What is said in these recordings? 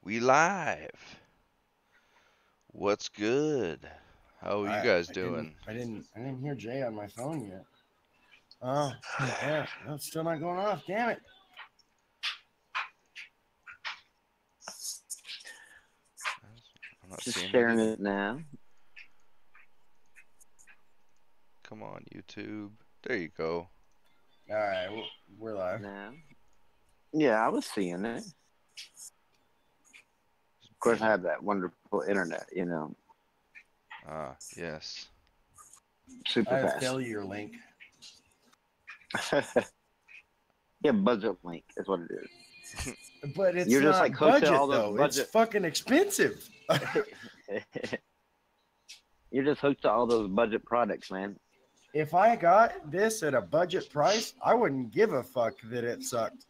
We live. What's good? How are you I guys I didn't doing? I didn't I didn't hear Jay on my phone yet. Oh yeah, no, it's still not going off. Damn it! I'm not Just seeing it sharing either. it now. Come on, YouTube. There you go. All right, we're live. Now. Yeah, I was seeing it. Of course, I Bing. have that wonderful internet, Ah, yes. super I have fast. failure link, Yeah, budget link is what it is. but it's You're just like not hooked to all budget those though. It's budget. fucking expensive. You're just hooked to all those budget products, man. If I got this at a budget price, I wouldn't give a fuck that it sucked.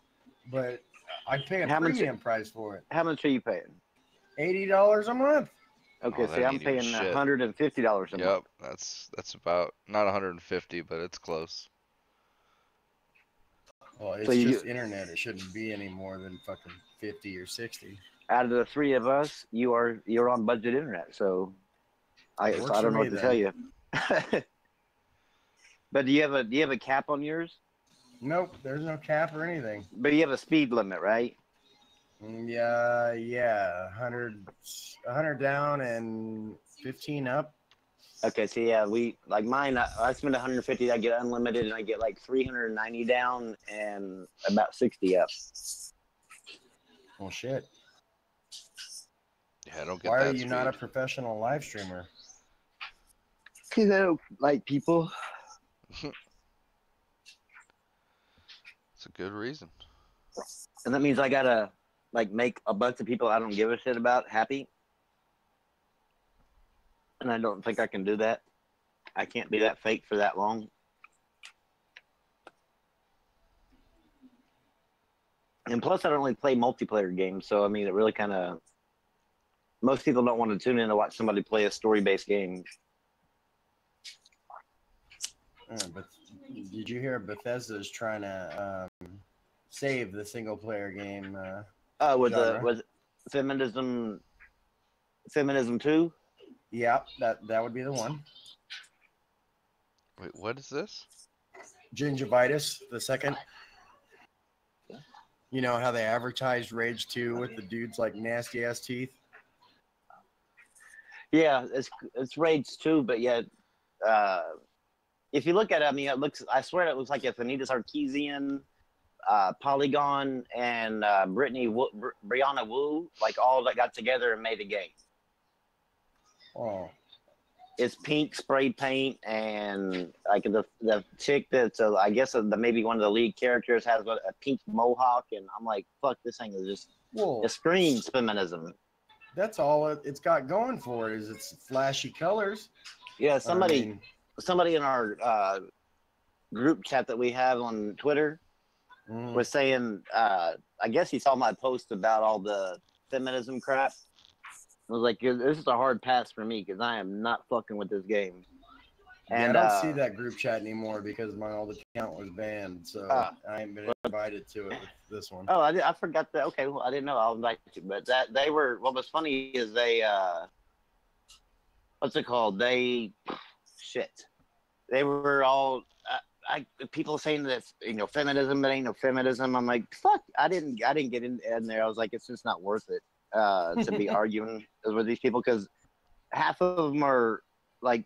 But I'd pay a How much? premium price for it. How much are you paying? $80 a month. Okay, Oh, see, that I'm ain't even paying shit. $150 a Yep, month. that's about not 150, but it's close. Well, So it's just internet. It shouldn't be any more than fucking 50 or 60. out of the three of us, you're on budget internet. So I It works I for don't know me what to then. tell you. But do you have a cap on yours? Nope, there's no cap or anything. But you have a speed limit, right? Yeah, 100 down and 15 up. Okay, so yeah, we like mine. I spend 150. I get unlimited, and I get like 390 down and about 60 up. Well, shit. Yeah, I don't get Why are that you speed. not a professional live streamer? Cause I don't like people. It's a good reason. And that means I gotta like make a bunch of people I don't give a shit about happy. And I don't think I can do that. I can't be that fake for that long. And plus, I don't really play multiplayer games, so I mean, it really kind of. Most people don't want to tune in to watch somebody play a story-based game. But did you hear Bethesda's trying to save the single player game? Genre. Was feminism 2? Yeah, that would be the one. Wait, what is this? Gingivitis, the second. You know how they advertised Rage 2 with the dude's like nasty ass teeth? Yeah, it's Rage 2, but yet, if you look at it, I mean, it looks. I swear it looks like it's Anita Sarkeesian, Polygon, and Brianna Wu, like all that got together and made a game. Oh, It's pink spray paint, and like the chick that's I guess maybe one of the lead characters has a pink mohawk, and I'm like, fuck, this thing is just well, it screams feminism. that's all it's got going for it is its flashy colors. Yeah, somebody I mean, in our group chat that we have on Twitter was saying, I guess he saw my post about all the feminism crap. I was like, this is a hard pass for me because I am not fucking with this game. And I don't see that group chat anymore because my old account was banned, so I ain't been invited to it with this one. Oh, I forgot that. Okay, well, I didn't know. I'll invite you. But that they were. What was funny is they. What's it called? They were all. People saying that feminism, that ain't no feminism. I'm like, fuck. I didn't get in there. I was like, it's just not worth it to be arguing with these people because half of them are like.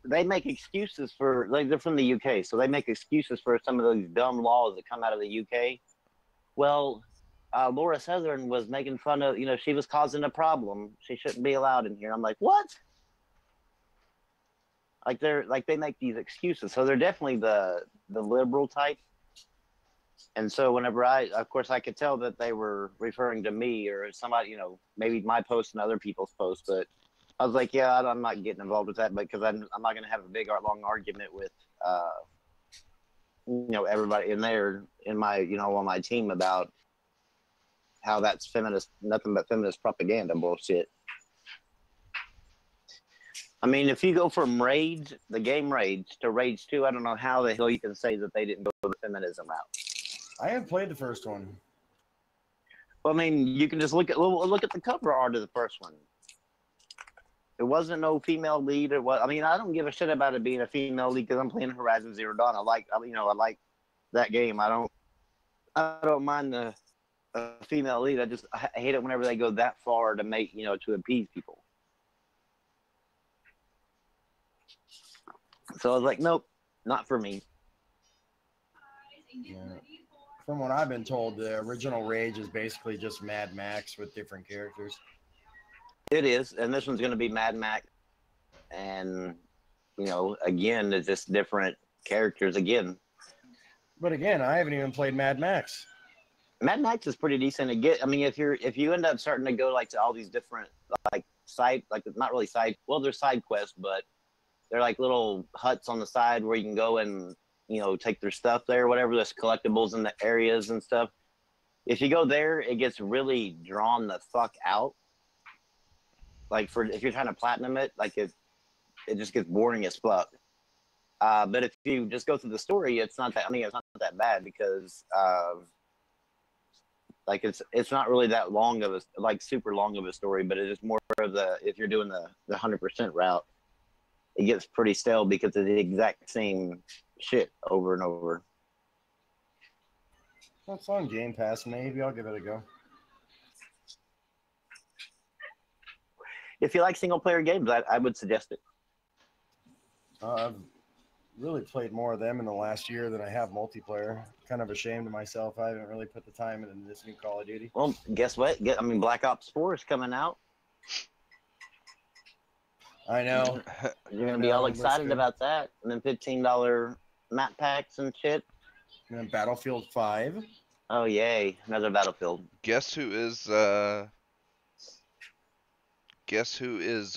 They make excuses for like they're from the UK, so they make excuses for some of those dumb laws that come out of the UK. Well, Laura Southern was making fun of, she was causing a problem. She shouldn't be allowed in here. I'm like, what? Like they make these excuses, so they're definitely the liberal type. And so whenever of course, I could tell that they were referring to me or somebody, maybe my post and other people's posts, but. I was like, yeah, I'm not getting involved with that, because I'm not going to have a big, long argument with, everybody in there in my, on my team about how that's feminist, nothing but feminist propaganda bullshit. I mean, if you go from Rage, the game Rage, to Rage 2, I don't know how the hell you can say that they didn't go the feminism route. I have played the first one. I mean, you can just look at the cover art of the first one. It wasn't no female lead or what. I mean, I don't give a shit about it being a female lead because I'm playing Horizon Zero Dawn. I like that game. I don't mind the female lead. I hate it whenever they go that far to make to appease people. So I was like, nope, not for me. Yeah. From what I've been told, the original Rage is basically just Mad Max with different characters. It is, and this one's going to be Mad Max, and again, it's just different characters again. But again, I haven't even played Mad Max. Mad Max is pretty decent. I mean, if you end up starting to go to all these different side not really side, well, they're side quests, but they're like little huts on the side where you can go and take their stuff there, whatever. There's collectibles in the areas and stuff. If you go there, it gets really drawn the fuck out. If you're trying to platinum it, it just gets boring as fuck. But if you just go through the story, it's not that. I mean, it's not that bad because it's not really that long of a super long of a story. But it is more of if you're doing the 100% route, it gets pretty stale because of the exact same shit over and over. That's on Game Pass. Maybe I'll give it a go. If you like single player games, I would suggest it. I've really played more of them in the last year than I have multiplayer. Kind of ashamed of myself. I haven't really put the time into this new Call of Duty. Well, guess what? Black Ops 4 is coming out. I know. You're going to be all excited about that. And then $15 map packs and shit. And then Battlefield 5. Oh, yay. Another Battlefield. Guess who is,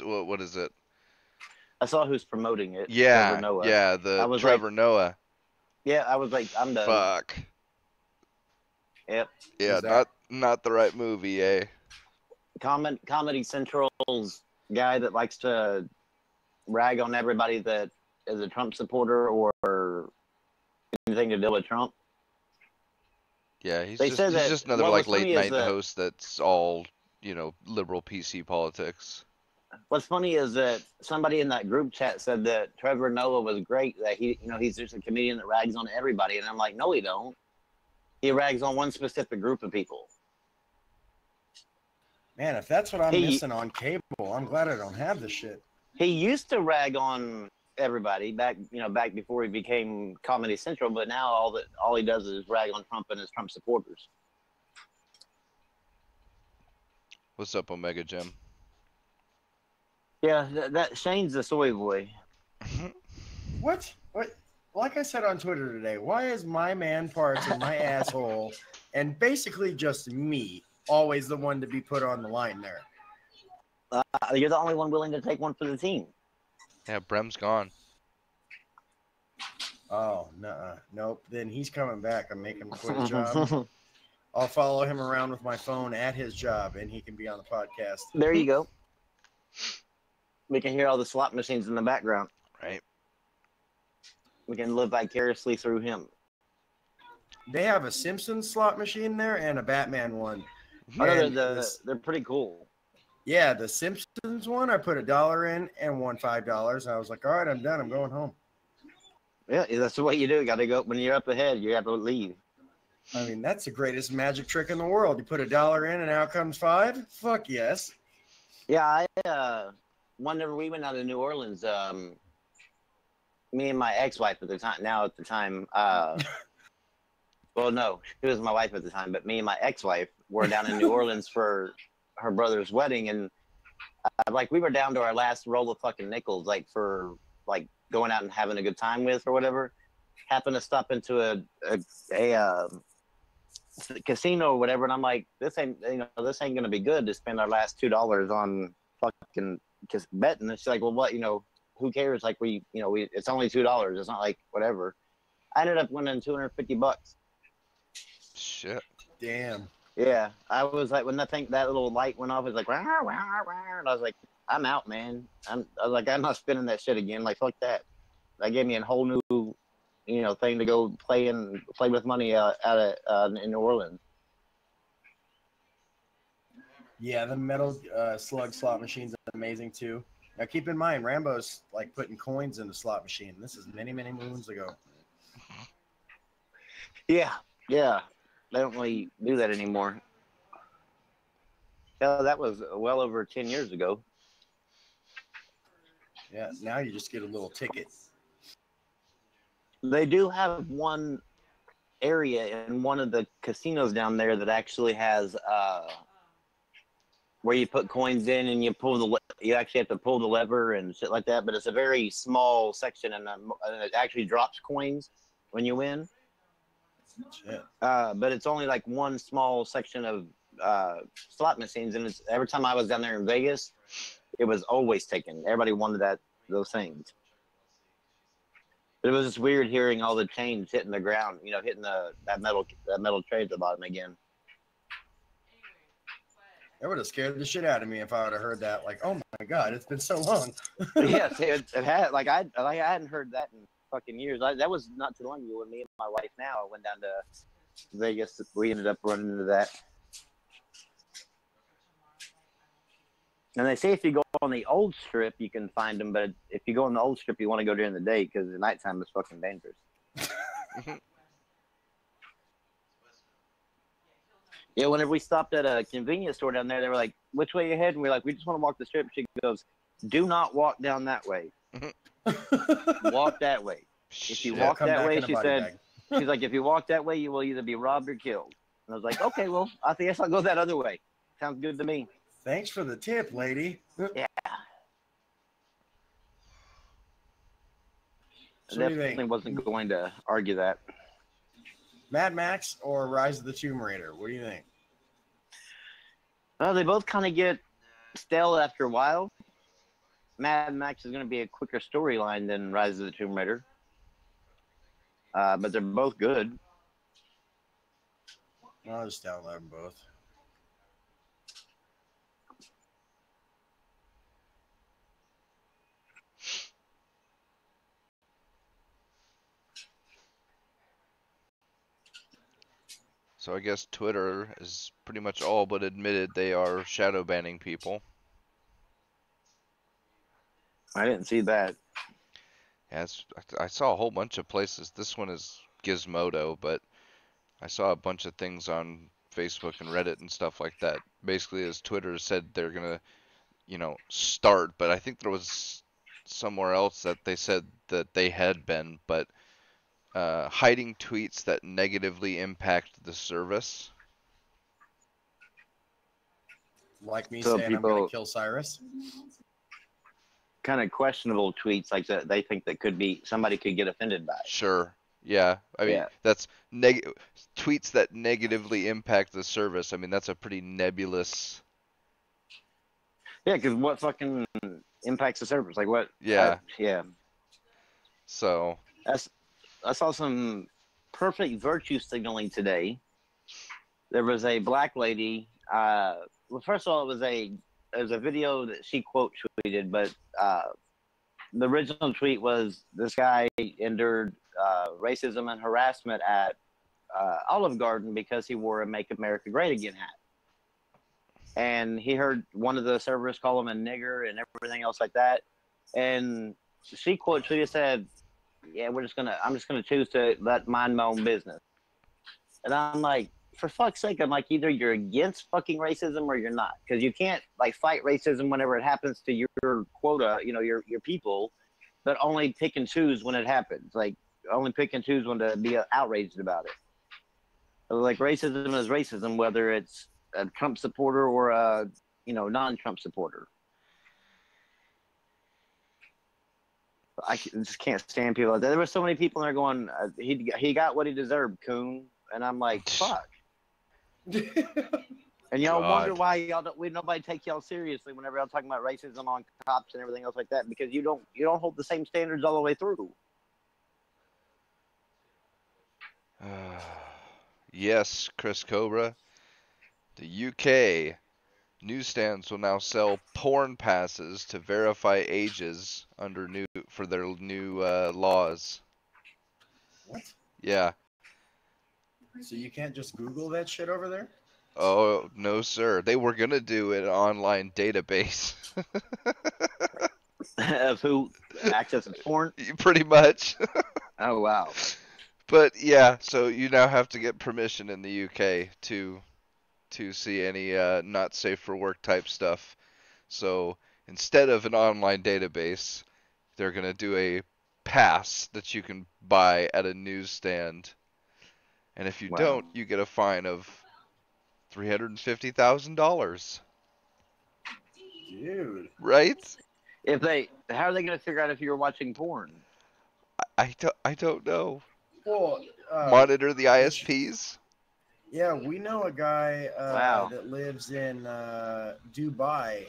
what is it? I saw who's promoting it. Yeah, Trevor Noah. yeah, Trevor Noah. Yeah, I was like, I'm done. Fuck. Yep. Yeah, not the right movie, eh? Comedy Central's guy that likes to rag on everybody that is a Trump supporter or anything to do with Trump. Yeah, he's just another late night host that's all, liberal PC politics. What's funny is that somebody in that group chat said that Trevor Noah was great, that he's just a comedian that rags on everybody. And I'm like, no, he don't. He rags on one specific group of people. Man, if that's what I'm missing on cable, I'm glad I don't have this shit. He used to rag on everybody back before he became Comedy Central, but now all he does is rag on Trump and his Trump supporters. What's up, Omega Jim? Yeah, that Shane's the soy boy. What? Like I said on Twitter today, why is my man parts and my asshole and basically just me always the one to be put on the line there? You're the only one willing to take one for the team. Yeah, Brem's gone. Oh, nuh-uh. Nope. Then he's coming back. I'm making him quit his job. I'll follow him around with my phone at his job, and he can be on the podcast. There you go. We can hear all the slot machines in the background. Right. We can live vicariously through him. They have a Simpsons slot machine there and a Batman one. They're pretty cool. Yeah, the Simpsons one, I put $1 in and won $5. I was like, all right, I'm done. I'm going home. Yeah, that's what you do. You got to go when you're up ahead. You have to leave. I mean, that's the greatest magic trick in the world. You put $1 in and out comes 5. Fuck yes. Yeah, whenever we went out to New Orleans, me and my ex-wife at the time, well, no, she was my wife at the time, but me and my ex-wife were down in New Orleans for her brother's wedding, and we were down to our last roll of fucking nickels, for going out and having a good time with or whatever. Happened to stop into a casino or whatever, and I'm like, this ain't gonna be good to spend our last $2 on fucking just betting. And she's like, well, what, who cares? It's only $2. It's not whatever. I ended up winning $250. Shit. Damn. Yeah, I was like, when that little light went off, it was like, wah, wah, wah, and I was like, I'm out, man. I'm not spending that shit again. Fuck that. That gave me a whole new, thing to go play with money in New Orleans. Yeah, the Metal Slug slot machine's amazing too. Now keep in mind, Rambo's like putting coins in the slot machine. This is many, many moons ago. Yeah, yeah. They don't really do that anymore. Yeah, that was well over 10 years ago. Yeah, now you just get a little ticket. They do have one area in one of the casinos down there that actually has where you put coins in and you actually have to pull the lever and shit like that. But it's a very small section, and it actually drops coins when you win. Shit. But it's only like one small section of slot machines, and it's every time I was down there in Vegas, it was always taken. Everybody wanted those things. But it was just weird hearing all the chains hitting the ground, hitting that metal tray at the bottom again. That would have scared the shit out of me if I would have heard that. Like, oh my god, it's been so long. Yes, it had. Like I hadn't heard that in fucking years. That was not too long ago when me and my wife now went down to Vegas. We ended up running into that. And they say if you go on the old strip, you can find them, but if you go on the old strip, you want to go during the day because the nighttime is fucking dangerous. Yeah, whenever we stopped at a convenience store down there, they were like, "Which way you heading?" And we're like, "We just want to walk the strip." She goes, "Do not walk down that way. Walk that way. If you walk that way," she said, "She's like, if you walk that way, you will either be robbed or killed." And I was like, "Okay, well, I guess I'll go that other way. Sounds good to me." Thanks for the tip, lady. Yeah. So I definitely wasn't going to argue that. Mad Max or Rise of the Tomb Raider? What do you think? Well, they both kind of get stale after a while. Mad Max is going to be a quicker storyline than Rise of the Tomb Raider. But they're both good. I'll just download them both. So I guess Twitter is pretty much all but admitted they are shadow banning people. I didn't see that. Yeah, I saw a whole bunch of places. This one is Gizmodo, but I saw a bunch of things on Facebook and Reddit and stuff like that. Basically, as Twitter said they're gonna, start, but I think there was somewhere else that they said that they had been, but hiding tweets that negatively impact the service. Like me saying I'm going to kill Cyrus? Kind of questionable tweets like that they think that somebody could get offended by. Sure. Yeah. I mean, that's tweets that negatively impact the service. I mean, that's a pretty nebulous. Yeah, because what fucking impacts the service? Like what? Yeah. Yeah. So. I saw some perfect virtue signaling today. There was a black lady. Well, first of all, it was a video that she quote tweeted, but the original tweet was this guy endured racism and harassment at Olive Garden because he wore a "Make America Great Again" hat. And he heard one of the servers call him a nigger and everything else like that. And she quote tweeted said, "Yeah, I'm just gonna choose to mind my own business." And I'm like, for fuck's sake, I'm like, either you're against fucking racism or you're not, because you can't like fight racism whenever it happens to your quota, your people, but only pick and choose when it happens. Like only pick and choose when to be outraged about it. So, like racism is racism, whether it's a Trump supporter or a non-Trump supporter. I just can't stand people like that. There were so many people in there going, he got what he deserved, coon. And I'm like, fuck. And y'all wonder why nobody take y'all seriously whenever y'all talking about racism on cops and everything else like that, because you don't hold the same standards all the way through. Yes, Chris Cobra. The UK newsstands will now sell porn passes to verify ages for their new laws. What? Yeah. So you can't just Google that shit over there? Oh, no, sir. They were gonna do an online database. Of who accesses porn. Pretty much. Oh wow. But yeah, so you now have to get permission in the UK to see any not safe for work type stuff. So instead of an online database, they're gonna do a pass that you can buy at a newsstand. And if you Wow. don't, you get a fine of $350,000. Dude. Right? How are they going to figure out if you're watching porn? I don't know. Well, Monitor the ISPs? yeah, we know a guy Wow. that lives in Dubai,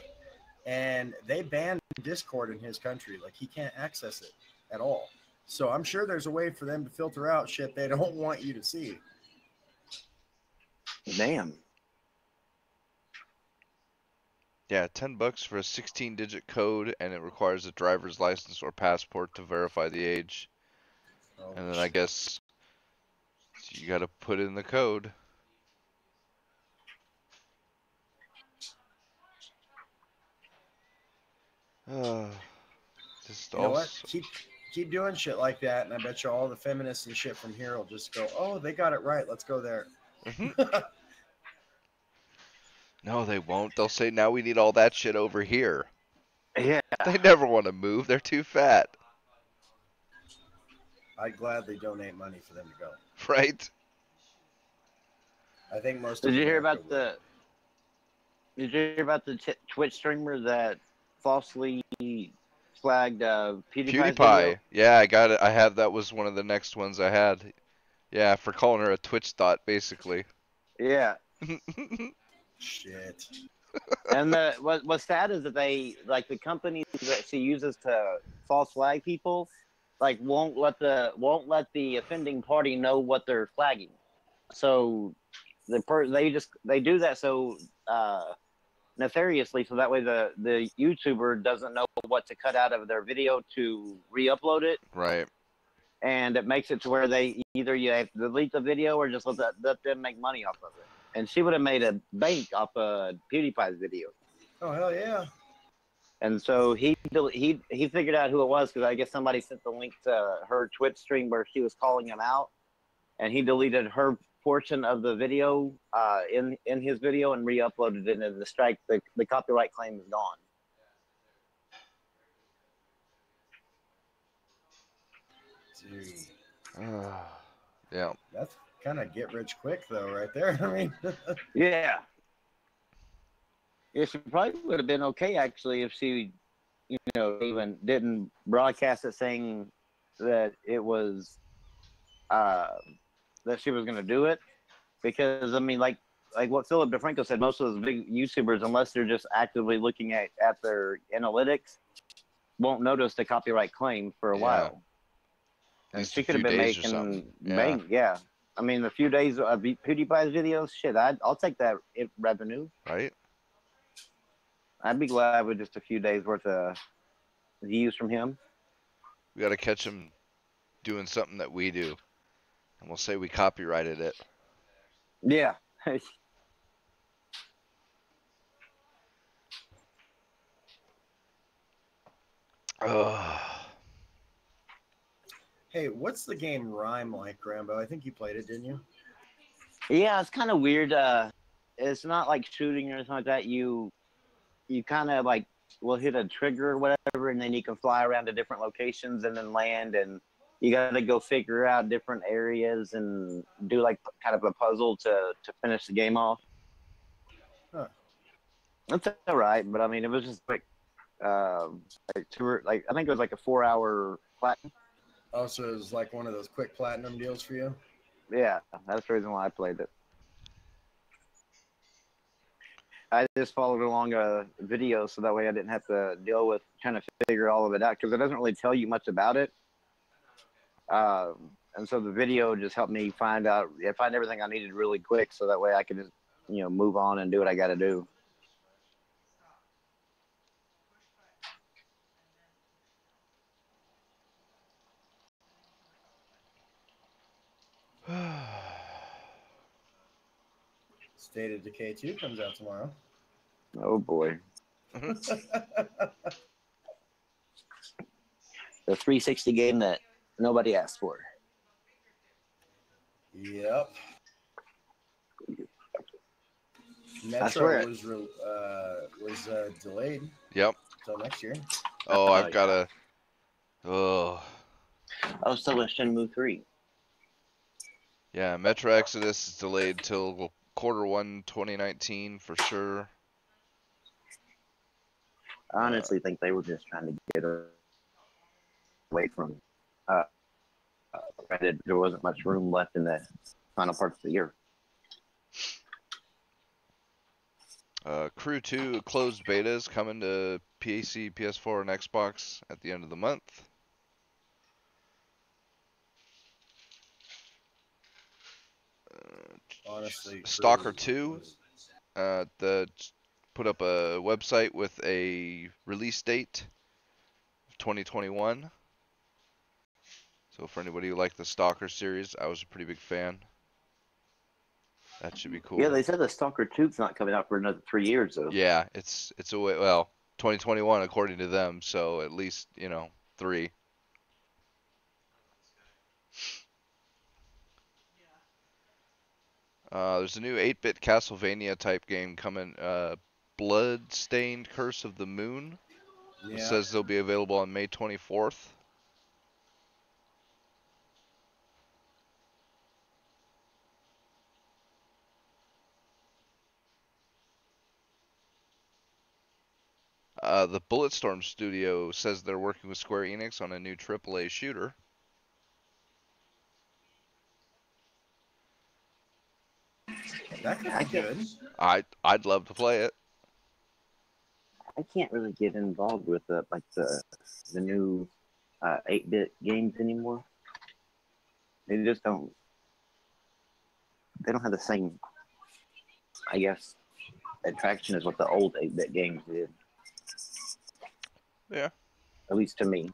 and they banned Discord in his country. Like, he can't access it at all. So I'm sure there's a way for them to filter out shit they don't want you to see. Damn. Yeah, $10 for a 16-digit code, and it requires a driver's license or passport to verify the age. Oh, And then I guess you gotta put in the code. Just you know what? also, Keep doing shit like that, and I bet you all the feminists and shit from here will just go, "Oh, they got it right. Let's go there." no, they won't. They'll say now we need all that shit over here. Yeah. They never want to move. They're too fat, I'd gladly donate money for them to go. right? I think most. Did of you hear America about would. Did you hear about the Twitch streamer that falsely flagged PewDiePie's PewDiePie. video? Yeah, I got it. I had that was one of the next ones I had. Yeah, for calling her a Twitch thought, basically. Yeah. Shit. And what's sad is that they like the companies that she uses to false flag people, like won't let the offending party know what they're flagging. So they do that so nefariously, so that way the YouTuber doesn't know what to cut out of their video to re-upload it, Right. and it makes it to where they either you have to delete the video or just let them make money off of it. And she would have made a bank off of PewDiePie's video. Oh hell yeah. And so he figured out who it was because I guess somebody sent the link to her Twitch stream where she was calling him out, and he deleted her portion of the video in his video and re-uploaded it, and the copyright claim is gone. Dude. Yeah. That's kind of get rich quick though, right there. I mean. Yeah. Yeah, she probably would have been okay actually if she, even didn't broadcast it saying that it was that she was going to do it, because I mean, like what Philip DeFranco said, most of those big YouTubers, unless they're just actively looking at their analytics, won't notice the copyright claim for a while. At And least she a could have few been days or making something. bank, yeah. I mean, a few days of PewDiePie's videos, shit, I'll take that revenue. Right? I'd be glad with just a few days worth of views from him. We gotta catch him doing something that we do. And we'll say we copyrighted it. Yeah. Ugh. Hey, what's the game Rhyme like, Rambo? I think you played it, didn't you? Yeah, it's kind of weird. It's not like shooting or anything like that. You kind of like will hit a trigger or whatever, and then you can fly around to different locations and then land, and you got to go figure out different areas and do like kind of a puzzle to finish the game off. Huh. That's all right, but I mean, it was just like I think it was like a 4-hour platinum. Oh, so it was like one of those quick platinum deals for you? Yeah, that's the reason why I played it. I just followed along a video so that way I didn't have to deal with trying to figure all of it out, because it doesn't really tell you much about it. And so the video just helped me find everything I needed really quick, so that way I could just move on and do what I got to do. State of Decay 2 comes out tomorrow. Oh boy. The 360 game that nobody asked for. Yep. I swear Metro was delayed Yep. until next year. Oh, I've got yeah. a. Oh. Oh, so is Shenmue 3. Yeah, Metro Exodus is delayed till Q1 2019 for sure. I honestly think they were just trying to get away from granted, there wasn't much room left in the final parts of the year. Crew 2 closed beta is coming to PC, PS4, and Xbox at the end of the month. Honestly, Stalker 2 put up a website with a release date of 2021. So for anybody who liked the Stalker series, I was a pretty big fan. That should be cool. Yeah, they said the Stalker 2's not coming out for another 3 years, though. Yeah, it's a way, well, 2021 according to them, so at least, 3. There's a new 8-bit Castlevania type game coming, Bloodstained Curse of the Moon. Yeah. It says they'll be available on May 24th. The Bulletstorm studio says they're working with Square Enix on a new AAA shooter. That could be good. I'd love to play it. I can't really get involved with the new 8-bit games anymore. They just don't. They don't have the same, I guess, attraction as what the old 8-bit games did. Yeah. At least to me.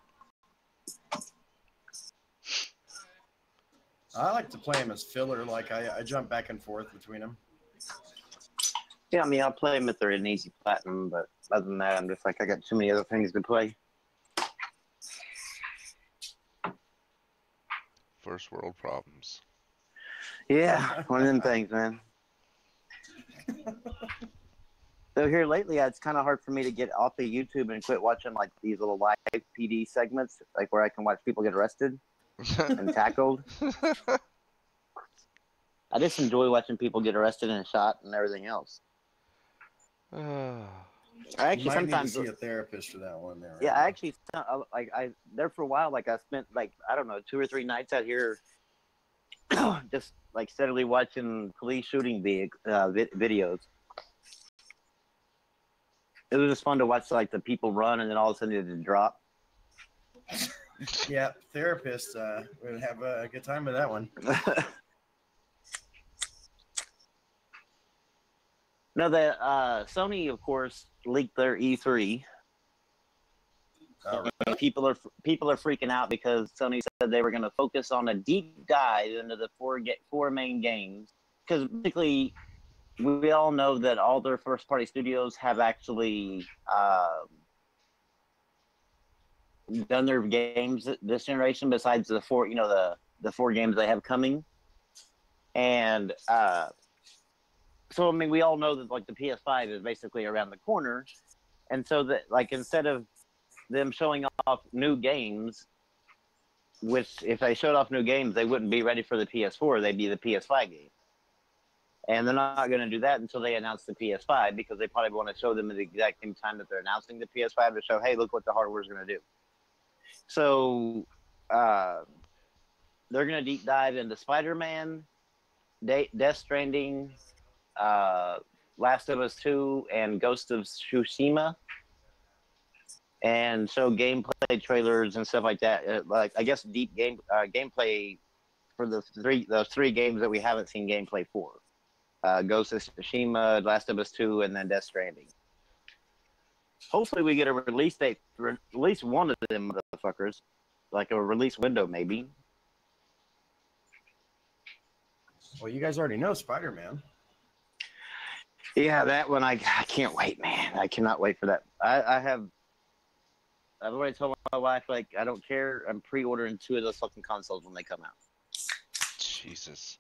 I like to play them as filler. Like I jump back and forth between them. Yeah, I mean, I'll play them if they're in easy platinum, but other than that, I'm just like, I got too many other things to play. First world problems. Yeah, one of them things, man. So here lately, it's kind of hard for me to get off of YouTube and quit watching like these little live PD segments, like where I can watch people get arrested and tackled. I just enjoy watching people get arrested and shot and everything else. I actually Might sometimes need to see a therapist for that one there. Yeah, I actually I there for a while. Like I spent like I don't know 2 or 3 nights out here, just like steadily watching police shooting videos. It was just fun to watch like the people run and then all of a sudden they just drop. Yeah, therapist would have a good time with that one. No, the Sony, of course, leaked their E3. And people are freaking out because Sony said they were going to focus on a deep dive into the four main games. Because basically, we all know that all their first-party studios have actually done their games this generation. Besides the 4, the 4 games they have coming, and so, I mean, we all know that, like, the PS5 is basically around the corner. And so, that, like, instead of them showing off new games, which, if they showed off new games, they wouldn't be ready for the PS4. They'd be the PS5 game. And they're not going to do that until they announce the PS5, because they probably want to show them at the exact same time that they're announcing the PS5 to show, hey, look what the hardware's going to do. So, they're going to deep dive into Spider-Man, Death Stranding, Last of Us 2 and Ghost of Tsushima, and show gameplay trailers and stuff like that. Like I guess deep gameplay for those 3 games that we haven't seen gameplay for: Ghost of Tsushima, Last of Us 2, and then Death Stranding. Hopefully, we get a release date for at least one of them motherfuckers, like a release window maybe. Well, you guys already know Spider-Man. Yeah, that one I can't wait, man. I cannot wait for that. I've already told my wife, like, I don't care. I'm pre-ordering 2 of those fucking consoles when they come out. Jesus.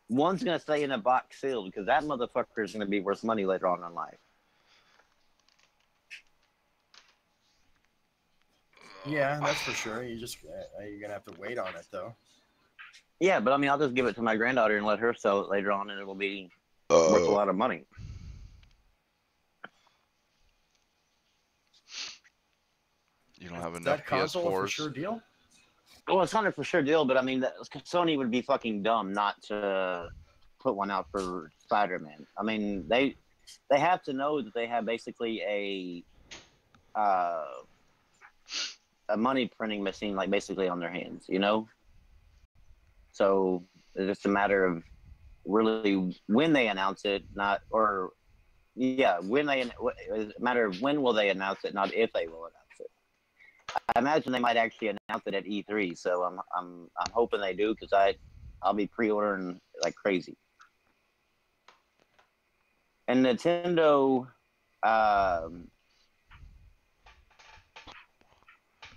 One's gonna stay in a box sealed because that motherfucker is gonna be worth money later on in life. Yeah, that's for sure. You're gonna have to wait on it though. Yeah, but I mean, I'll just give it to my granddaughter and let her sell it later on, and it'll be worth a lot of money. You don't have enough That console PS4s? for sure deal. Well, it's not a for sure deal, but I mean, Sony would be fucking dumb not to put one out for Spider-Man. I mean, they have to know that they have basically a money printing machine, like basically on their hands, you know. So it's just a matter of really when they announce it, not or yeah, when they. It's a matter of when will they announce it, not if they will announce it. I imagine they might actually announce it at E3, so I'm hoping they do because I'll be pre-ordering like crazy. And Nintendo's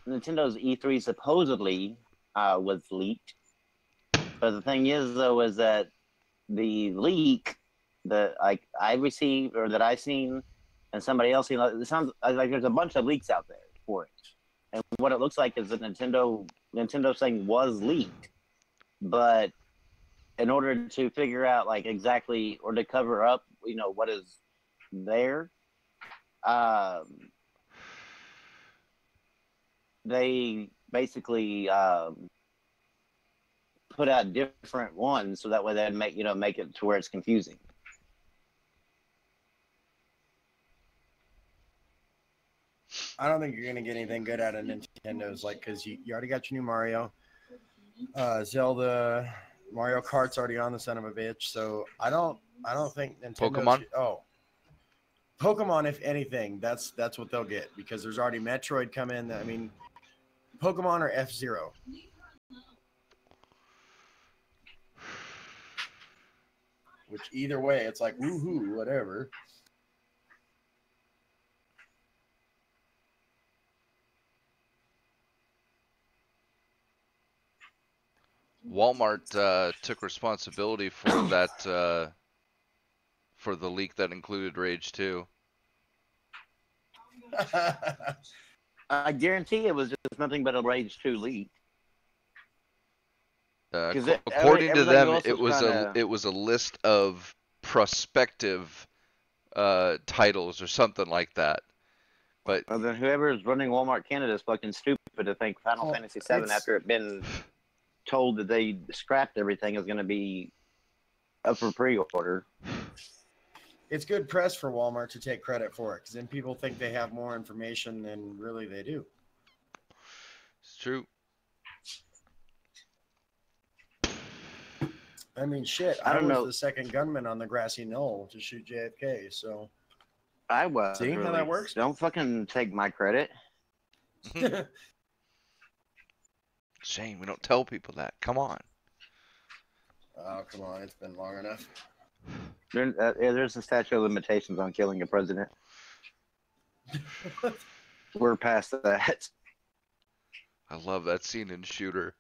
E3 supposedly was leaked, but the thing is though is that the leak that like I received or that I seen and somebody else seen, it sounds like there's a bunch of leaks out there for it. And what it looks like is that Nintendo thing was leaked, but in order to figure out like exactly or to cover up, you know, what is there, they basically put out different ones so that way they'd make it to where it's confusing. I don't think you're gonna get anything good out of Nintendo's, like, because you already got your new Mario, Zelda, Mario Kart's already on the son of a bitch. So I don't think Nintendo. Pokemon, if anything, that's what they'll get because there's already Metroid coming. I mean, Pokemon or F-Zero. Which either way, it's like woohoo, whatever. Walmart took responsibility for that, for the leak that included Rage 2. I guarantee it was just nothing but a Rage 2 leak. According to them, it was a list of prospective titles or something like that. But well, then whoever is running Walmart Canada is fucking stupid to think Final Fantasy VII, after it been told that they scrapped everything, is going to be up for pre-order. It's good press for Walmart to take credit for it because then people think they have more information than really they do. It's true. I mean, shit. I don't know. The second gunman on the grassy knoll to shoot JFK. So I was. See how that works? Don't fucking take my credit. Shane, we don't tell people that. Come on. Oh, come on. It's been long enough. There's a statute of limitations on killing a president. We're past that. I love that scene in Shooter.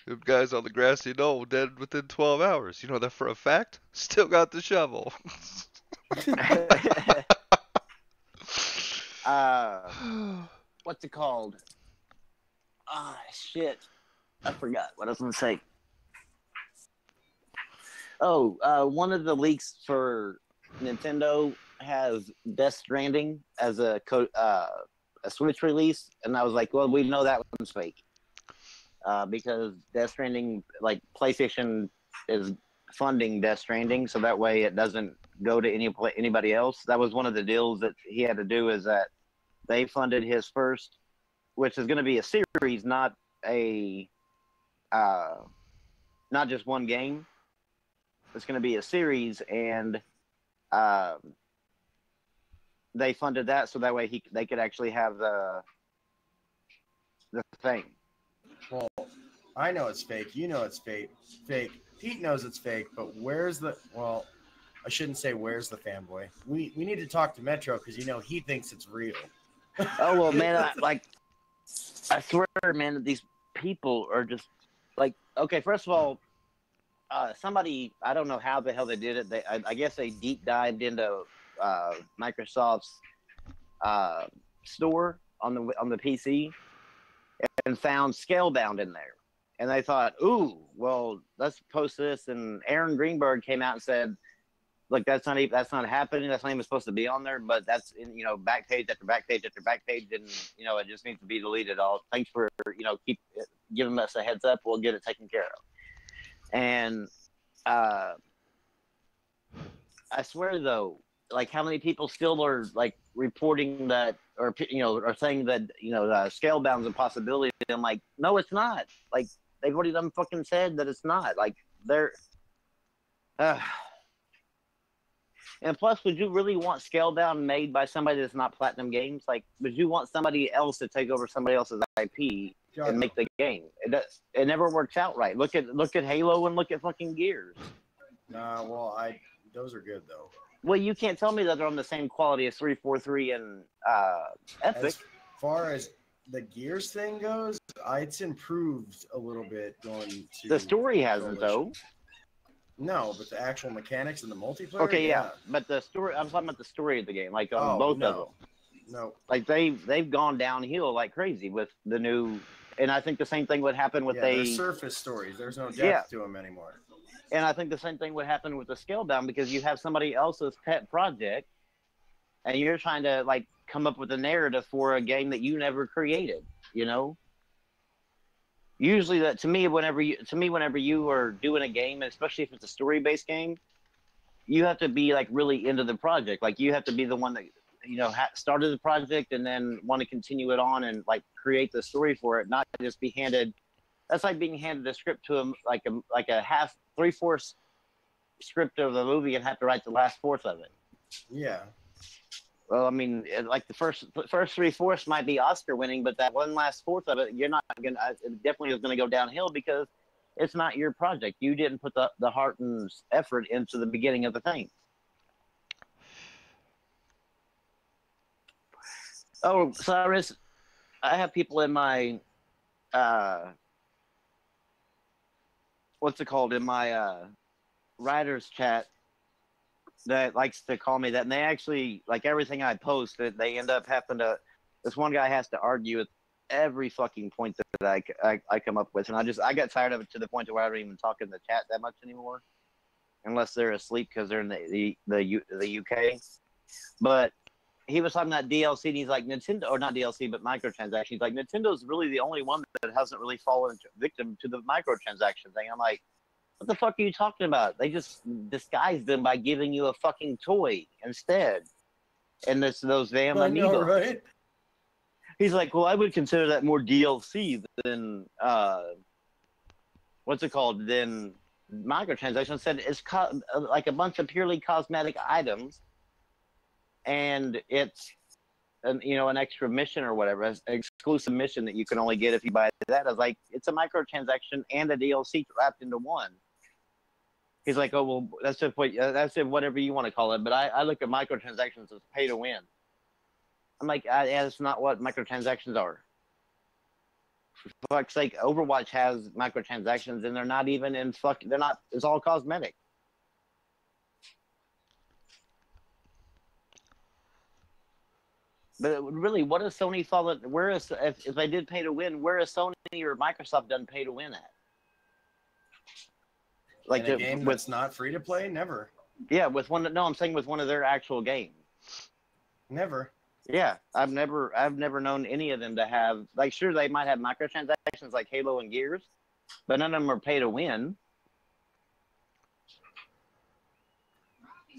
The guys on the grassy knoll dead within 12 hours. You know that for a fact? Still got the shovel. What's it called? Ah, shit. I forgot what I was going to say. Oh, one of the leaks for Nintendo has Death Stranding as a Switch release, and I was like, well, we know that one's fake. Because Death Stranding, like, PlayStation is funding Death Stranding, so that way it doesn't go to anybody else. That was one of the deals that he had to do, is that they funded his first, which is going to be a series, not just one game. It's going to be a series, and they funded that so that way they could actually have the thing. Well, I know it's fake. You know it's fake. Pete knows it's fake, but where's the... Well, I shouldn't say where's the fanboy. We need to talk to Metro because he thinks it's real. Oh well, man. I swear, man, that these people are just like, okay. First of all, somebody, I don't know how the hell they did it. I guess they deep dived into Microsoft's store on the PC and found Scalebound in there. And they thought, ooh, well, let's post this. And Aaron Greenberg came out and said, look, that's not happening. That's not even supposed to be on there. But that's in, back page after back page after back page, and it just needs to be deleted. All thanks for keep giving us a heads up. We'll get it taken care of. And I swear though, like how many people still are like reporting that or are saying that Scalebound's a possibility. And I'm like, no, it's not. Like they've already done fucking said that it's not. Like they're. And plus, would you really want Scalebound made by somebody that's not Platinum Games? Like, would you want somebody else to take over somebody else's IP and make the game? It never works out right. Look at Halo and look at fucking Gears. Well, those are good though. Well, you can't tell me that they're on the same quality as 343 and Epic. As far as the Gears thing goes, it's improved a little bit going to. The story hasn't though. No, but the actual mechanics and the multiplayer. Okay, yeah, but the story. I'm talking about the story of the game, like on both of them. No, like they've gone downhill like crazy with the new, and I think the same thing would happen with surface stories. There's no depth to them anymore. And I think the same thing would happen with the Scalebound because you have somebody else's pet project, and you're trying to like come up with a narrative for a game that you never created. Usually, that to me, whenever you are doing a game, especially if it's a story-based game, you have to be like really into the project. Like you have to be the one that started the project and then want to continue it on and like create the story for it, not just be handed. That's like being handed a script to like a half, 3/4 script of the movie and have to write the last fourth of it. Yeah. Well, I mean, like the first 3/4 might be Oscar winning, but that one last fourth of it, you're not gonna. It definitely is gonna go downhill because it's not your project. You didn't put the heart and effort into the beginning of the thing. Oh, Cyrus, I have people in my what's it called in my writers chat that likes to call me that, and they actually like everything I post. That they end up having to. This one guy has to argue with every fucking point that I come up with, and I got tired of it to the point to where I don't even talk in the chat that much anymore, unless they're asleep because they're in the UK. But he was talking about DLC, and he's like Nintendo, or not DLC, but microtransactions. He's like Nintendo's really the only one that hasn't really fallen victim to the microtransaction thing. I'm like, what the fuck are you talking about? They just disguised them by giving you a fucking toy instead. And it's those damn amiibo. Right? He's like, well, I would consider that more DLC than, what's it called? Than microtransactions. I said it's like a bunch of purely cosmetic items. And it's, an extra mission or whatever, an exclusive mission that you can only get if you buy that. I was like, it's a microtransaction and a DLC wrapped into one. He's like, oh, well, that's whatever you want to call it. But I look at microtransactions as pay to win. I'm like, that's not what microtransactions are. For fuck's sake, Overwatch has microtransactions and they're not even it's all cosmetic. But really, what is Sony thought? If they did pay to win, where is Sony or Microsoft done pay to win at? Like a game that's not free to play, never. Yeah, I'm saying with one of their actual games. Never. Yeah, I've never known any of them to have like. Sure, they might have microtransactions like Halo and Gears, but none of them are pay to win.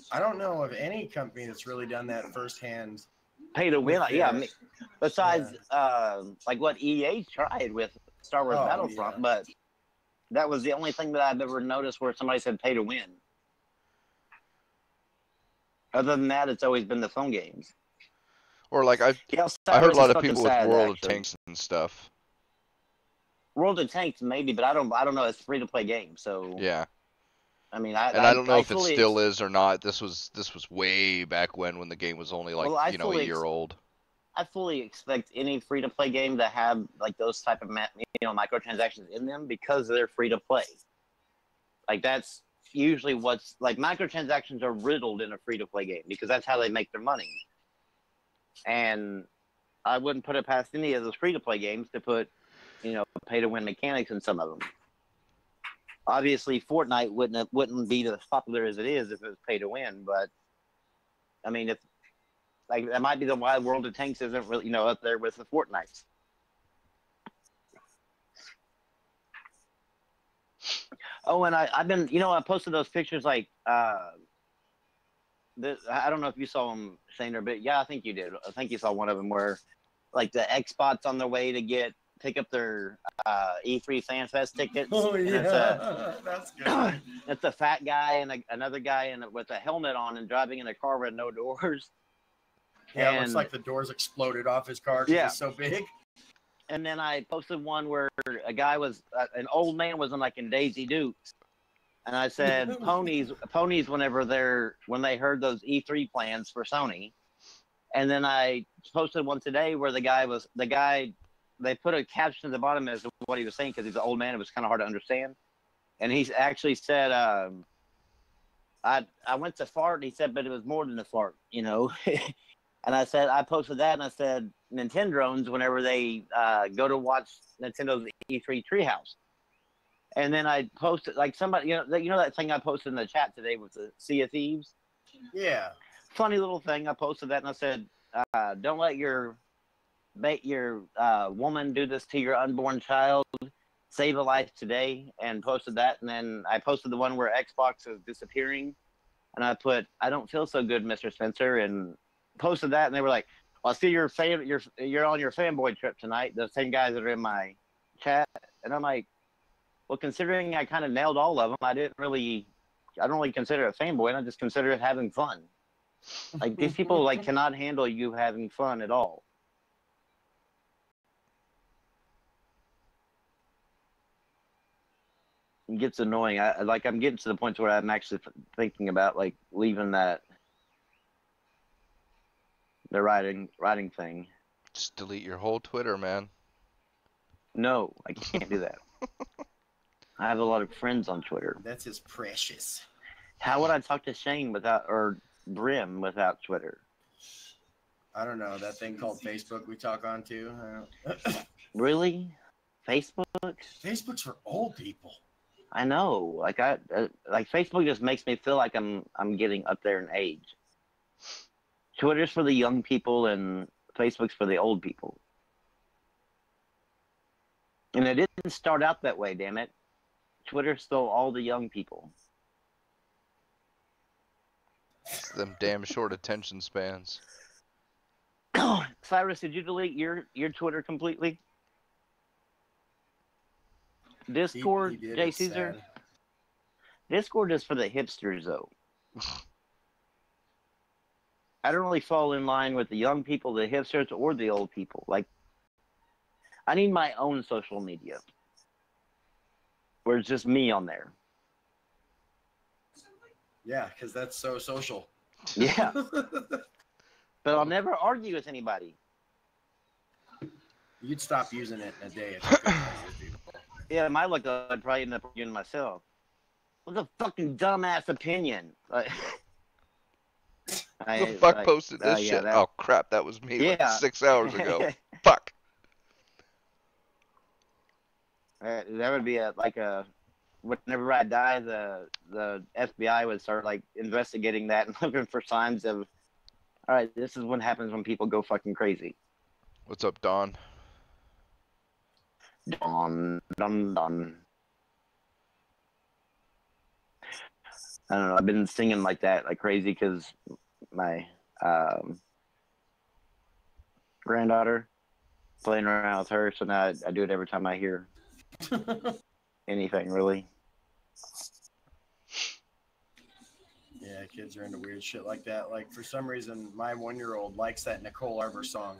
I don't know of any company that's really done that firsthand. Pay to win, yeah. I mean, besides, like what EA tried with Star Wars Battlefront, but that was the only thing that I've ever noticed where somebody said pay to win. Other than that, it's always been the phone games. Or like I heard a lot of people with World of Tanks and stuff. World of Tanks maybe, but I don't know. It's a free to play game, so yeah. I mean, And I don't know I if it fully still is or not. This was way back when the game was only like, well, I a fully year old. I fully expect any free to play game to have like those type of microtransactions in them because they're free to play. Like that's usually what's like microtransactions are riddled in a free to play game because that's how they make their money. And I wouldn't put it past any of those free to play games to put, pay to win mechanics in some of them. Obviously, Fortnite wouldn't be as popular as it is if it was pay to win. But I mean, if like that might be the why World of Tanks isn't really up there with the Fortnite. Oh, and I've been I posted those pictures like I don't know if you saw them, Shaner, but yeah, I think you did. I think you saw one of them where like the Xbots on their way to pick up their E3 FanFest tickets. Oh yeah, that's good. It's a fat guy and another guy with a helmet on and driving in a car with no doors. Yeah, it looks like the doors exploded off his car because it's so big. And then I posted one where a guy an old man was in Daisy Dukes. And I said, ponies when they heard those E3 plans for Sony. And then I posted one today where the guy, they put a caption at the bottom as to what he was saying because he's an old man. It was kind of hard to understand. And he actually said, I went to fart. And he said, but it was more than a fart, And I posted that and I said, Nintendrones whenever they go to watch Nintendo's E3 Treehouse. And then I posted like somebody, that thing I posted in the chat today with the Sea of Thieves. Yeah. Funny little thing. I posted that and I said, don't let your woman do this to your unborn child. Save a life today. And posted that. And then I posted the one where Xbox is disappearing. And I put, I don't feel so good, Mr. Spencer. And posted that. And they were like, well, I see you're on your fanboy trip tonight. The same guys that are in my chat. And I'm like, well, considering I kind of nailed all of them, I don't really consider it fanboy. I just consider it having fun. Like these people cannot handle you having fun at all. It gets annoying. I'm getting to the point where I'm actually thinking about leaving the writing thing. Just delete your whole Twitter, man. No, I can't do that. I have a lot of friends on Twitter. That's his precious. How would I talk to Shane or Brim without Twitter? I don't know. That thing called Facebook we talk on too. Really? Facebook? Facebook's for old people. I know. Facebook just makes me feel like I'm getting up there in age. Twitter's for the young people and Facebook's for the old people. And it didn't start out that way, damn it. Twitter stole all the young people. It's them damn short attention spans. Cyrus, did you delete your Twitter completely? Discord, He did, Jay it's Caesar? sad. Discord is for the hipsters, though. I don't really fall in line with the young people, the hipsters, or the old people. I need my own social media. Where it's just me on there. Yeah, because that's so social. Yeah. But I'll never argue with anybody. You'd stop using it in a day if you could argue with people. Yeah, my luck, I'd probably end up arguing myself. What's a fucking dumbass opinion? Who the fuck posted this shit? Oh crap, that was me 6 hours ago. Fuck. That would be whenever I die, the FBI would start investigating that and looking for signs of, all right, this is what happens when people go fucking crazy. What's up, Don? Don. I don't know. I've been singing like that, like crazy, because my granddaughter playing around with her. So now I do it every time I hear anything, really. Yeah, kids are into weird shit like that. Like, for some reason, my 1-year-old likes that Nicole Arbor song.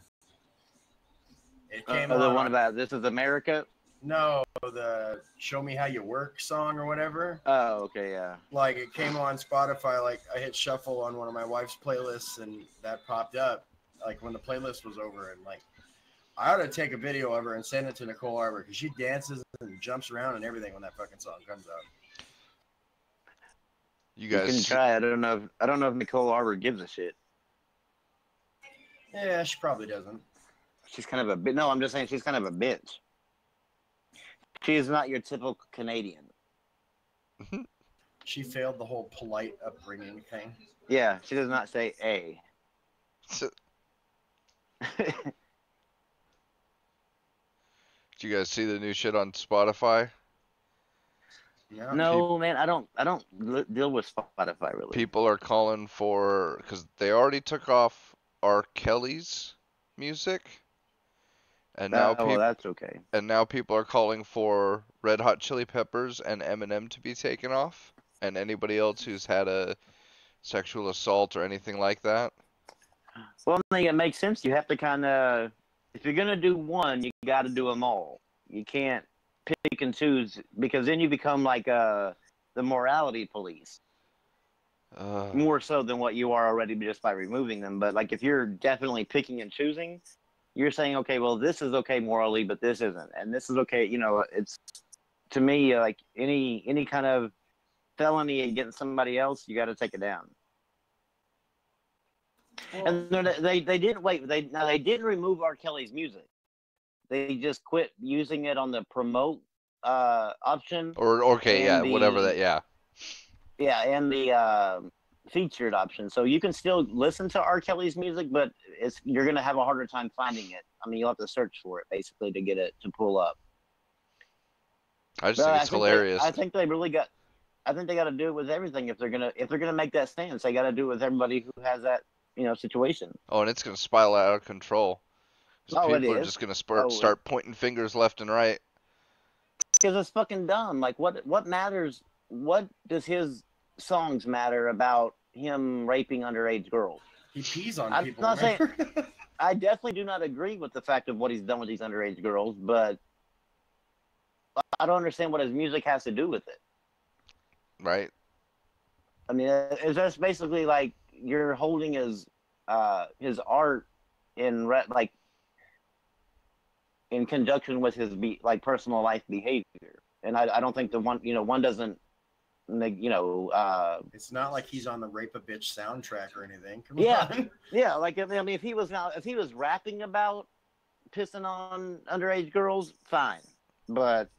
It came the on one about This Is America? No, the "Show Me How You Work" song or whatever. Oh, okay, yeah. Like it came on Spotify. Like I hit shuffle on one of my wife's playlists, and that popped up. Like when the playlist was over, and like I ought to take a video of her and send it to Nicole Arbor because she dances and jumps around and everything when that fucking song comes out. You You can guys, try. I don't know. I don't know if Nicole Arbor gives a shit. Yeah, she probably doesn't. She's kind of a bit. No, I'm just saying she's kind of a bitch. She is not your typical Canadian. She failed the whole polite upbringing thing. Yeah, she does not say a. did you guys see the new shit on Spotify? Yeah. No, man, I don't deal with Spotify really. People are calling for, because they already took off R. Kelly's music, and now Well, that's okay. people are calling for Red Hot Chili Peppers and Eminem to be taken off, and anybody else who's had a sexual assault or anything like that. Well, I think it makes sense. You have to kind of, if you're gonna do one, you got to do them all. You can't pick and choose because then you become like the morality police more so than what you are already just by removing them. But like if you're definitely picking and choosing, you're saying, okay, well, this is okay morally, but this isn't, and this is okay. You know, it's to me like any kind of felony against somebody else, you got to take it down. Well, And they didn't wait. They didn't remove R. Kelly's music. They just quit using it on the promote option Or okay, yeah, and whatever the that, yeah. and the featured option. So you can still listen to R. Kelly's music, but you're gonna have a harder time finding it. I mean, you'll have to search for it basically to get it to pull up. I just But think it's hilarious. I think they really got. I think they got to do it with everything if they're gonna make that stance. They got to do it with everybody who has that situation. Oh, and it's gonna spiral out of control. 'Cause Oh, it people are is. just gonna Oh, start pointing fingers left and right. because it's fucking dumb. Like, what matters? What does his songs matter about him raping underage girls? he pees on I'm people. not saying. Remember? I definitely do not agree with the fact of what he's done with these underage girls, but I don't understand what his music has to do with it. Right? I mean, it's just basically like you're holding his art like in conjunction with his personal life behavior, and I don't think the one doesn't It's not like he's on the Rape a Bitch soundtrack or anything. Come Yeah. on. Yeah, like I mean, if he was rapping about pissing on underage girls, fine. But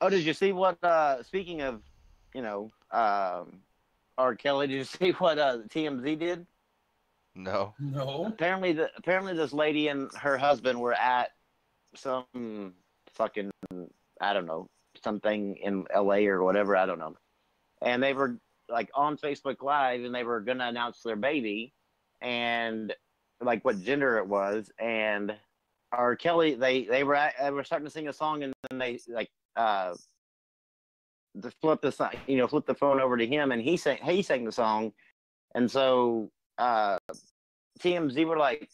did you see what? Speaking of, R. Kelly, did you see what TMZ did? No. No. Apparently, this lady and her husband were at some fucking, I don't know, something in LA or whatever, I don't know, and they were like on Facebook Live, and they were gonna announce their baby, and like what gender it was, and R. Kelly, they were starting to sing a song, and then they like flip the phone over to him, and he sang the song, and so TMZ were like,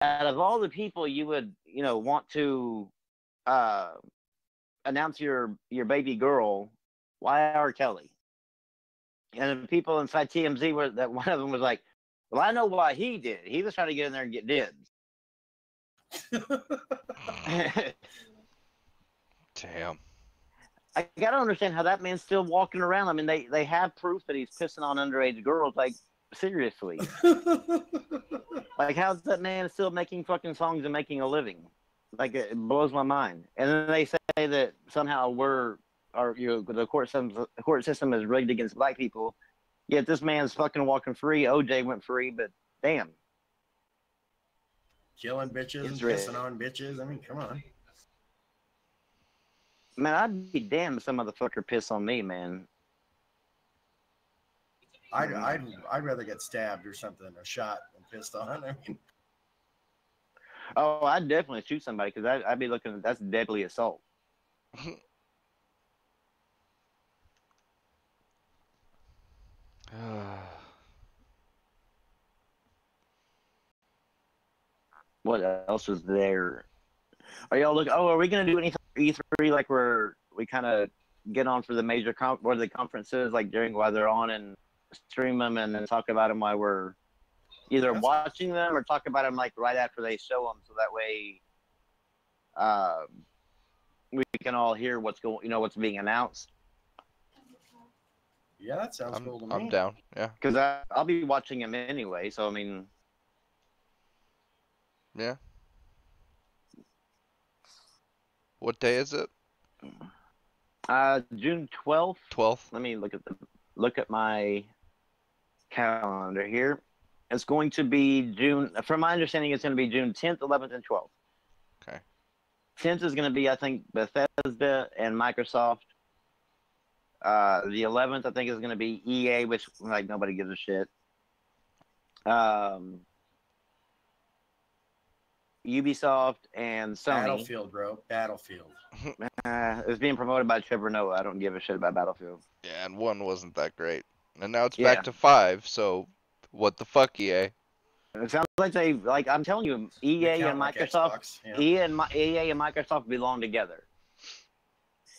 out of all the people you would want to announce your baby girl, why R. Kelly? And the people inside TMZ were that one of them was like, well, I know why he did. He was trying to get in there and get dibs. Damn. I gotta understand how that man's still walking around. I mean, they have proof that he's pissing on underage girls. Like, seriously. Like, how's that man still making fucking songs and making a living? Like, it blows my mind. And then they say that somehow the court system is rigged against black people. Yet this man's fucking walking free. OJ went free, but damn. Killing bitches and It's pissing on bitches. I mean, come on. Man, I'd be damned if some motherfucker piss on me, man. I'd rather get stabbed or something, or shot and pissed on. I mean, Oh, I'd definitely shoot somebody because I'd be looking. That's deadly assault. What else was there? Are y'all looking? Oh, are we gonna do anything for E3? Like we kind of get on for the major or the conferences, like during while they're on, and stream them and then talk about them while we're either That's- watching them or talk about them like right after they show them, so that way we can all hear what's what's being announced. Yeah, that sounds cool to me. I'm down. Yeah. Because I'll be watching them anyway, so I mean, Yeah. What day is it? June 12th. 12th. Let me look at my calendar here. It's going to be June. From my understanding, it's going to be June 10th, 11th, and 12th. Okay. 10th is going to be, I think, Bethesda and Microsoft. The 11th, I think, is going to be EA, which like nobody gives a shit. Ubisoft and Sony. Battlefield, bro. Battlefield. It's being promoted by Trevor Noah. I don't give a shit about Battlefield. Yeah, and 1 wasn't that great. And now it's Yeah. back to 5, so what the fuck, EA? It sounds like I'm telling you, EA and Like Microsoft, Xbox, yeah. EA and Microsoft belong together.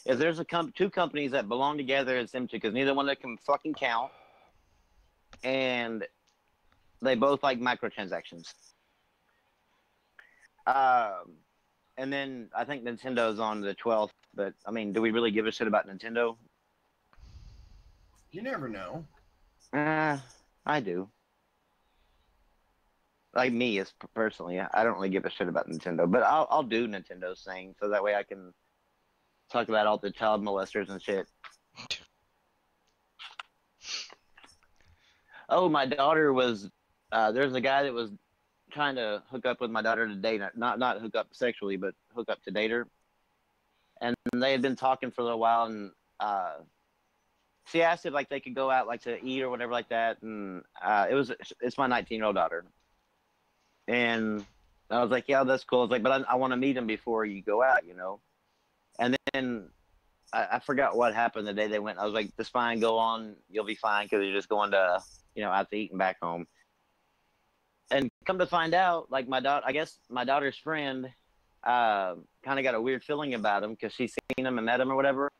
If there's two companies that belong together, it's them two, because neither one of them can fucking count, and they both like microtransactions. And then I think Nintendo's on the 12th, but I mean, do we really give a shit about Nintendo? You never know. I do. Like me, as personally, I don't really give a shit about Nintendo, but I'll do Nintendo's thing, so that way I can talk about all the child molesters and shit. Oh, my daughter was. There's a guy that was trying to hook up with my daughter to date her. Not hook up sexually, but hook up to date her. And they had been talking for a little while, and she asked if like they could go out like to eat or whatever like that. And it's my 19-year-old daughter. And I was like, yeah, that's cool. I was like, but I want to meet him before you go out, you know. And then I forgot what happened the day they went. I was like, that's fine, go on, you'll be fine, because you're just going to, out to eat and back home. And come to find out, like I guess my daughter's friend kind of got a weird feeling about him because she's seen him and met him or whatever.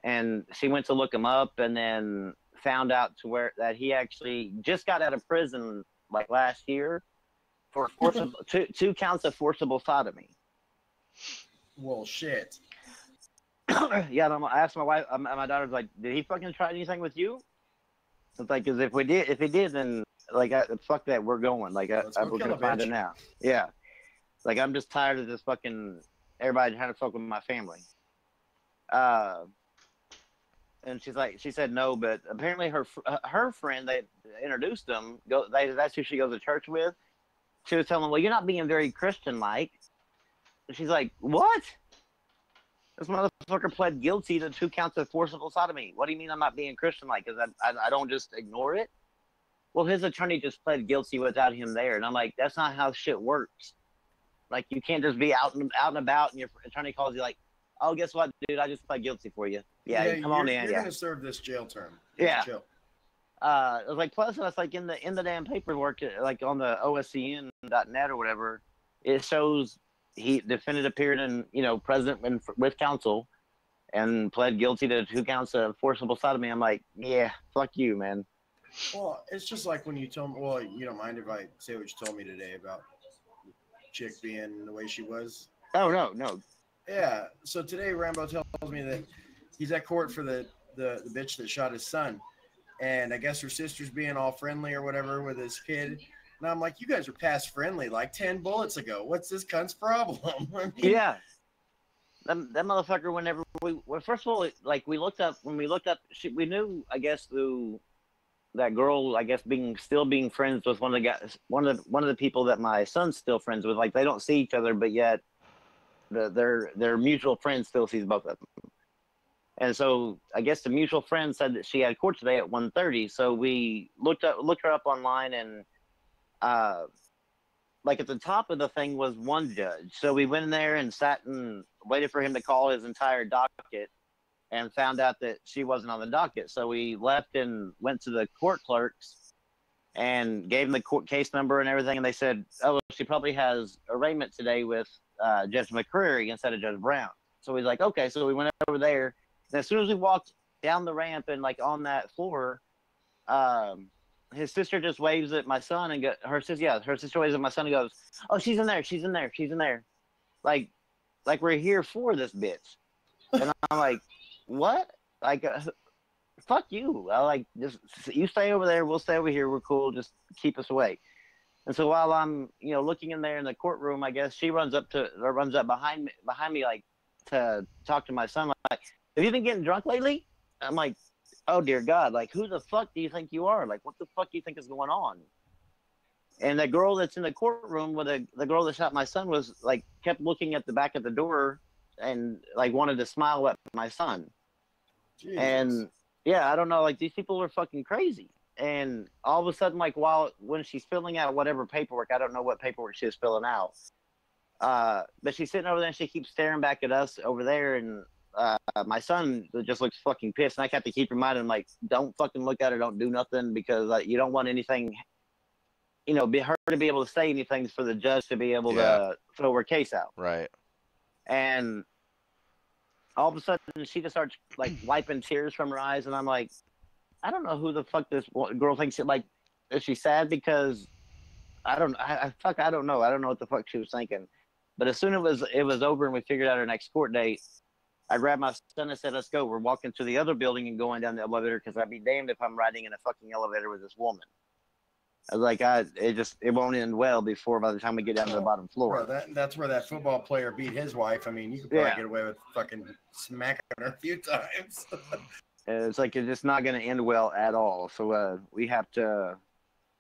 And she went to look him up and then found out that he actually just got out of prison like last year for two counts of forcible sodomy. Well, shit. Yeah, and I asked my wife, my daughter's like, did he fucking try anything with you? It's like, because if he did, then like, fuck that, we're going. Like, we're gonna find it now. Yeah, like I'm just tired of this fucking everybody trying to fuck with my family. And she said no, but apparently her friend that introduced them, that's who she goes to church with. She was telling him, well, you're not being very Christian-like. And she's like, what? This motherfucker pled guilty to 2 counts of forcible sodomy. What do you mean I'm not being Christian-like? Because I don't just ignore it? Well, his attorney just pled guilty without him there. And I'm like, that's not how shit works. Like, you can't just be out and about and your attorney calls you like, oh, guess what, dude? I just pled guilty for you. Yeah, come on in. You're going to serve this jail term. Yeah. Chill. It was like, plus that's like in the damn paperwork, like on the OSCN.net or whatever, it shows the defendant appeared in, present with counsel and pled guilty to 2 counts of forcible sodomy. I'm like, yeah, fuck you, man. Well, it's just like when you told me, well, you don't mind if I say what you told me today about the chick being the way she was? Oh, no. Yeah. So today Rambo tells me that he's at court for the bitch that shot his son. And I guess her sister's being all friendly or whatever with his kid. And I'm like, you guys are past friendly like 10 bullets ago. What's this cunt's problem? I mean, Yeah. That motherfucker, whenever first of all, like we looked up, we knew, I guess, through that girl, I guess, still being friends with one of the guys, one of the people that my son's still friends with. Like, they don't see each other, but yet their mutual friend still sees both of them. And so I guess the mutual friend said that she had court today at 1:30. So we looked her up online, and like at the top of the thing was one judge. So we went in there and sat and waited for him to call his entire docket, and found out that she wasn't on the docket. So we left and went to the court clerks and gave him the court case number and everything. And they said, oh, she probably has arraignment today with Judge McCreary instead of Judge Brown. So he's like, okay. So we went over there. And as soon as we walked down the ramp and like on that floor, his sister just waves at my son and her sister waves at my son and goes, oh, she's in there. She's in there. She's in there. Like we're here for this bitch. And I'm like, what? Like, fuck you. I like, just, you stay over there. We'll stay over here. We're cool. Just keep us away. And so while I'm, looking in there in the courtroom, I guess she runs up behind me, like to talk to my son. Like, have you been getting drunk lately? I'm like, oh dear God, like who the fuck do you think you are? Like, what the fuck do you think is going on? And the girl that's in the courtroom with the girl that shot my son was like, kept looking at the back of the door and like wanted to smile at my son. Jesus. And yeah, I don't know, like these people are fucking crazy. And all of a sudden, like when she's filling out whatever paperwork, I don't know what paperwork she was filling out. But she's sitting over there and she keeps staring back at us over there. And my son just looks fucking pissed. And I have to keep reminding him, like, don't fucking look at her. Don't do nothing because you don't want anything, be her to be able to say anything for the judge to be able to throw her case out. Right. And all of a sudden she just starts like wiping tears from her eyes. And I'm like, I don't know who the fuck this girl thinks. Like, is she sad because I don't know. I don't know. I don't know what the fuck she was thinking. But as soon as it was over and we figured out our next court date, I grabbed my son and said, let's go. We're walking to the other building and going down the elevator because I'd be damned if I'm riding in a fucking elevator with this woman. I was like, it won't end well by the time we get down to the bottom floor. Bro, that's where that football player beat his wife. I mean, you could probably get away with fucking smacking her a few times. It's like it's just not going to end well at all. So we have to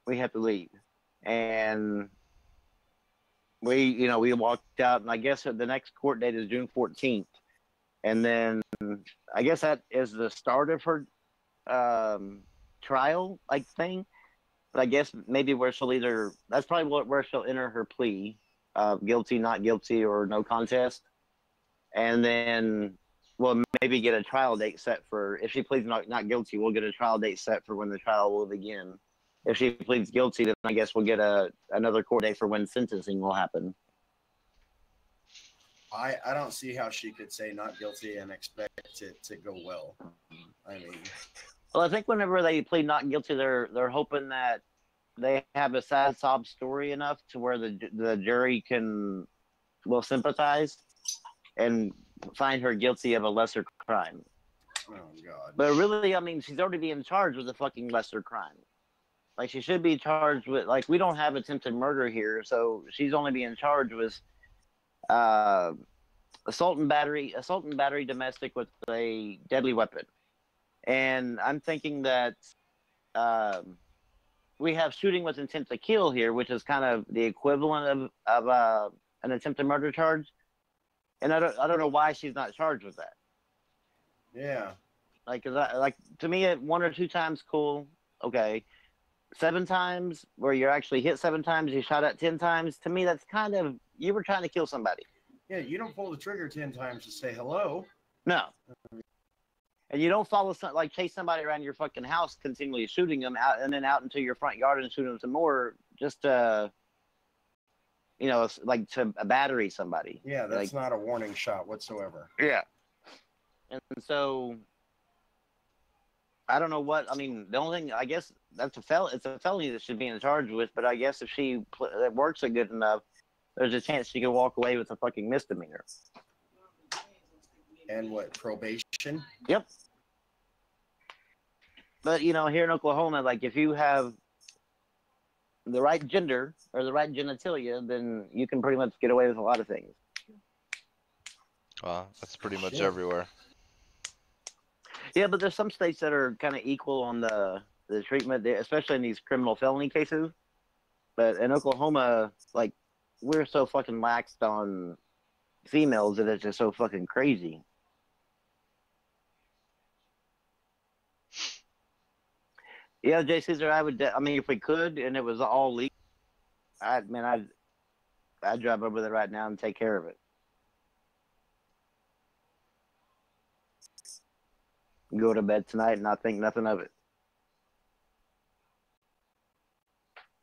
leave, and we walked out, and I guess the next court date is June 14th, and then I guess that is the start of her trial like thing. But I guess maybe where she'll that's probably where she'll enter her plea, guilty, not guilty, or no contest, and then we'll maybe get a trial date set for, if she pleads not guilty, we'll get a trial date set for when the trial will begin. If she pleads guilty, then I guess we'll get another court date for when sentencing will happen. I don't see how she could say not guilty and expect it to go well. I mean, well, I think whenever they plead not guilty, they're hoping that they have a sad sob story enough to where the jury will sympathize and find her guilty of a lesser crime. oh God. But really, I mean, she's already being charged with a fucking lesser crime. Like, she should be charged with, like, we don't have attempted murder here, so she's only being charged with assault and battery domestic with a deadly weapon. And I'm thinking that we have shooting with intent to kill here, which is kind of the equivalent of an attempted murder charge. And I don't know why she's not charged with that. Yeah. Like, to me, 1 or 2 times, cool, okay. 7 times, where you're actually hit 7 times, you shot at 10 times. To me, that's kind of, you were trying to kill somebody. Yeah, you don't pull the trigger 10 times to say hello. No. And you don't chase somebody around your fucking house, continually shooting them out, and then out into your front yard and shooting them some more, just to, like to battery somebody. Yeah, that's not a warning shot whatsoever. Yeah. And so, I don't know what, I mean, the only thing, I guess it's a felony that should be in charge with, but I guess if she works it good enough, there's a chance she could walk away with a fucking misdemeanor. And what, probation? Yep. But, here in Oklahoma, like, if you have the right gender or the right genitalia, then you can pretty much get away with a lot of things. That's pretty much everywhere. Yeah, but there's some states that are kind of equal on the treatment, especially in these criminal felony cases. But in Oklahoma, like, we're so fucking laxed on females that it's just so fucking crazy. Yeah, J. Caesar, I mean, if we could, and it was all legal, I'd drive over there right now and take care of it. Go to bed tonight and not think nothing of it.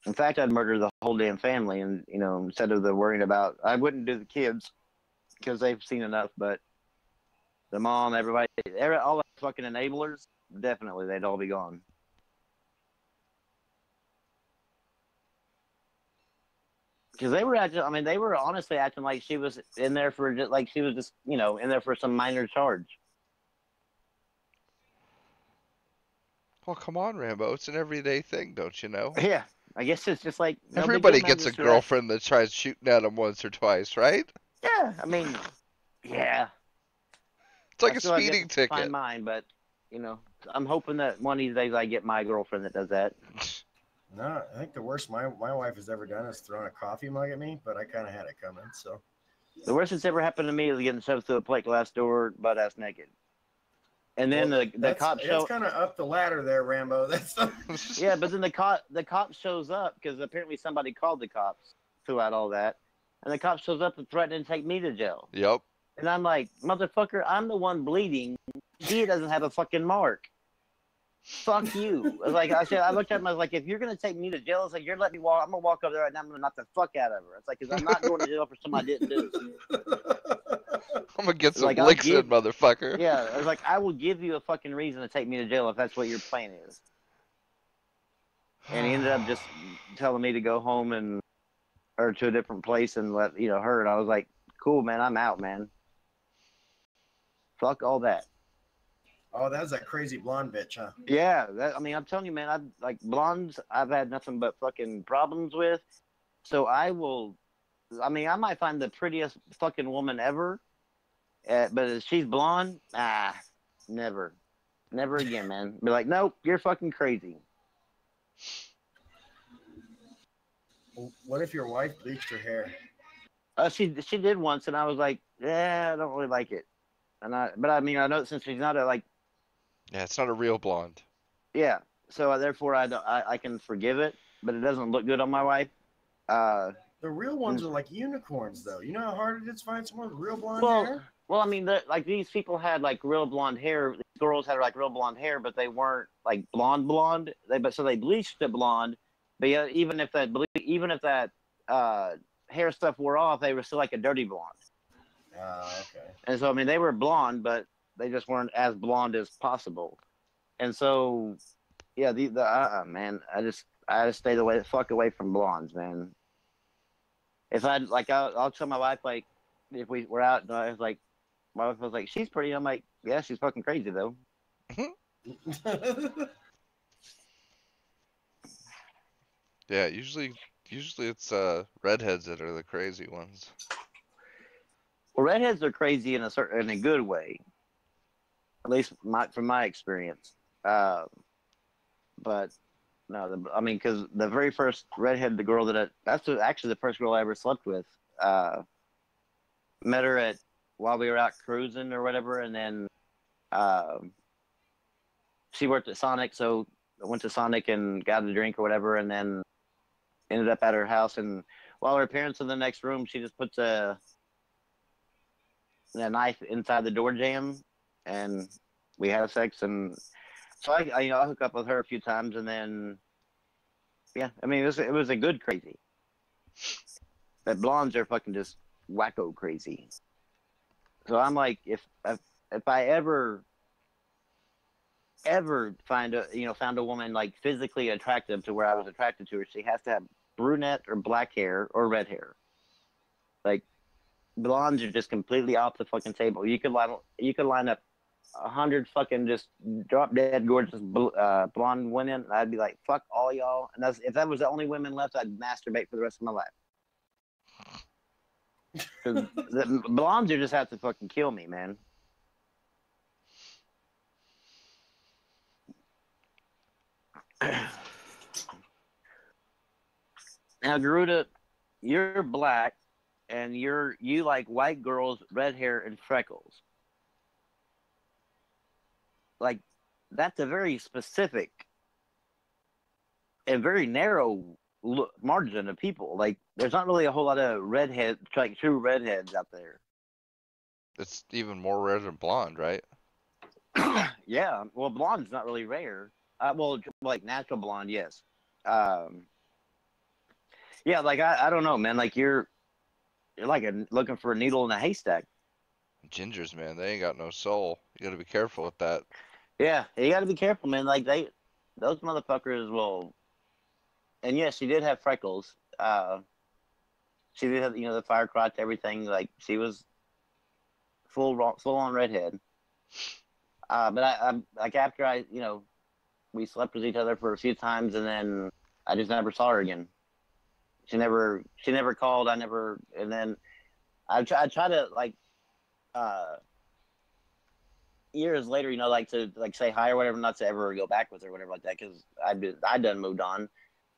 In fact, I'd murder the whole damn family, and instead of the worrying about, I wouldn't do the kids because they've seen enough. But the mom, everybody, all the fucking enablers, definitely they'd all be gone. Because they were acting, I mean, they were honestly acting like she was in there for just like she was just, in there for some minor charge. Well, come on, Rambo. It's an everyday thing, don't you know? Yeah, I guess it's just like no Everybody big deal, man, gets a just girlfriend that tries shooting at them once or twice, right? Yeah, I mean, yeah. It's like I a still have yet speeding to ticket. find mine, but I'm hoping that one of these days I get my girlfriend that does that. No, I think the worst my wife has ever done is thrown a coffee mug at me, but I kind of had it coming. So The worst that's ever happened to me is getting shoved through a plate glass door, butt ass naked. And then the cop show. That's kind of up the ladder there, Rambo. That's Yeah, but then the cop shows up because apparently somebody called the cops throughout all that, and the cop shows up and threatened to take me to jail. Yep. And I'm like, motherfucker, I'm the one bleeding. He doesn't have a fucking mark. Fuck you. Like I said, I looked at him. I was like, if you're gonna take me to jail, it's like you're letting me walk. I'm gonna walk over there right now. I'm gonna knock the fuck out of her. It's like, because I'm not going to jail for something I didn't do. I'm gonna get some Like, licks in, motherfucker. Yeah, I was like, I will give you a fucking reason to take me to jail if that's what your plan is. And he ended up just telling me to go home or to a different place and let her. And I was like, cool, man, I'm out, man. Fuck all that. Oh, that was that crazy blonde bitch, huh? Yeah, I'm telling you, man, blondes, I've had nothing but fucking problems with. So I might find the prettiest fucking woman ever, but if she's blonde, never again, man. Be like, nope, you're fucking crazy. What if your wife bleached her hair? She did once, and I was like, yeah, I don't really like it. But I know since she's not Yeah, it's not a real blonde. Yeah, so therefore I can forgive it, but it doesn't look good on my wife. The real ones are like unicorns, though. You know how hard it is to find someone with real blonde hair? Well, I mean, these people had like real blonde hair. These girls had like real blonde hair, but they weren't like blonde. So they bleached it blonde. But yeah, even if that hair stuff wore off, they were still like a dirty blonde. Okay. And so I mean, they were blonde, but they just weren't as blonde as possible. And so, yeah, man, I just stay the fuck away from blondes, man. If I'll tell my wife, like, if we're out, and I was like, my wife was like, she's pretty. I'm like, yeah, she's fucking crazy though. Yeah, usually it's redheads that are the crazy ones. Well, redheads are crazy in a good way, at least from my experience. But no, because the very first redhead, the girl that's actually the first girl I ever slept with. Met her while we were out cruising or whatever, and then she worked at Sonic, so I went to Sonic and got a drink or whatever, and then ended up at her house. And while her parents in the next room, she just puts a knife inside the door jamb, and we had sex. And so I hooked up with her a few times, and then yeah, I mean it was a good crazy. But blondes are fucking just wacko crazy. So I'm like, if I ever found a woman like physically attractive to where I was attracted to her, she has to have brunette or black hair or red hair. Like, blondes are just completely off the fucking table. You could line up 100 fucking just drop dead gorgeous blonde women, and I'd be like, fuck all y'all. And if that was the only women left, I'd masturbate for the rest of my life. Because the blondes just have to fucking kill me, man. Now, Garuda, you're black, and you like white girls, red hair, and freckles. Like, that's a very specific and very narrow margin of people. Like, there's not really a whole lot of redheads, like true redheads out there. It's even more rare than blonde, right? Yeah, well, blonde's not really rare. Well, like natural blonde, yes. Yeah, like I don't know, man. Like you're like looking for a needle in a haystack. Gingers, man, they ain't got no soul. You gotta be careful with that. Yeah, you got to be careful, man. Like those motherfuckers will. And yes, she did have freckles. She did have, the fire crotch, everything. Like she was full on redhead. But I like after we slept with each other for a few times, and then I just never saw her again. She never called. And then I try to like uh years later, like to like say hi or whatever, not to ever go back with her or whatever like that, because I done moved on.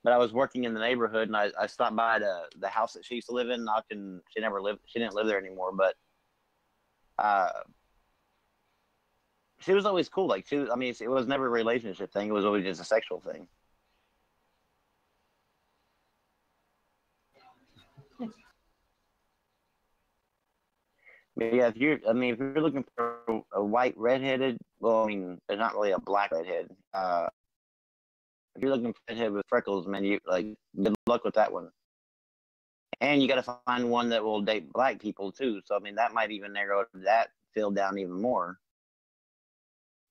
But I was working in the neighborhood, and I stopped by the house that she used to live in, knocked, and she didn't live there anymore, but uh she was always cool. Like I mean, it was never a relationship thing, it was always just a sexual thing. But yeah, if you're looking for a white redheaded, well, I mean, there's not really a black redhead. If you're looking for a redhead with freckles, man, you like good luck with that one. And you got to find one that will date black people too. So I mean, that might even narrow that field down even more.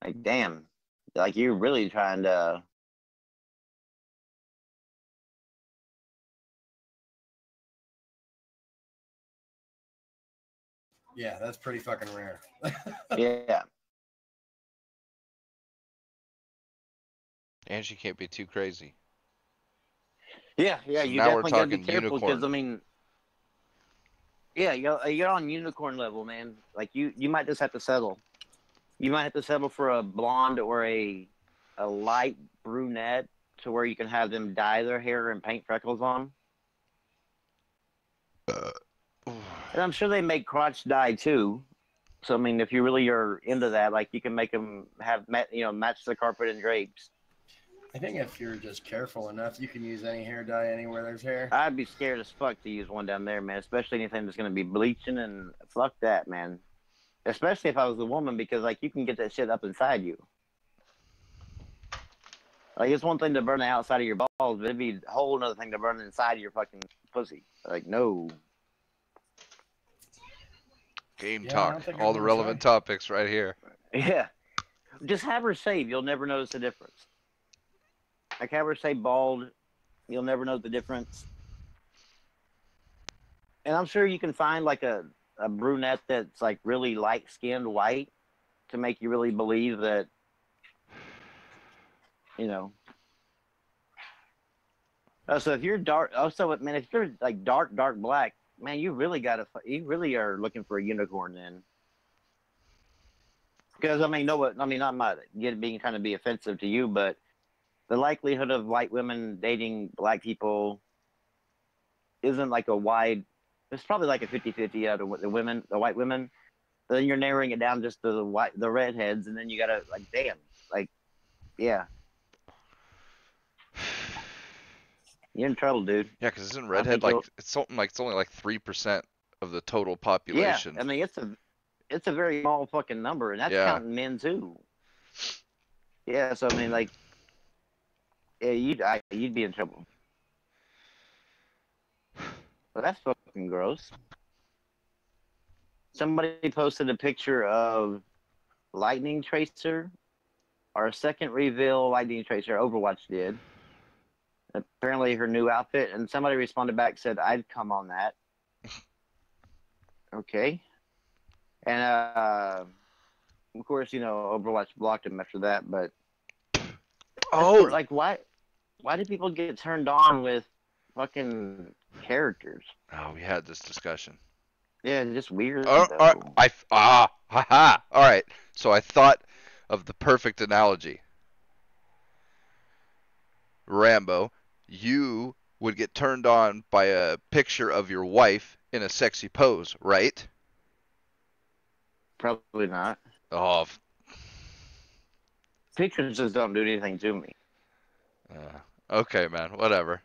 Like, damn, like you're really trying to. Yeah, that's pretty fucking rare. Yeah. And she can't be too crazy. Yeah, So you now we're definitely got to be talking careful because unicorn. I mean, yeah, you're on unicorn level, man. Like you might just have to settle. You might have to settle for a blonde or a light brunette to where you can have them dye their hair and paint freckles on. And I'm sure they make crotch dye too. So I mean, if you really are into that, like you can make them have match the carpet and drapes. I think if you're just careful enough, you can use any hair dye anywhere there's hair. I'd be scared as fuck to use one down there, man. Especially anything that's gonna be bleaching, and fuck that, man. Especially if I was a woman, because like you can get that shit up inside you. Like it's one thing to burn the outside of your balls, but it'd be a whole other thing to burn inside of your fucking pussy. Like no. Game Yeah, I talk. don't think All I've the ever relevant tried. topics right here. Yeah. Just have her shave. You'll never notice the difference. Like have her say bald. You'll never know the difference. And I'm sure you can find like a brunette that's like really light skinned white to make you really believe that, you know. So if you're dark, also, man, if you're like dark black, man, you really are looking for a unicorn then. Because I mean, I'm not being trying to be offensive to you, but the likelihood of white women dating black people isn't like a wide. It's probably like a 50-50 out of the white women. Then you're narrowing it down just to the redheads, and then you gotta like, damn, like, yeah, you're in trouble, dude. Yeah, because isn't I redhead think like you'll. it's something like it's only like 3% of the total Yeah, population? I mean it's a very small fucking number, and that's Yeah. counting men too. Yeah, so I mean, like, yeah, you'd be in trouble. But that's fucking gross. Somebody posted a picture of Lightning Tracer, our second reveal Lightning Tracer. Overwatch did. Apparently her new outfit, and somebody responded back said, "I'd come on that." Okay, and of course, Overwatch blocked him after that. But Oh, like, why do people get turned on with fucking characters? oh, we had this discussion. Yeah, it's just weird though. Haha. All right. So I thought of the perfect analogy. Rambo, you would get turned on by a picture of your wife in a sexy pose, right? Probably not. Oh, Pictures just don't do anything to me. okay, man. Whatever.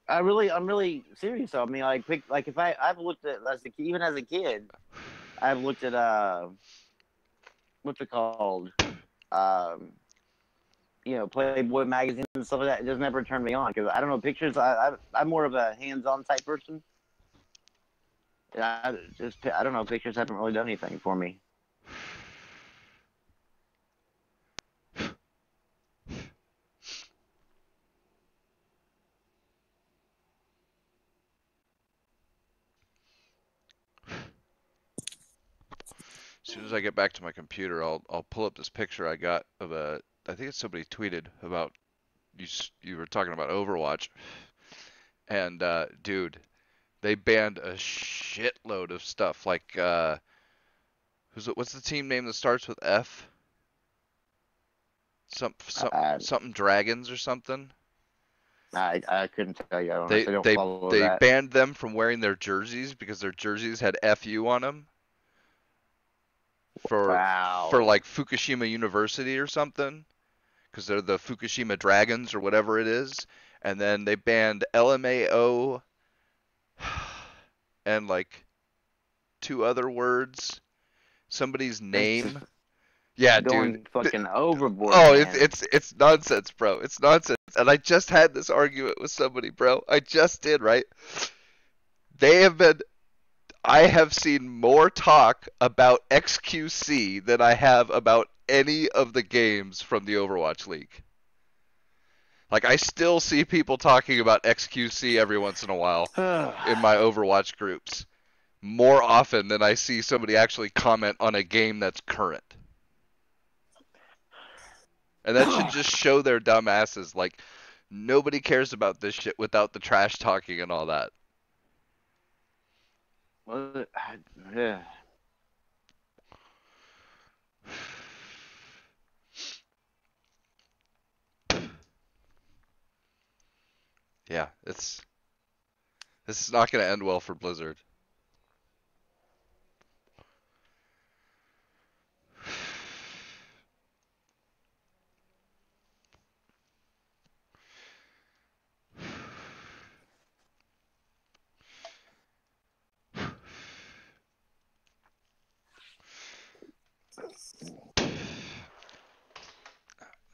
I'm really serious. I mean, like if I've looked at even as a kid, I've looked at what's it called? Playboy magazines and stuff like that. It just never turned me on because I don't know pictures. I'm more of a hands-on type person. I don't know. Pictures haven't really done anything for me. As soon as I get back to my computer, I'll pull up this picture I got of I think it's somebody tweeted about you were talking about Overwatch, and dude, they banned a shitload of stuff. Like what's the team name that starts with F? Something Dragons or something. I couldn't tell you. I don't follow they that. banned them from wearing their jerseys because their jerseys had FU on them. For like Fukushima University or something, because they're the Fukushima Dragons or whatever it is, and then they banned LMAO and like 2 other words, somebody's name. Yeah, dude, fucking overboard. Oh, man. it's nonsense, bro. It's nonsense. And I just had this argument with somebody, bro. I just did, right? I have seen more talk about XQC than I have about any of the games from the Overwatch League. Like, I still see people talking about XQC every once in a while in my Overwatch groups. More often than I see somebody actually comment on a game that's current. And that should just show their dumb asses. Like, nobody cares about this shit without the trash talking and all that. Well, yeah. Yeah, this is not going to end well for Blizzard.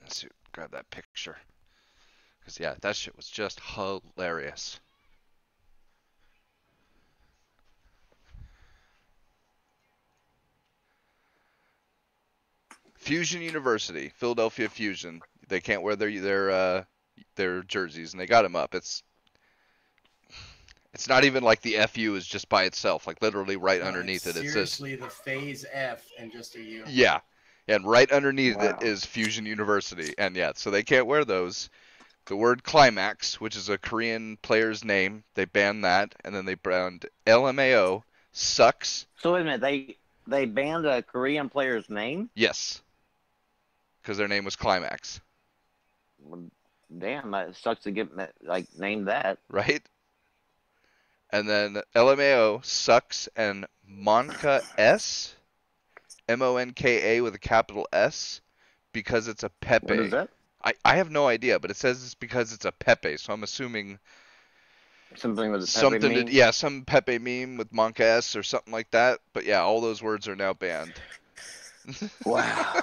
Let's see, grab that picture. Because, yeah, that shit was just hilarious. Fusion University, Philadelphia Fusion. They can't wear their jerseys, and they got them up. It's not even like the FU is just by itself, like literally right underneath it. It says seriously the phase F and just a U. Yeah, and right underneath it is Fusion University, and yeah, so they can't wear those. The word climax, which is a Korean player's name, they banned that, and then they banned LMAO, sucks. So wait a minute, they banned a Korean player's name? Yes, because their name was Climax. Well, damn, that sucks to get named that. Right? And then LMAO, sucks, and Monka S, MONKA with a capital S, because it's a Pepe. What is that? I have no idea, but it says it's because it's a Pepe, so I'm assuming something with a Pepe meme? Yeah, some Pepe meme with Monka S or something like that. But yeah, all those words are now banned. Wow.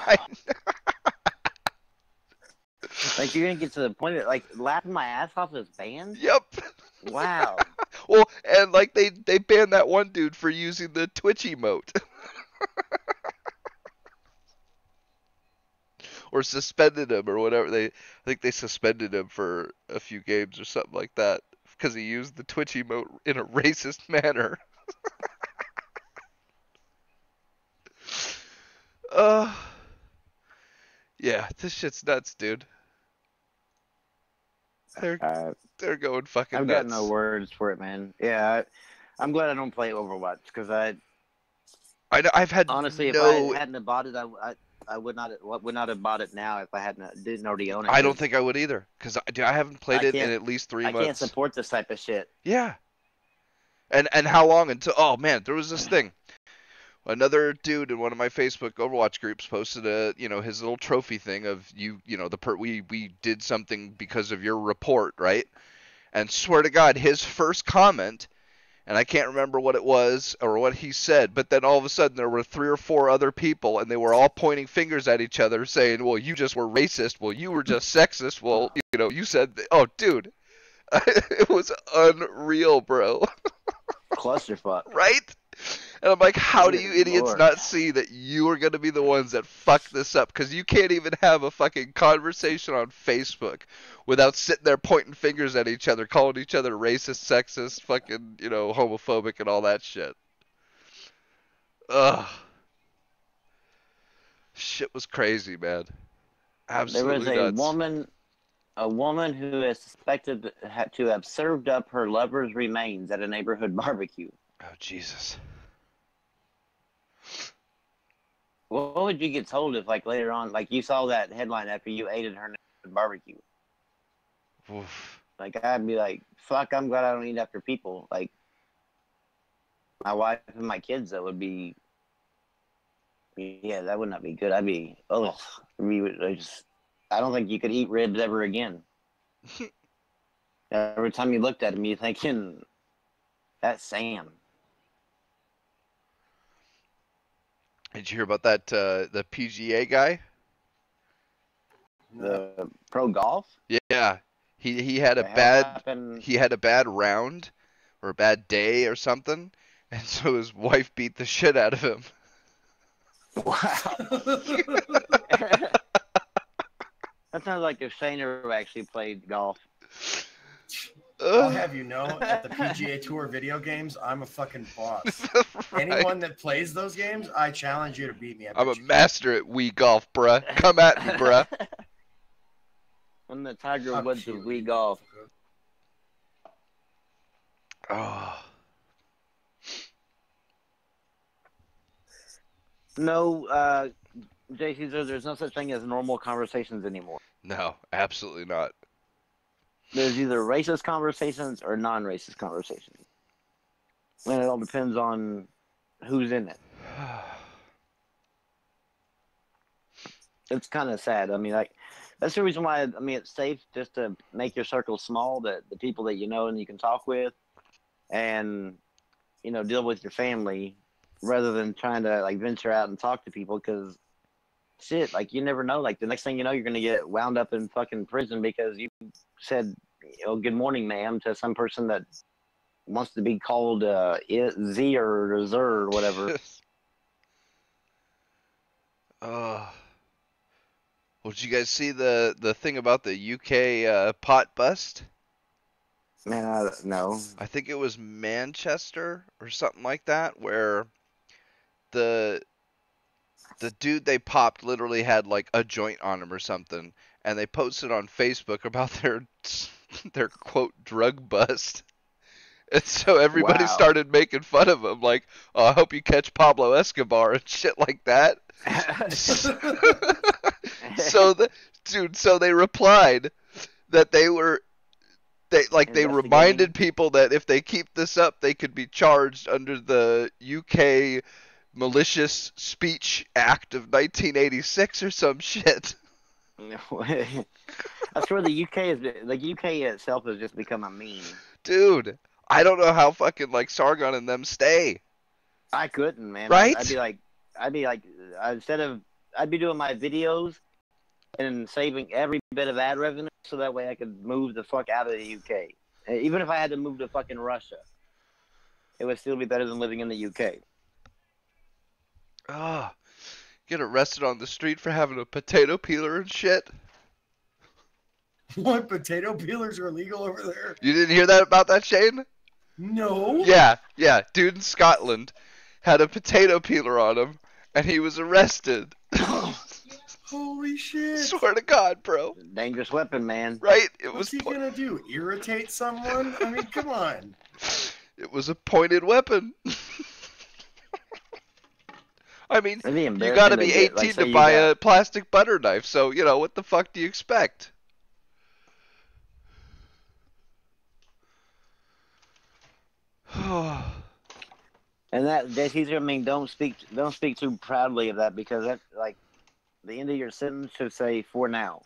Like, you're gonna get to the point that, like, laughing my ass off is banned? Yep. Wow. Well, and like they banned that one dude for using the Twitch emote. Or suspended him or whatever. I think they suspended him for a few games or something like that because he used the Twitch emote in a racist manner. Yeah, this shit's nuts, dude. They're going fucking I've nuts. got no words for it, man. Yeah, I'm glad I don't play Overwatch because I've had honestly, if I hadn't bought it, I would not have bought it now if I didn't already own it. I don't think I would either because I haven't played it in at least 3 months. I can't support this type of shit. Yeah. And how long until? Oh man, there was this thing. Another dude in one of my Facebook Overwatch groups posted his little trophy thing of we did something because of your report, right? And swear to God, his first comment, and I can't remember what it was or what he said, but then all of a sudden there were 3 or 4 other people, and they were all pointing fingers at each other saying, well, you just were racist, well, you were just sexist, well, you know, you said, oh, dude, it was unreal, bro. Clusterfuck. Right? And I'm like, how do you Good idiots Lord. not see that you are going to be the ones that fuck this up? Because you can't even have a fucking conversation on Facebook without sitting there pointing fingers at each other, calling each other racist, sexist, fucking, you know, homophobic and all that shit. Ugh. Shit was crazy, man. Absolutely There was nuts. a woman who is suspected to have served up her lover's remains at a neighborhood barbecue. Oh, Jesus. What would you get told if, like, later on, like, you saw that headline after you ate at her neighborhood barbecue? Oof. Like, I'd be like, fuck, I'm glad I don't eat after people. Like, my wife and my kids, that would be, yeah, that would not be good. I'd be, ugh. I don't think you could eat ribs ever again. Every time you looked at him, you're thinking, that's Sam. Did you hear about that, the PGA guy? The pro golf? Yeah. He had a The hell bad happened? he had a bad round or a bad day or something, and so his wife beat the shit out of him. Wow. That sounds like if Shayner actually played golf. I'll have you know, at the PGA Tour video games, I'm a fucking boss. Right. Anyone that plays those games, I challenge you to beat me. I'm a master at Wii golf, bruh. Come at me, bruh. When the Tiger I'm Woods of cute. Wii golf. Oh. No, JC says there's no such thing as normal conversations anymore. No, absolutely not. There's either racist conversations or non-racist conversations. And it all depends on who's in it. It's kind of sad. I mean, like, that's the reason why, I mean, it's safe just to make your circle small, that the people that you know and you can talk with, and, you know, deal with your family, rather than trying to, like, venture out and talk to people, because shit, like, you never know. Like, the next thing you know, you're going to get wound up in fucking prison because you said, you know, good morning, ma'am, to some person that wants to be called Z or Zer or whatever. Oh. Well, did you guys see the thing about the UK pot bust? Man, no. I think it was Manchester or something like that, where the dude they popped literally had like a joint on him or something, and they posted on Facebook about their quote drug bust. And so everybody Wow. started making fun of him, like, oh, I hope you catch Pablo Escobar and shit like that. So they replied that they reminded people that if they keep this up, they could be charged under the UK Malicious Speech Act of 1986 or some shit. I swear the UK itself has just become a meme. Dude, I don't know how fucking like Sargon and them stay. I couldn't, man. Right? I'd be like, I'd be doing my videos and saving every bit of ad revenue so that way I could move the fuck out of the UK. Even if I had to move to fucking Russia, it would still be better than living in the UK. Ah, get arrested on the street for having a potato peeler and shit. What, potato peelers are illegal over there? You didn't hear that about that, Shane? No. Yeah. Dude in Scotland had a potato peeler on him, and he was arrested. Holy shit. Swear to God, bro. Dangerous weapon, man. Right? What's he gonna do? Irritate someone? I mean, come on. It was a pointed weapon. I mean, you gotta be 18 to buy a plastic butter knife, so, you know, what the fuck do you expect? And that's easier. I mean, don't speak too proudly of that, because that, like, the end of your sentence should say "for now."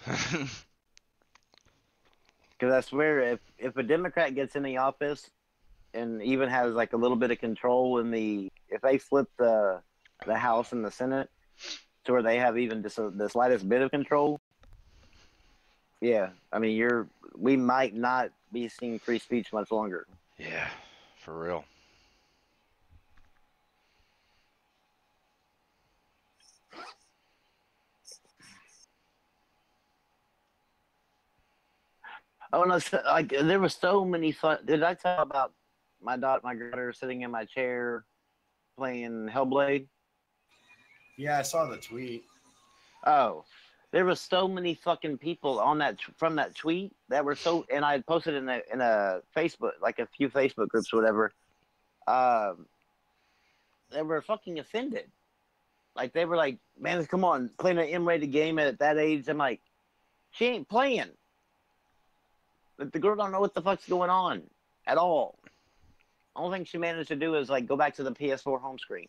Because I swear, if a Democrat gets in the office, and even has like a little bit of control in the if they flip the House and the Senate to where they have even just the slightest bit of control. Yeah, I mean, we might not be seeing free speech much longer. Yeah, for real. Oh no! Like there were so many fun. Did I tell about my daughter sitting in my chair playing Hellblade? Yeah, I saw the tweet. Oh, there was so many fucking people on that from that tweet that were so. And I posted in a Facebook, like a few Facebook groups or whatever. They were fucking offended. Like they were like, "Man, come on, playing an M-rated game at that age." I'm like, she ain't playing. The girl don't know what the fuck's going on at all. Only thing she managed to do is like go back to the PS4 home screen.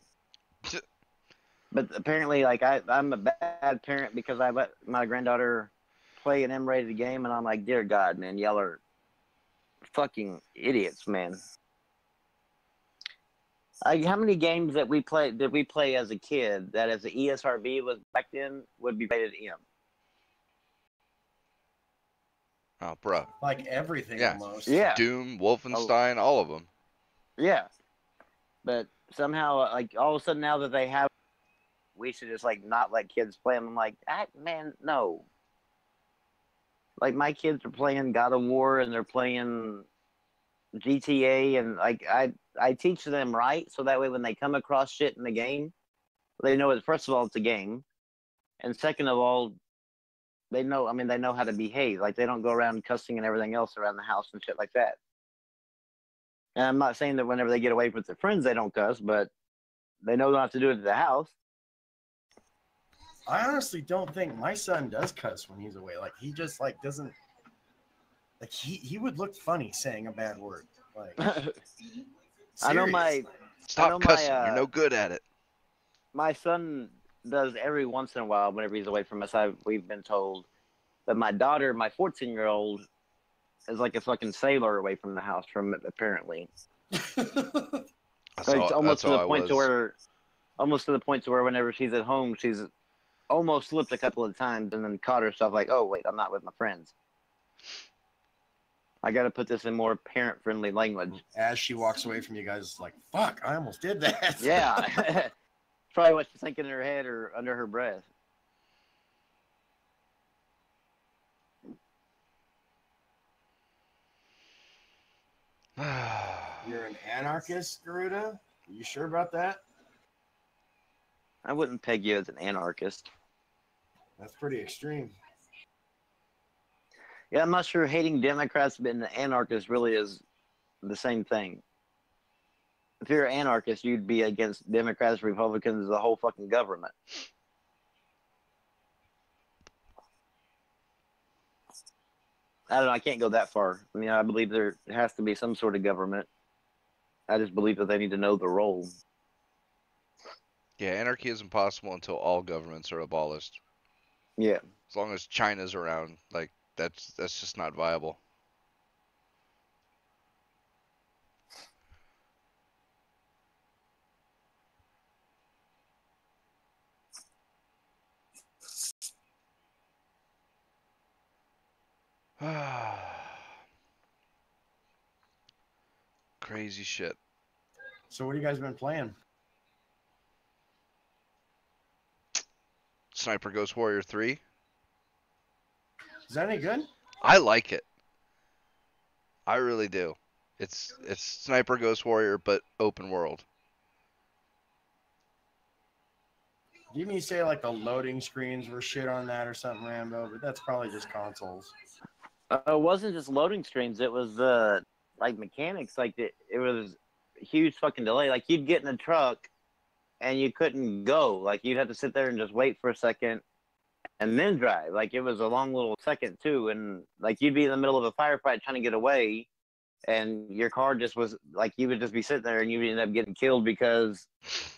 But apparently, like I'm a bad parent because I let my granddaughter play an M-rated game, and I'm like, dear God, man, y'all are fucking idiots, man. How many games did we play as a kid that, as the ESRB was back then, would be rated M? Oh, bro. Like everything Yeah. almost. Yeah. Doom, Wolfenstein, all of them. Yeah. But somehow, like all of a sudden, now that they have, we should just like not let kids play them. I'm like, man, no. Like my kids are playing God of War and they're playing GTA, and like I teach them right, so that way when they come across shit in the game, they know it. First of all, it's a game, and second of all, they know. I mean, they know how to behave. Like they don't go around cussing and everything else around the house and shit like that. And I'm not saying that whenever they get away with their friends, they don't cuss, but they know not to do it at the house. I honestly don't think my son does cuss when he's away. Like he just like doesn't. Like he would look funny saying a bad word. Like I know my Stop cussing. You're no good at it. My son does every once in a while whenever he's away from us. We've been told. But my daughter, my 14-year-old, is like a fucking sailor away from the house from it, apparently. It's almost to the point to where whenever she's at home, she's almost slipped a couple of times and then caught herself like, oh wait, I'm not with my friends. I got to put this in more parent-friendly language. As she walks away from you guys, like, fuck, I almost did that. Yeah. Probably what she's thinking in her head or under her breath. You're an anarchist, Garuda? Are you sure about that? I wouldn't peg you as an anarchist. That's pretty extreme. Yeah, I'm not sure hating Democrats and an anarchist really is the same thing. If you're an anarchist, you'd be against Democrats, Republicans, the whole fucking government. I don't know. I can't go that far. I mean, I believe there has to be some sort of government. I just believe that they need to know the role. Yeah, anarchy is impossible until all governments are abolished. Yeah. As long as China's around, like that's just not viable. Crazy shit. So what have you guys been playing? Sniper Ghost Warrior 3. Is that any good? I like it. I really do. It's Sniper Ghost Warrior, but open world. Didn't you say like the loading screens were shit on that or something, Rambo? But that's probably just consoles. It wasn't just loading screens. It was like mechanics. Like it was a huge fucking delay. Like you'd get in a truck and you couldn't go. Like you'd have to sit there and just wait for a second and then drive. Like it was a long little second too. And like you'd be in the middle of a firefight trying to get away, and your car just was like you would just be sitting there and you would end up getting killed because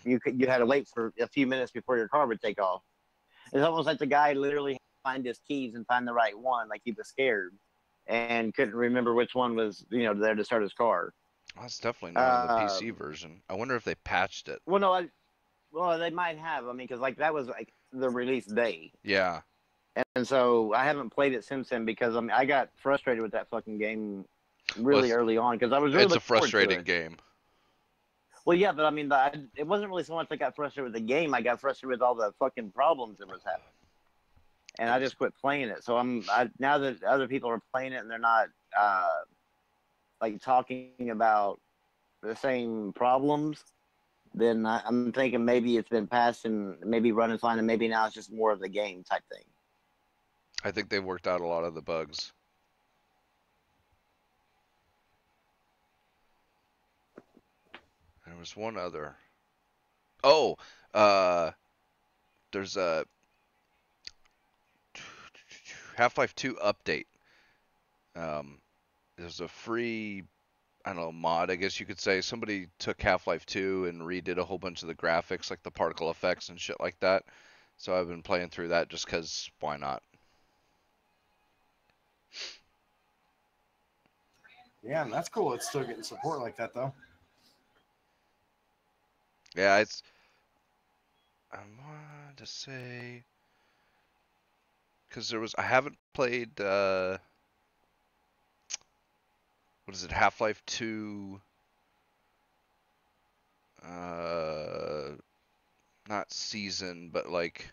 you had to wait for a few minutes before your car would take off. It's almost like the guy literally had to find his keys and find the right one. Like he was scared and couldn't remember which one was there to start his car. Well, it's definitely not on the PC Um, version. I wonder if they patched it. well, no, well, they might have. I mean, because like that was like the release day, Yeah, and so I haven't played it since then because I mean I got frustrated with that fucking game well, really early on because I was really it's a looking forward to frustrating it. game. Well, yeah, but I mean, it wasn't really so much I got frustrated with the game. I got frustrated with all the fucking problems it was having, and I It's, just quit playing it. So now that other people are playing it and they're not like talking about the same problems, then I'm thinking maybe it's been passed and maybe running fine, and maybe now it's just more of the game type thing. I think they've worked out a lot of the bugs. There was one other. Oh, uh, there's a Half-Life 2 update. Um, there's a free, I don't know, mod, I guess you could say. Somebody took Half-Life 2 and redid a whole bunch of the graphics, like the particle effects and shit like that. So I've been playing through that just 'cause why not? Yeah, and that's cool. It's still getting support like that, though. Yeah, I wanted to say, because I haven't played, what is it, Half-Life 2, not season, but like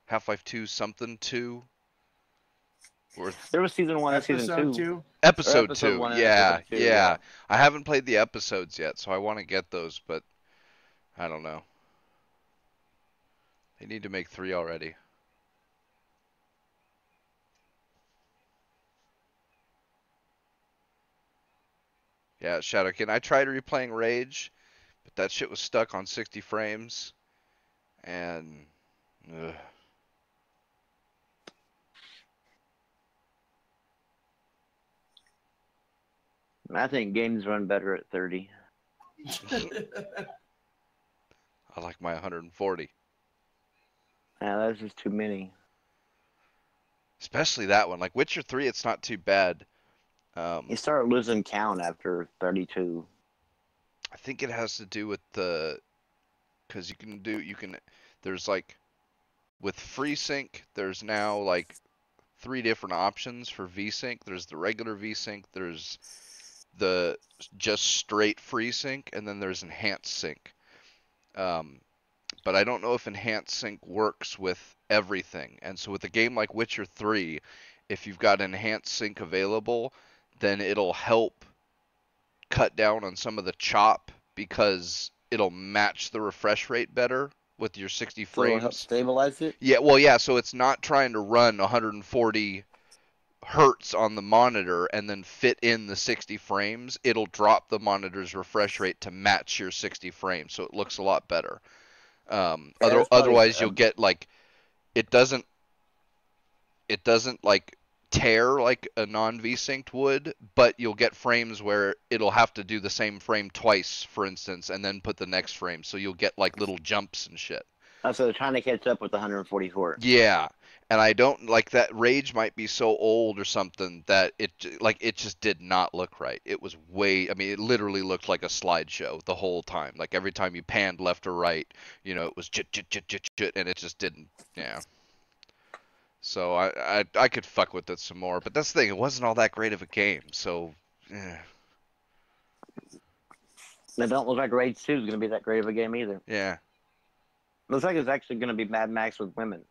Half-Life 2 something 2, or There was season 1 and season Episode 2, 2. or episode episode 2. 1 and Yeah, episode 2. yeah. Yeah. I haven't played the episodes yet, so I want to get those, but I don't know. They need to make 3 already. Yeah, Shadowkin. I tried replaying Rage, but that shit was stuck on 60 frames, and ugh. I think games run better at 30. I like my 140. Yeah, that's just too many. Especially that one. Like Witcher 3, it's not too bad. You start losing count after 32. I think it has to do with because there's like, with FreeSync, there's now like 3 different options for VSync. There's the regular VSync, there's the just straight FreeSync, and then there's Enhanced Sync. But I don't know if Enhanced Sync works with everything. And so with a game like Witcher 3, if you've got Enhanced Sync available, then it'll help cut down on some of the chop because it'll match the refresh rate better with your 60 So it'll help frames. stabilize it? Yeah, well, yeah, so it's not trying to run 140 hertz on the monitor and then fit in the 60 frames. It'll drop the monitor's refresh rate to match your 60 frames, so it looks a lot better. Yeah, that's probably Otherwise, you'll get like it doesn't like tear like a non VSynced would, but you'll get frames where it'll have to do the same frame twice, for instance, and then put the next frame, so you'll get like little jumps and shit. so they're trying to catch up with the 144. Yeah, and I don't like that. Rage might be so old or something that it just did not look right. It was I mean, it literally looked like a slideshow the whole time. Like every time you panned left or right, it was chit chit chit chit chit, and it just didn't. Yeah. So I could fuck with it some more, but that's the thing. It wasn't all that great of a game. So, It don't look like Rage 2 is going to be that great of a game either. yeah. Looks like it's actually going to be Mad Max with women.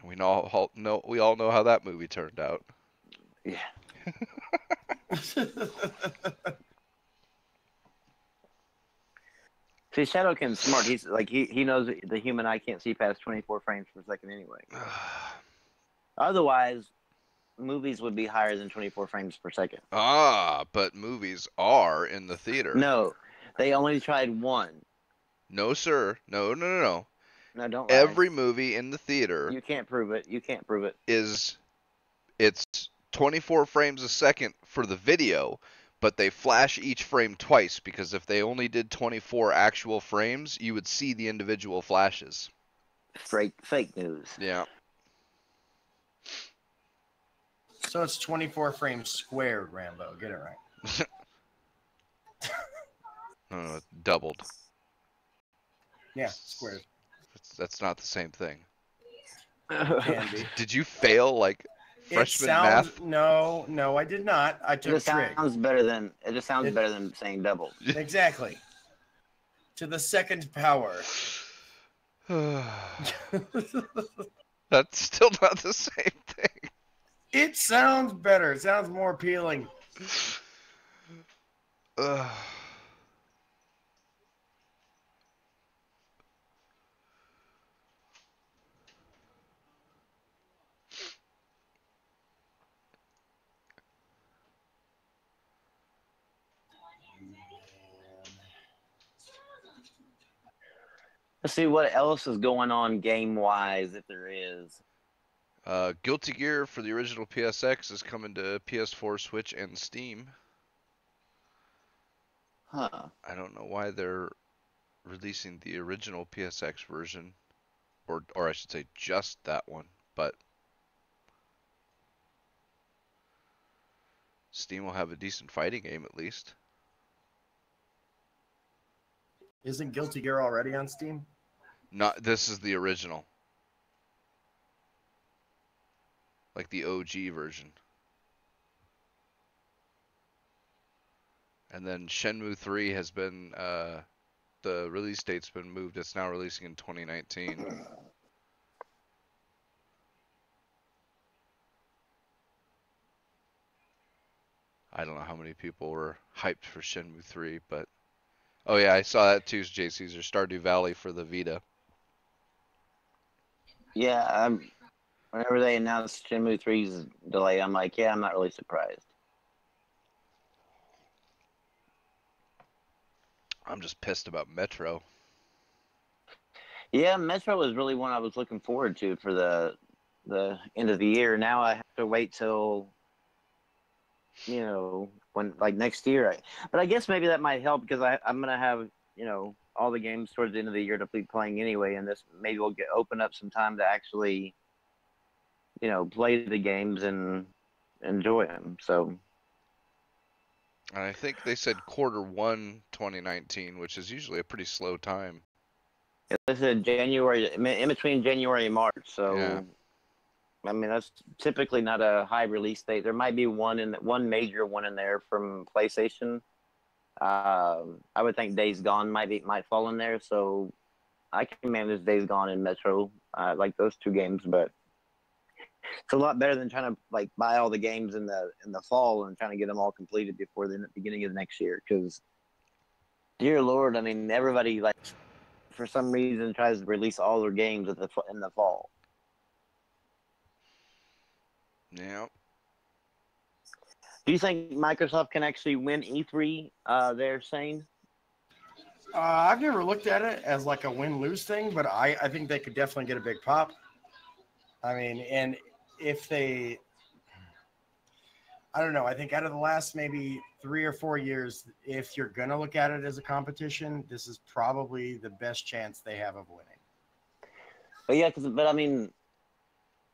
We all know how that movie turned out. Yeah. See, Shadowkin's smart. He's like he knows the human eye can't see past 24 frames per second anyway. Otherwise, movies would be higher than 24 frames per second. But movies are in the theater. No, they only tried one. No, sir. No. No, don't lie. Every movie in the theater You can't prove it. You can't prove it. It's 24 frames a second for the video, but they flash each frame twice because if they only did 24 actual frames, you would see the individual flashes. Fake news. Yeah. So it's 24 frames squared, Rambo. Get it right. No, doubled. Yeah, squared. That's not the same thing. Can be. Did you fail like freshman math? No, I did not. I It took just trig. sounds better than saying double. Exactly. To the second power. That's still not the same thing. It sounds better. It sounds more appealing. Let's see what else is going on game-wise, if there is. Guilty Gear for the original PSX is coming to PS4, Switch, and Steam. Huh. I don't know why they're releasing the original PSX version, or I should say just that one, but Steam will have a decent fighting game at least. Isn't Guilty Gear already on Steam? Not this is the original. Like the OG version. And then Shenmue 3 has been the release date's been moved. It's now releasing in 2019. I don't know how many people were hyped for Shenmue 3, but oh yeah, I saw that too, J. Caesar. Stardew Valley for the Vita. Yeah, whenever they announced Shenmue 3's delay, I'm like, yeah, I'm not really surprised. I'm just pissed about Metro. Yeah, Metro was really one I was looking forward to for the end of the year. Now I have to wait till, when like next year. But I guess maybe that might help because I'm gonna have all the games towards the end of the year to be playing anyway, and this maybe will open up some time to actually play the games and enjoy them. So. And I think they said Q1 2019, which is usually a pretty slow time. This is January, in between January and March. So, yeah. I mean, that's typically not a high release date. There might be one major one in there from PlayStation. I would think Days Gone might fall in there. So, I can manage Days Gone and Metro. I like those two games, but it's a lot better than trying to buy all the games in the fall and trying to get them all completed before the beginning of next year. Because, dear Lord, I mean, everybody for some reason tries to release all their games in the fall. Yeah. Do you think Microsoft can actually win E3? They're saying. I've never looked at it as like a win-lose thing, but I think they could definitely get a big pop. I mean, and if I don't know, I think out of the last maybe 3 or 4 years, if you're going to look at it as a competition, this is probably the best chance they have of winning. But yeah, but I mean,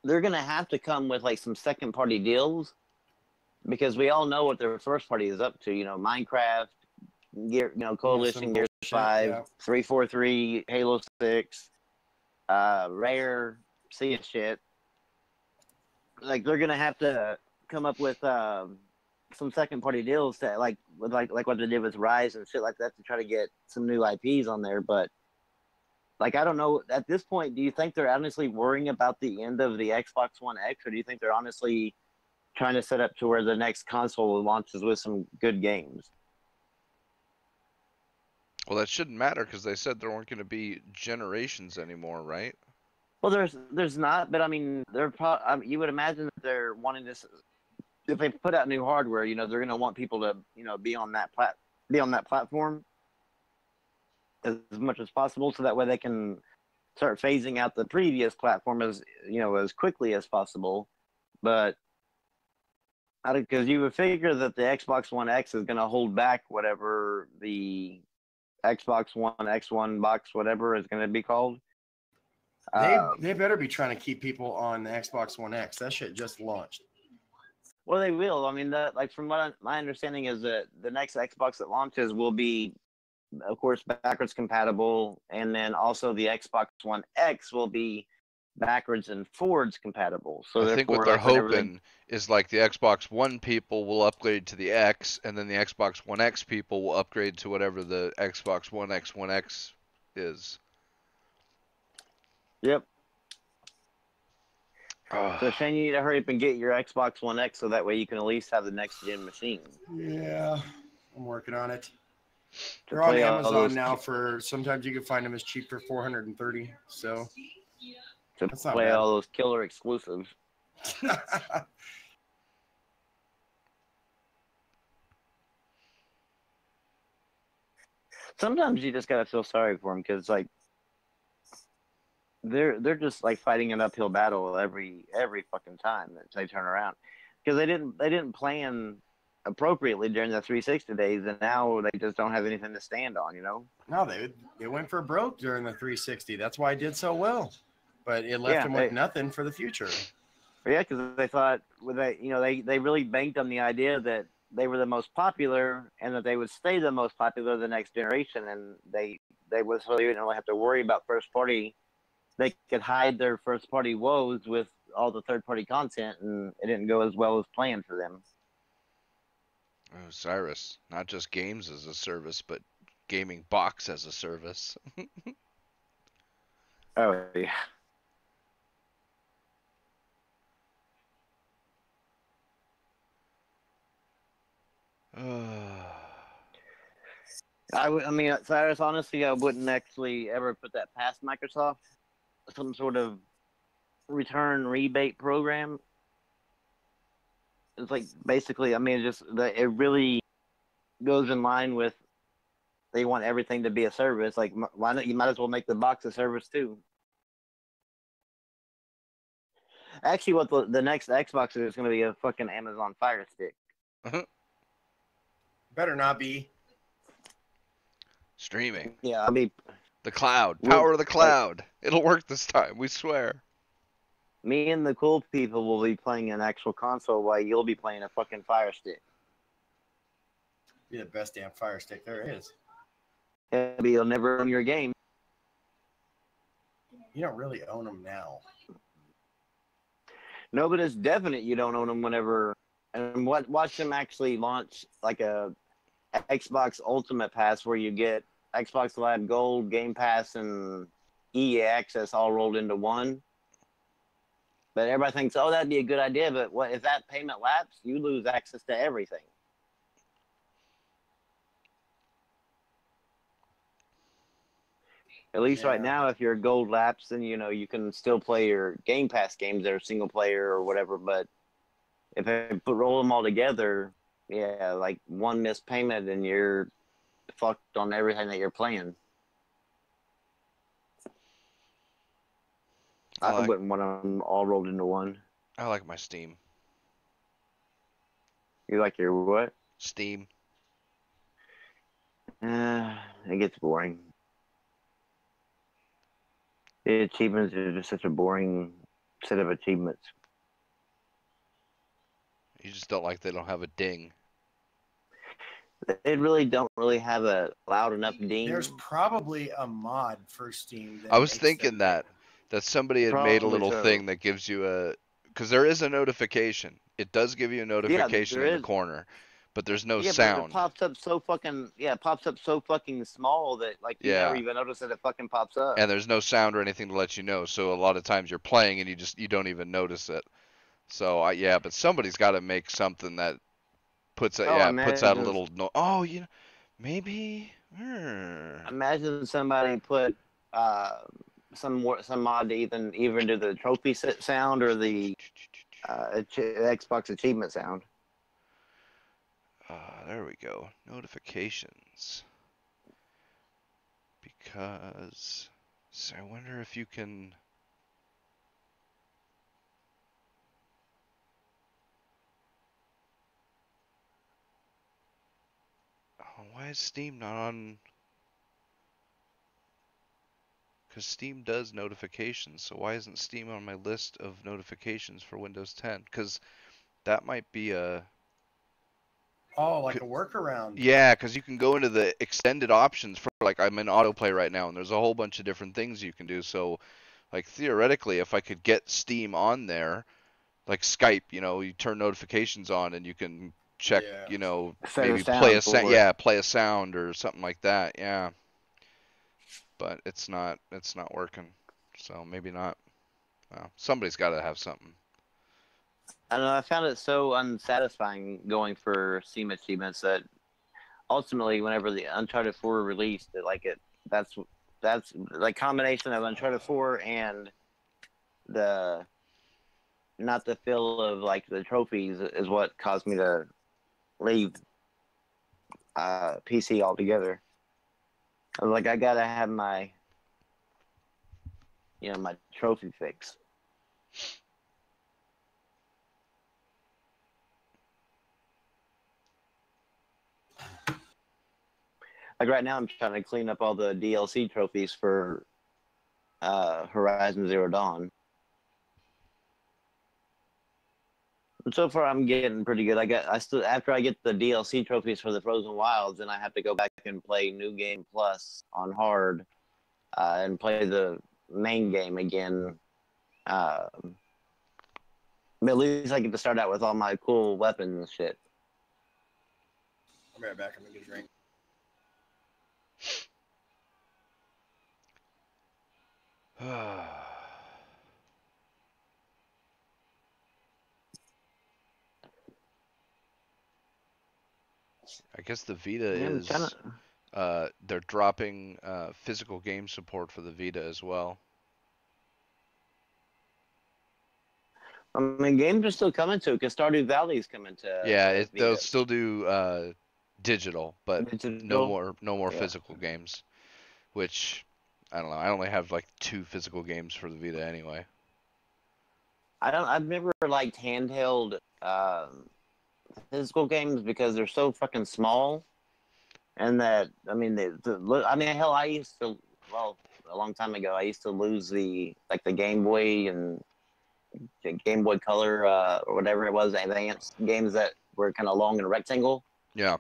they're going to have to come with some second party deals because we all know what their first party is up to. Minecraft, Gear, Coalition, Gears 5, yeah. 343, Halo 6, Rare, Sea of Shit. They're gonna have to come up with some second party deals to like what they did with Rise and shit like that to try to get some new IPs on there. But I don't know at this point. Do you think they're honestly worrying about the end of the Xbox One X, or do you think they're honestly trying to set up to where the next console launches with some good games? Well, that shouldn't matter because they said there weren't going to be generations anymore, right? Well, there's not, but I mean, you would imagine that they're wanting this. If they put out new hardware, they're going to want people to, be on that platform as much as possible, so that way they can start phasing out the previous platform as quickly as possible. But because you would figure that the Xbox One X is going to hold back whatever the Xbox One X1 box, whatever is going to be called. They better be trying to keep people on the Xbox One X. That shit just launched. Well, they will. I mean, like from my understanding is that the next Xbox that launches will be, of course, backwards compatible, and then also the Xbox One X will be backwards and forwards compatible. So I think what therefore, they're like whenever they, hoping is like the Xbox One people will upgrade to the X, and then the Xbox One X people will upgrade to whatever the Xbox One X is. yep. So Ah, Shane, you need to hurry up and get your Xbox One X so that way you can at least have the next gen machine Yeah, I'm working on it. to They're on play all Amazon those now for sometimes you can find them as cheap for 430. So to that's not play bad. all those killer exclusives. Sometimes you just gotta feel sorry for them because like they're just like fighting an uphill battle every fucking time that they turn around because they didn't plan appropriately during the 360 days and now they just don't have anything to stand on, you know. No, they went for broke during the 360. That's why it did so well, but it left Yeah, them with nothing for the future. yeah, because they thought with they they really banked on the idea that they were the most popular and that they would stay the most popular the next generation, and they was so they didn't really have to worry about first party. They could hide their first party woes with all the third party content, and it didn't go as well as planned for them. Cyrus, not just games as a service, but gaming box as a service. Oh yeah. I mean, Cyrus, honestly, I wouldn't actually ever put that past Microsoft. Some sort of return rebate program. It's like basically, I mean, it really goes in line with they want everything to be a service. Like, why not? You might as well make the box a service too. Actually, what the next Xbox is going to be a fucking Amazon Fire Stick. Better not be. Streaming. Yeah, I mean, The cloud. we're Power of the like cloud. It'll work this time, we swear. me and the cool people will be playing an actual console while you'll be playing a fucking Fire Stick. Be the best damn Fire Stick there is. You'll never own your game. You don't really own them now. No, but it's definite you don't own them whenever. And watch them actually launch like a Xbox Ultimate Pass where you get Xbox Live Gold, Game Pass, and EA Access all rolled into one. But everybody thinks, oh, that'd be a good idea. But what if that payment lapses? You lose access to everything. At least right Yeah. now, if you're a gold lapse, then you can still play your Game Pass games that are single player or whatever. But if I roll them all together, yeah, like one missed payment and you're fucked on everything that you're playing. I wouldn't want them all rolled into one. I like my Steam. You like your what? Steam. It gets boring. The achievements are just such a boring set of achievements. You just don't like they don't have a ding. They really don't really have a loud enough ding. There's probably a mod for Steam. I was thinking that somebody had made a little so. thing that gives you because there is a notification. It does give you a notification in the corner, but there's no sound. But it pops up so fucking small that like you never even notice that it fucking pops up. And there's no sound or anything to let you know. So a lot of times you're playing and you don't even notice it. So but somebody's got to make something that puts puts out a little maybe. Imagine somebody put some mod to even do the trophy sound or the Xbox achievement sound. There we go. Notifications. Because I wonder if you can. Why is Steam not on? Because Steam does notifications, so why isn't Steam on my list of notifications for Windows 10? Because That might be a Oh, like a workaround. yeah, because you can go into the extended options for like I'm in autoplay right now, and there's a whole bunch of different things you can do. So, like theoretically, if I could get Steam on there, like Skype, you turn notifications on and you can check, Yeah. Set a maybe play sound a sound, for it. yeah, play a sound or something like that, yeah. But it's not working, so maybe not. Well, somebody's got to have something. I don't know. I found it so unsatisfying going for Steam achievements that ultimately, whenever the Uncharted 4 released, that's like combination of Uncharted 4 and the not the feel of like the trophies is what caused me to leave PC altogether. I was like, I gotta have my my trophy fix. Like right now, I'm trying to clean up all the DLC trophies for Horizon Zero Dawn. And so far, I'm getting pretty good. I still after I get the DLC trophies for the Frozen Wilds, then I have to go back and play New Game Plus on hard and play the main game again. But at least I get to start out with all my cool weapons and shit. I'll be right back. I'm gonna get a drink. I guess the Vita Yeah, I'm trying is they're dropping physical game support for the Vita as well. I mean, games are still coming to it because Stardew Valley is coming to Yeah, they'll Vita. still do digital, but no Digital. more Yeah. physical games. Which I don't know. I only have like 2 physical games for the Vita anyway. I've never liked handheld physical games because they're so fucking small, and that I mean, hell, I used to a long time ago, I used to lose the Game Boy and the Game Boy Color or whatever it was, advanced games that were kind of long and rectangle. Yeah.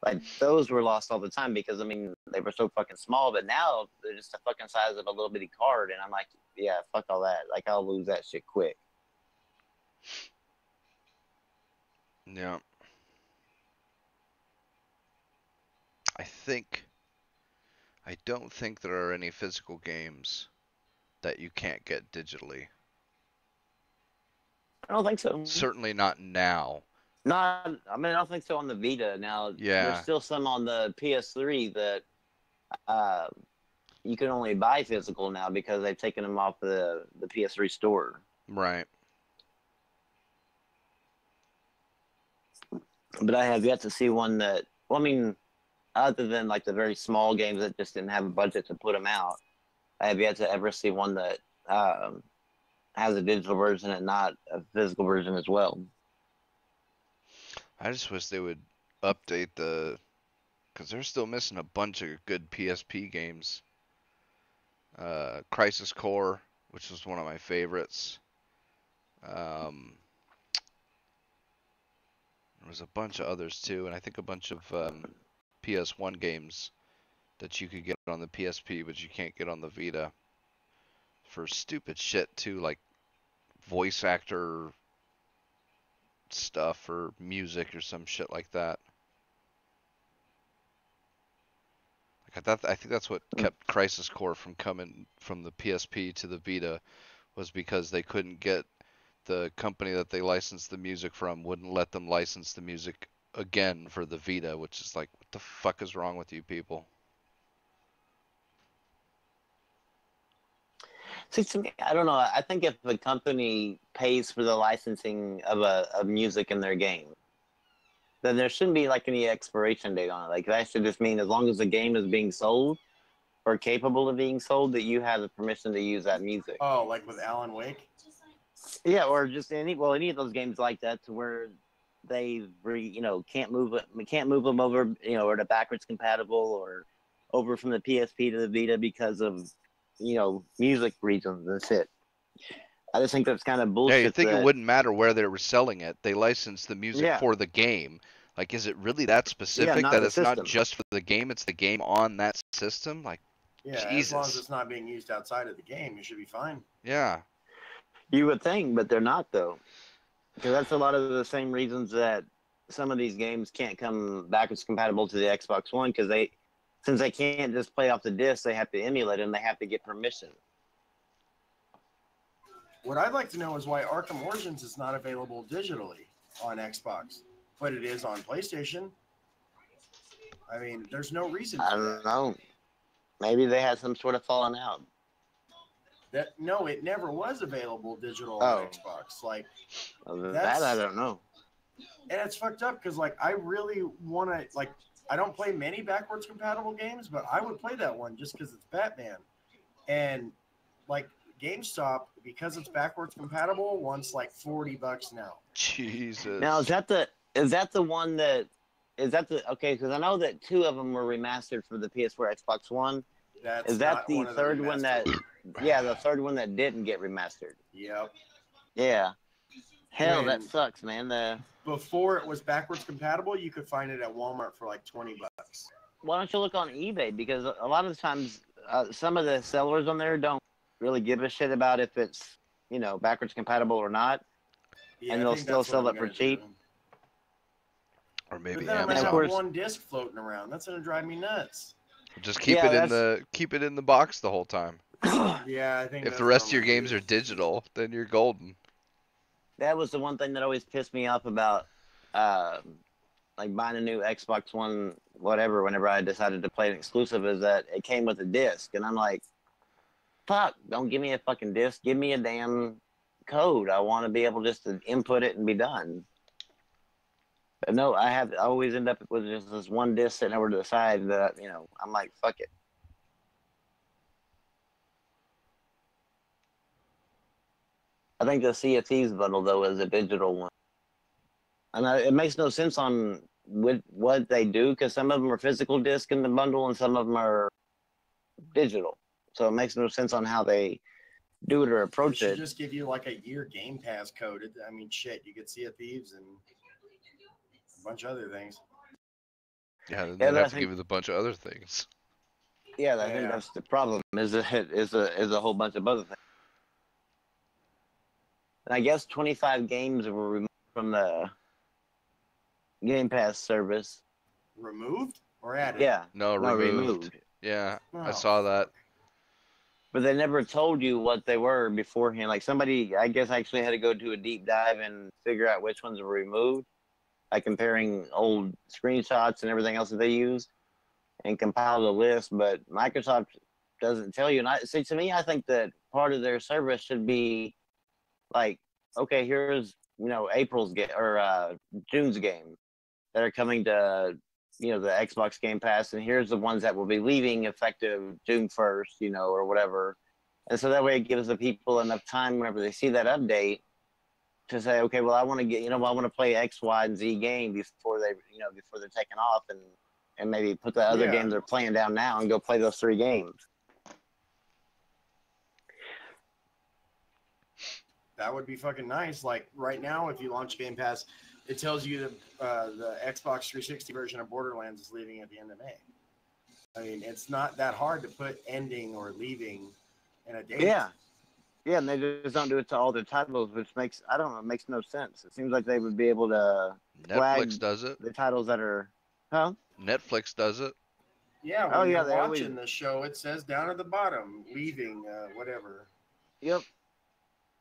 Like those were lost all the time because I mean they were so fucking small. But now they're just the fucking size of a little bitty card, and I'm like, yeah, fuck all that. Like I'll lose that shit quick. Yeah. I don't think there are any physical games that you can't get digitally. I don't think so. Certainly not now. Not, I mean, I don't think so on the Vita. Now, there's Yeah. still some on the PS3 that uh, you can only buy physical now because they've taken them off the PS3 store. Right. But I have yet to see one that, well, I mean, other than like the very small games that just didn't have a budget to put them out, I have yet to ever see one that has a digital version and not a physical version as well. I just wish they would update because they're still missing a bunch of good PSP games. Crisis Core, which was one of my favorites. There was a bunch of others too, and I think a bunch of PS1 games that you could get on the PSP, but you can't get on the Vita for stupid shit too, like voice actor stuff or music or some shit like that. I think that's what kept Crisis Core from coming from the PSP to the Vita, was because they couldn't get the company that they licensed the music from wouldn't let them license the music again for the Vita, which is like, what the fuck is wrong with you people? See, to me, I don't know. I think if a company pays for the licensing of music in their game, then there shouldn't be like any expiration date on it. Like that should just mean as long as the game is being sold or capable of being sold, that you have the permission to use that music. Oh, like with Alan Wake? Yeah, or just any of those games like that, to where they can't move them over, or the backwards compatible or over from the PSP to the Vita because of music reasons and shit. I just think that's kind of Yeah, bullshit. you think it that, wouldn't matter where they were selling it. They licensed the music yeah, for the game. Like, is it really that yeah, specific not that the it's not system. just for the game, it's the game on that system? Like, Yeah, as long as Jesus. it's not being used outside of the game, you should be fine. Yeah. You would think, but they're not though, because that's a lot of the same reasons that some of these games can't come backwards compatible to the Xbox One, because since they can't just play off the disc, they have to emulate them. They have to get permission. What I'd like to know is why Arkham Origins is not available digitally on Xbox, but it is on PlayStation. I mean, there's no reason I for don't that. know. Maybe they had some sort of falling out. No, it never was available digital Oh. on Xbox. Like, That I don't know. and it's fucked up because like I really want to like I don't play many backwards compatible games, but I would play that one just because it's Batman. And like GameStop, because it's backwards compatible, wants like $40 now. Jesus. Now is that the one that okay? Because I know that 2 of them were remastered for the PS4, Xbox One. That's Is that not the one of third one that? remastered. Yeah, the third one that didn't get remastered. Yep. Yeah. Hell, When- that sucks, man. Before it was backwards compatible, you could find it at Walmart for like $20. Why don't you look on eBay? Because a lot of the times, some of the sellers on there don't really give a shit about if it's backwards compatible or not. Yeah, And I they'll think still that's what sell I'm it for gonna cheap. do. Or maybe But then I'm gonna Of have course. Amazon. one disc floating around. That's gonna drive me nuts. Just keep Yeah, keep it in the box the whole time. Yeah, I think If that's the what rest I'm of your gonna games do. are digital, then you're golden. That was the one thing that always pissed me off about like buying a new Xbox One, whatever, whenever I decided to play an exclusive, is that it came with a disc. And I'm like, fuck, don't give me a fucking disc. Give me a damn code. I want to be able just to input it and be done. But no, I always end up with just this one disc sitting over to the side that, I'm like, fuck it. I think the Sea of Thieves bundle, though, is a digital one. And it makes no sense on what they do, because some of them are physical disc in the bundle and some of them are digital. So it makes no sense on how they do it or They approach should it. just give you like a year Game Pass code. I mean, shit, you could Sea of Thieves and a bunch of other things. Yeah, then Yeah, they'd but I have to think- give you a bunch of other things. Yeah, I think Yeah. that's the problem. Is a whole bunch of other things. And I guess 25 games were removed from the Game Pass service. Removed or added? Yeah, No, no, removed. Yeah, I Oh, saw that. but they never told you what they were beforehand. Like somebody, I guess, actually had to go do a deep dive and figure out which ones were removed, like comparing old screenshots and everything else that they used, and compiled a list. But Microsoft doesn't tell you. And see, to me, I think that part of their service should be like, okay, here's April's game or June's game that are coming to the Xbox Game Pass, and here's the ones that will be leaving effective June 1st, or whatever. And so that way it gives the people enough time whenever they see that update to say, okay, well, I want to get, I want to play X, Y, and Z game before they're taking off, and maybe put the other Yeah. games they're playing down now and go play those 3 games. That would be fucking nice. Like right now, if you launch Game Pass, it tells you the Xbox 360 version of Borderlands is leaving at the end of May. I mean, it's not that hard to put ending or leaving in a date. Yeah. Yeah, and they just don't do it to all their titles, which makes, I don't know, it makes no sense. It seems like they would be able to flag Netflix does it. the titles that are, huh? Netflix does it. Yeah, when Oh, yeah, you're they always- watching the show, it says down at the bottom, leaving, whatever. Yep.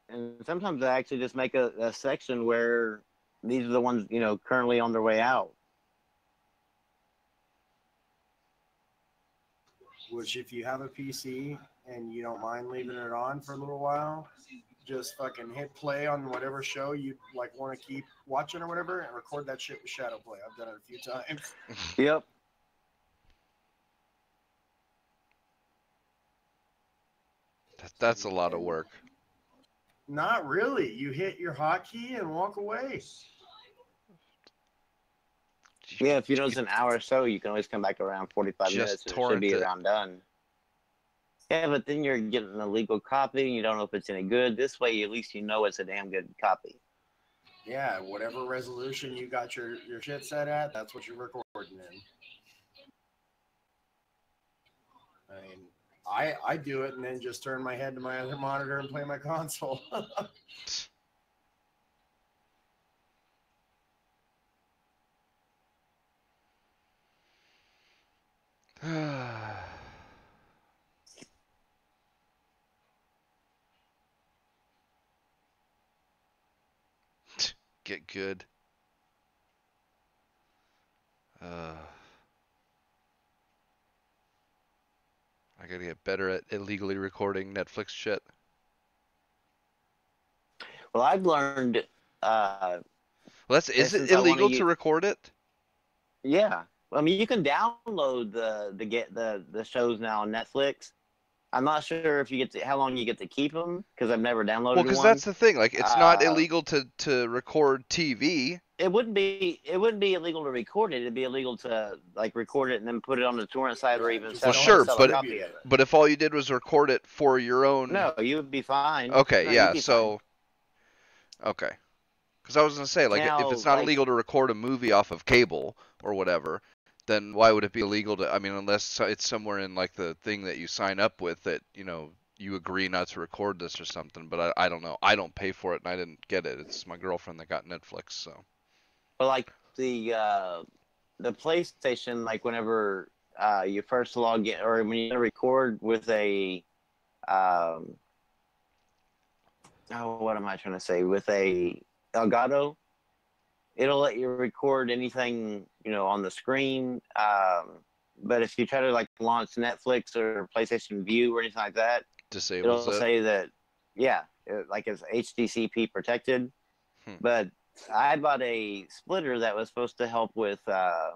And sometimes they actually just make a section where these are the ones, currently on their way out. Which, if you have a PC and you don't mind leaving it on for a little while, just fucking hit play on whatever show you like want to keep watching or whatever, and record that shit with Shadowplay. I've done it a few times. Yep. That's a lot of work. Not really. You hit your hotkey and walk away. Yeah, if you know it's an hour or so, you can always come back around 45 Just minutes. And it should torrent be it. around done. Yeah, but then you're getting an illegal copy and you don't know if it's any good. This way, at least you know it's a damn good copy. Yeah, whatever resolution you got your shit set at, that's what you're recording in. I mean, I do it and then just turn my head to my other monitor and play my console. Get good. I gotta get better at illegally recording Netflix shit. Well, I've learned. Well, is it Since I want illegal to to record it? Yeah, I mean, you can download the shows now on Netflix. I'm not sure if you get to how long you get to keep them because I've never Well, downloaded because one. that's the thing. Like, it's not Uh, illegal to record TV. It wouldn't be illegal to record it. It'd be illegal to like record it and then put it on the torrent site or even just Well, sell, sure, sell but a copy of it. But if all you did was record it for your own. No, you would be fine. Okay, No, yeah. you'd be So, okay. Because I was gonna say, like, Now, if it's not like- illegal to record a movie off of cable or whatever, then why would it be illegal to? I mean, unless it's somewhere in like the thing that you sign up with that you agree not to record this or something. But I don't know. I don't pay for it and I didn't get it. It's my girlfriend that got Netflix. So. But like the PlayStation, like whenever you first log in or when you record with a what am I trying to say? With a Elgato, it'll let you record anything on the screen. But if you try to like launch Netflix or PlayStation View or anything like that, Disables it'll it. say that like it's HDCP protected. But I bought a splitter that was supposed to help with the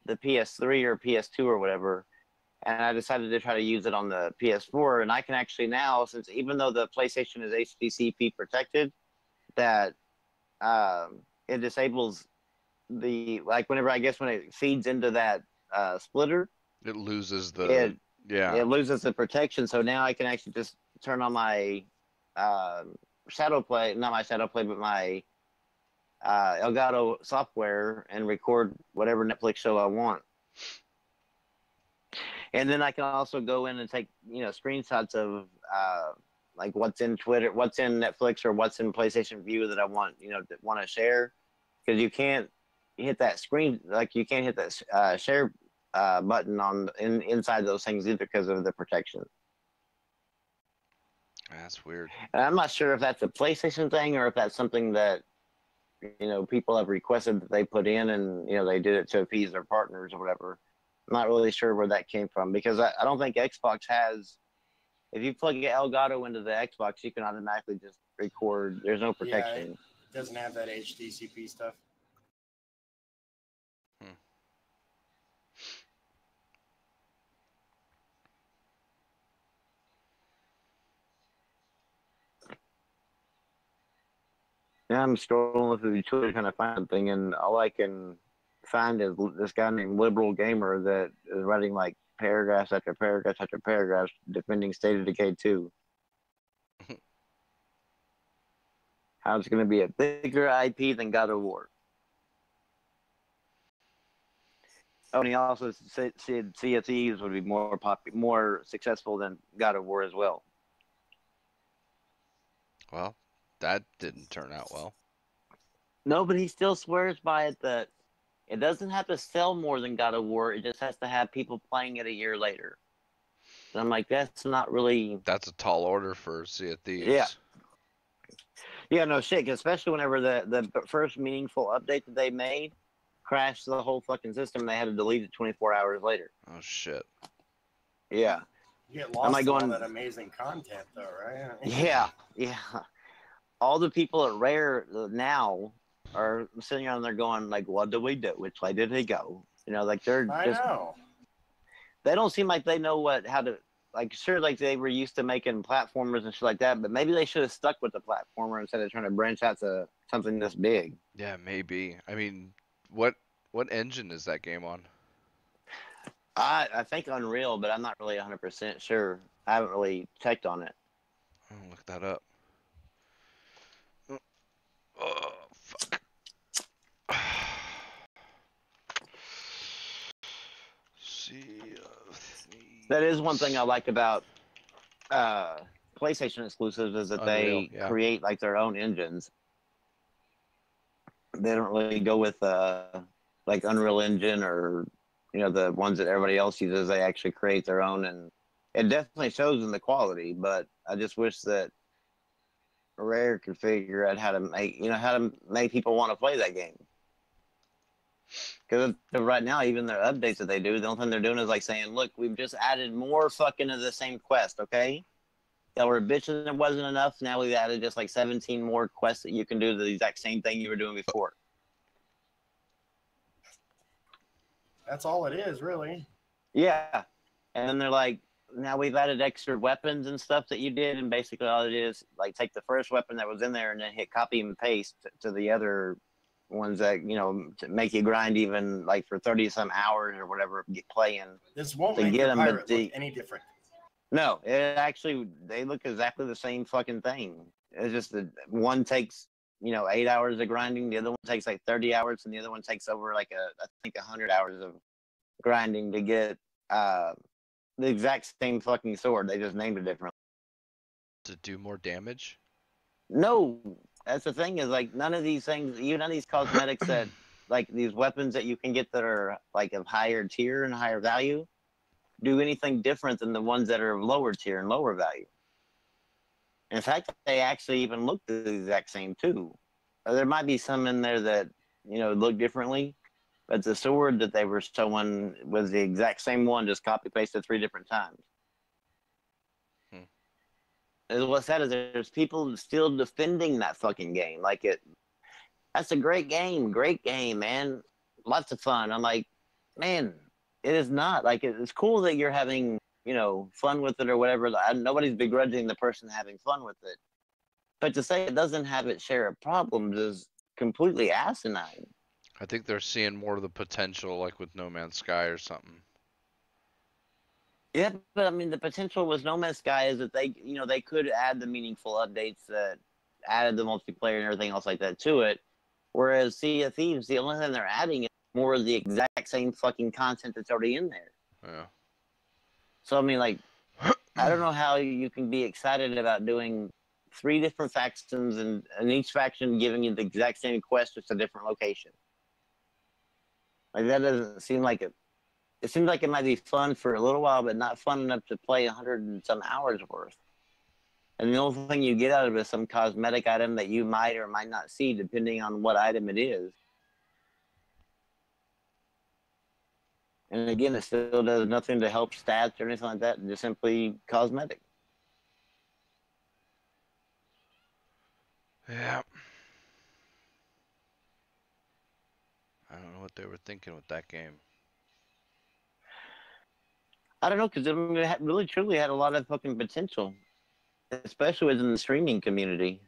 PS3 or PS2 or whatever, and I decided to try to use it on the PS4. And I can actually now, since even though the PlayStation is HDCP protected, that it disables whenever I guess when it feeds into that splitter, It loses it loses the protection. So now I can actually just turn on my Shadowplay, not my Shadowplay, but my Elgato software and record whatever Netflix show I want. And then I can also go in and take screenshots of like what's in Twitter, what's in Netflix, or what's in PlayStation View that I want to share, because you can't hit that screen, like you can't hit that share button inside those things either because of the protection. That's weird. And I'm not sure if that's a PlayStation thing or if that's something that people have requested that they put in, and they did it to appease their partners or whatever. I'm not really sure where that came from, because I don't think Xbox has. If you plug Elgato into the Xbox, you can automatically just record. There's no protection. Yeah, it doesn't have that HDCP stuff. Yeah, I'm scrolling through Twitter trying to find something, and all I can find is this guy named Liberal Gamer that is writing like paragraphs after paragraphs after paragraphs defending State of Decay 2. How it's going to be a bigger IP than God of War. Oh, and he also said Sea of Thieves would be more successful than God of War as well. Well, that didn't turn out well. No, but he still swears by it that it doesn't have to sell more than God of War. It just has to have people playing it a year later. And I'm like, that's not really... That's a tall order for Sea of Thieves. Yeah. Yeah, no shit, especially whenever the first meaningful update that they made crashed the whole fucking system. They had to delete it 24 hours later. Oh, shit. Yeah. You get lost in all that amazing content, though, right? Yeah. All the people at Rare now are sitting on there going, like, what do we do? Which way did he go? Like they're I know. They don't seem like they know how to, like, sure, like they were used to making platformers and shit like that, but maybe they should have stuck with the platformer instead of trying to branch out to something this big. Yeah, maybe. I mean, what engine is that game on? I think Unreal, but I'm not really 100% sure. I haven't really checked on it. I'll look that up. Oh, fuck. Sea of Thieves. That is one thing I like about PlayStation exclusives is that Unreal, they yeah. create like their own engines. They don't really go with like Unreal Engine or the ones that everybody else uses. They actually create their own, and it definitely shows in the quality. But I just wish that Rare could figure out how to make people want to play that game. Because right now, even their updates that they do, the only thing they're doing is like saying, "Look, we've just added more fucking of the same quest." Okay, y'all were bitching it wasn't enough. Now we've added just like 17 more quests that you can do the exact same thing you were doing before. That's all it is, really. Yeah, and then they're like, now we've added extra weapons and stuff that you did, and basically all it is like take the first weapon that was in there and then hit copy and paste to the other ones that to make you grind even like for 30 some hours or whatever playing. This won't To make get the them, pirate but look any different. No, it actually they look exactly the same fucking thing. It's just that one takes 8 hours of grinding, the other one takes like 30 hours, and the other one takes over like I think 100 hours of grinding to get the exact same fucking sword. They just named it differently. To do more damage? No, that's the thing is like none of these things, even none of these cosmetics that like these weapons that you can get that are like of higher tier and higher value do anything different than the ones that are of lower tier and lower value. In fact, they actually even look the exact same too. There might be some in there that look differently, but the sword that they were showing was the exact same one, just copy pasted 3 different times. What's sad is there's people still defending that fucking game. Like that's a great game, man. Lots of fun. I'm like, man, it is not. Like it's cool that you're having fun with it or whatever. Nobody's begrudging the person having fun with it, but to say it doesn't have its share of problems is completely asinine. I think they're seeing more of the potential, like with No Man's Sky or something. Yeah, but I mean, the potential with No Man's Sky is that they could add the meaningful updates that added the multiplayer and everything else like that to it. Whereas Sea of Thieves, the only thing they're adding is more of the exact same fucking content that's already in there. Yeah. So I mean, like, I don't know how you can be excited about doing 3 different factions and each faction giving you the exact same quest, just a different location. Like that doesn't seem like it. It seems like it might be fun for a little while, but not fun enough to play 100 and some hours worth. And the only thing you get out of it is some cosmetic item that you might or might not see, depending on what item it is. And again, it still does nothing to help stats or anything like that. Just simply cosmetic. Yeah. I don't know what they were thinking with that game. I don't know, because it really truly had a lot of fucking potential, especially within the streaming community.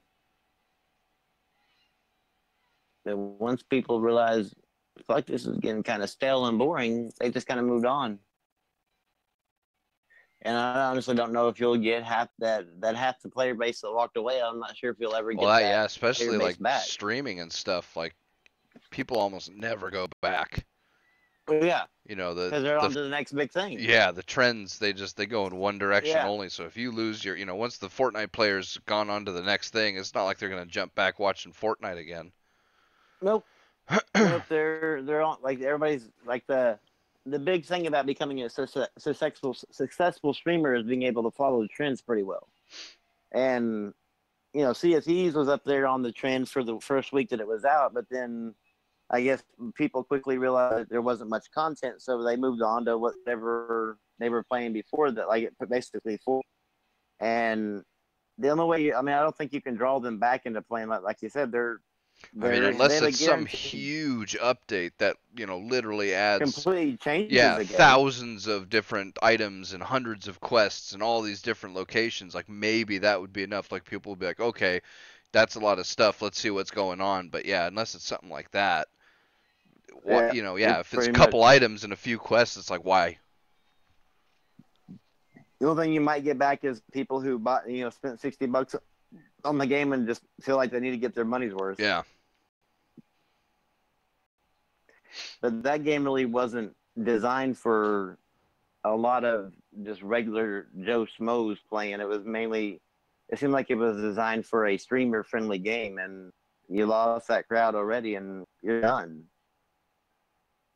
That once people realized, fuck, this is getting kind of stale and boring, they just kind of moved on. And I honestly don't know if you'll get half the player base that walked away. I'm not sure if you'll ever get that. Yeah, especially like back. streaming and stuff. Like people almost never go back. Yeah. Because they're on to the next big thing. Yeah, the trends they go in one direction only. So if you lose your, once the Fortnite player's gone on to the next thing, it's not like they're gonna jump back watching Fortnite again. Nope. Nope. They're on, like, everybody's like the big thing about becoming a successful streamer is being able to follow the trends pretty well. And Sea of Thieves was up there on the trends for the first week that it was out, but then I guess people quickly realized there wasn't much content, so they moved on to whatever they were playing before that, like it basically full. And the only way, I don't think you can draw them back into playing like you said. Unless it's some huge update that literally adds completely changes thousands of different items and hundreds of quests and all these different locations. Like maybe that would be enough. Like people would be like, okay, that's a lot of stuff. Let's see what's going on. But yeah, unless it's something like that. If it's a couple items and a few quests, it's like, why The only thing you might get back is people who bought, spent $60 on the game and just feel like they need to get their money's worth. Yeah. But that game really wasn't designed for a lot of just regular Joe Schmoes playing. It seemed like it was designed for a streamer-friendly game, and you lost that crowd already, and you're done.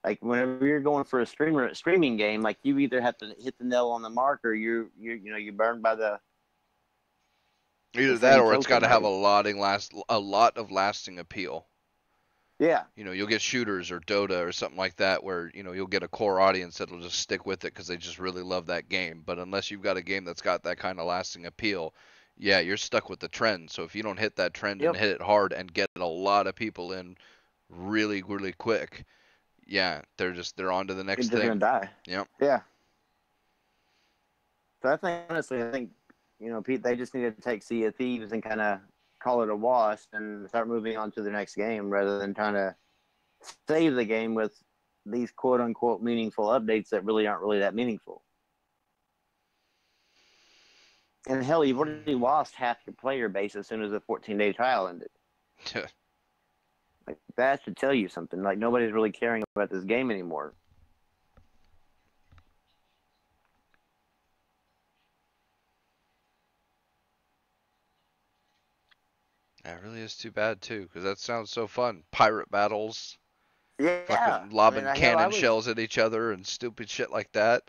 Like, whenever you're going for a streaming game, like, you either have to hit the nail on the mark, or you're burned by the Either that, or it's token, got to have right? a lot of lasting appeal. Yeah. You'll get shooters or Dota or something like that where, you'll get a core audience that'll just stick with it because they just really love that game. But unless you've got a game that's got that kind of lasting appeal, yeah, you're stuck with the trend. So if you don't hit that trend and Yep. hit it hard and get a lot of people in really, really quick, yeah, they're on to the next You're just thing. gonna die. Yep. Yeah. So honestly, I think, Pete, they just need to take Sea of Thieves and kind of call it a wash and start moving on to the next game rather than trying to save the game with these quote unquote meaningful updates that really aren't really that meaningful. And hell, you've already lost half your player base as soon as the 14-day trial ended. Like, that should tell you something. Like, nobody's really caring about this game anymore. That really is too bad too, because that sounds so fun. Pirate battles, Yeah. fucking lobbing cannon shells at each other and stupid shit like that.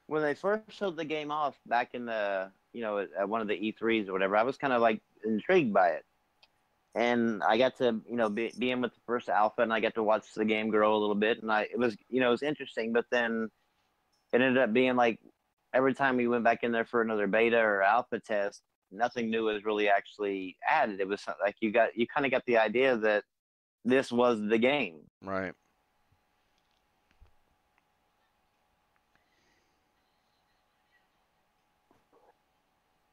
When they first showed the game off back in the, at one of the E3s or whatever, I was kind of like intrigued by it. And I got to, be in with the first alpha, and I got to watch the game grow a little bit, and it was interesting. But then it ended up being like every time we went back in there for another beta or alpha test, nothing new was really actually added. It was like you kind of got the idea that this was the game. Right.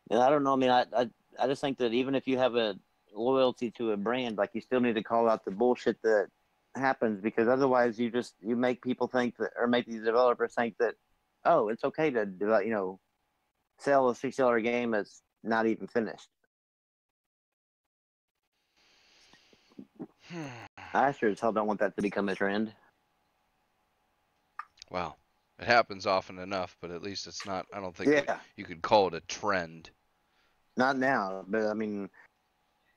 And I don't know. I mean, I just think that even if you have a loyalty to a brand, like, you still need to call out the bullshit that happens, because otherwise you make people think that, or make these developers think that, oh, it's okay to sell a $60 game that's not even finished. I sure as hell don't want that to become a trend. Well, it happens often enough, but at least it's not. I don't think you could call it a trend. Not now, but I mean,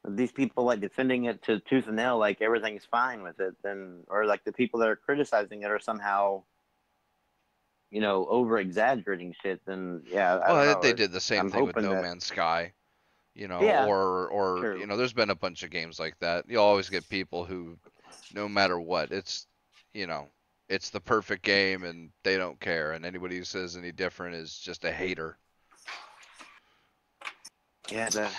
these people like defending it to tooth and nail, like everything's fine with it, then, or like the people that are criticizing it are somehow, over exaggerating shit. Then well, they did the same thing with No Man's Sky, or true. There's been a bunch of games like that. You'll always get people who, no matter what, it's it's the perfect game and they don't care, and anybody who says any different is just a hater. Yeah,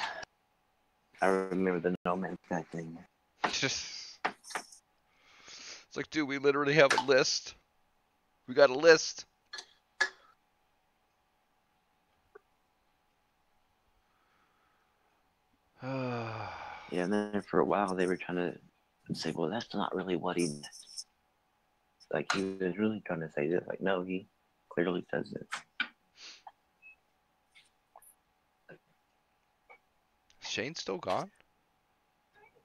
I remember the No Man's Sky thing. It's like, dude, we literally have a list. We got a list. Yeah, and then for a while they were trying to say, well, that's not really what he meant. Like, he was really trying to say this. Like, no, he clearly says it. Shane still gone?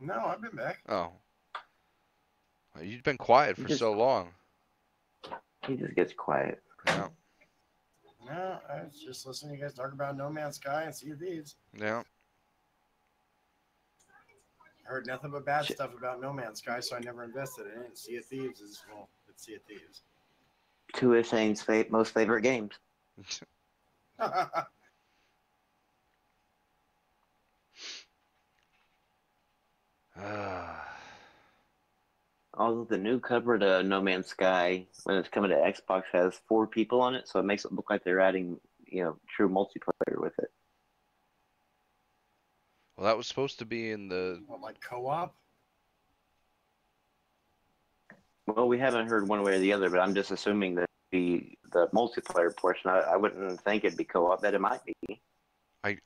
No, I've been back. Oh. You've been quiet for so long. He just gets quiet. Yeah. No, I was just listening to you guys talk about No Man's Sky and Sea of Thieves. Yeah. I heard nothing but bad stuff about No Man's Sky, so I never invested in it. Sea of Thieves is, well, it's Sea of Thieves. Two of Shane's most favorite games. Although the new cover to No Man's Sky, when it's coming to Xbox, has 4 people on it, so it makes it look like they're adding, true multiplayer with it. Well, that was supposed to be in the... What, like co-op? Well, we haven't heard one way or the other, but I'm just assuming that the multiplayer portion, I wouldn't think it'd be co-op, that it might be. I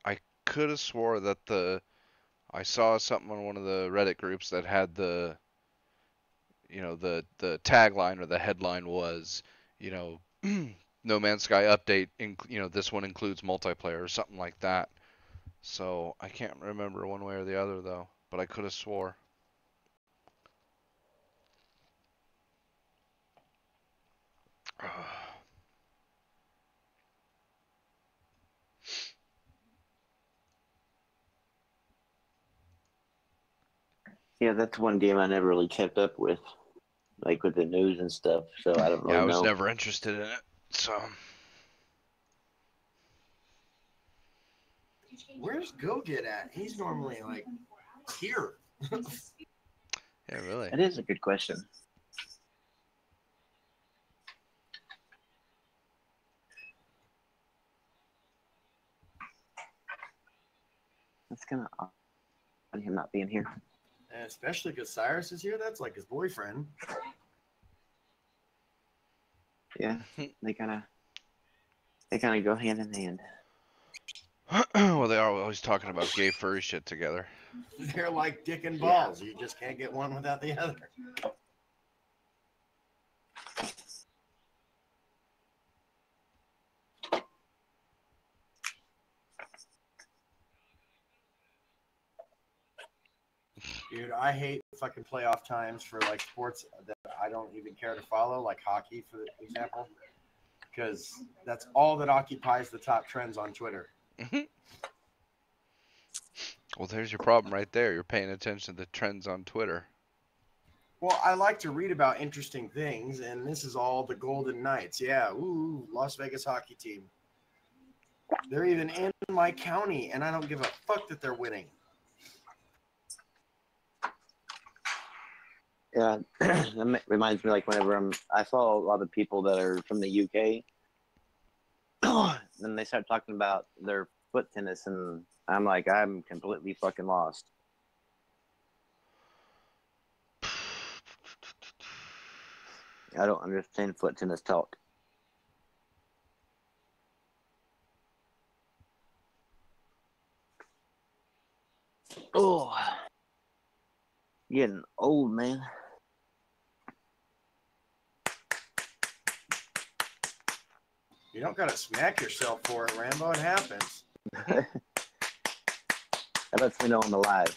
could have swore that I saw something on one of the Reddit groups that had the tagline or the headline was, No Man's Sky update, this one includes multiplayer or something like that. So I can't remember one way or the other though, but I could have swore. Yeah, that's one game I never really kept up with, like with the news and stuff. So I don't Yeah, really I was know. never interested in it. So Where's Go Get at? He's normally like here. yeah, really. That is a good question. That's kind of odd him not being here. And especially because Cyrus is here. That's like his boyfriend. Yeah, they kind of go hand in hand. Well, they are always talking about gay furry shit together. They're like dick and balls. You just can't get one without the other. Dude, I hate fucking playoff times for like sports that I don't even care to follow, like hockey, for example, because that's all that occupies the top trends on Twitter. Well, there's your problem right there. You're paying attention to the trends on Twitter. Well, I like to read about interesting things, and this is all the Golden Knights. Yeah, ooh, Las Vegas hockey team. They're even in my county, and I don't give a fuck that they're winning. Yeah, that reminds me like whenever I saw a lot of people that are from the UK, then they start talking about their foot tennis, and I'm like, I'm completely fucking lost. I don't understand foot tennis talk. Oh, getting old, man. You don't gotta smack yourself for it, Rambo. It happens. That lets me know I'm alive.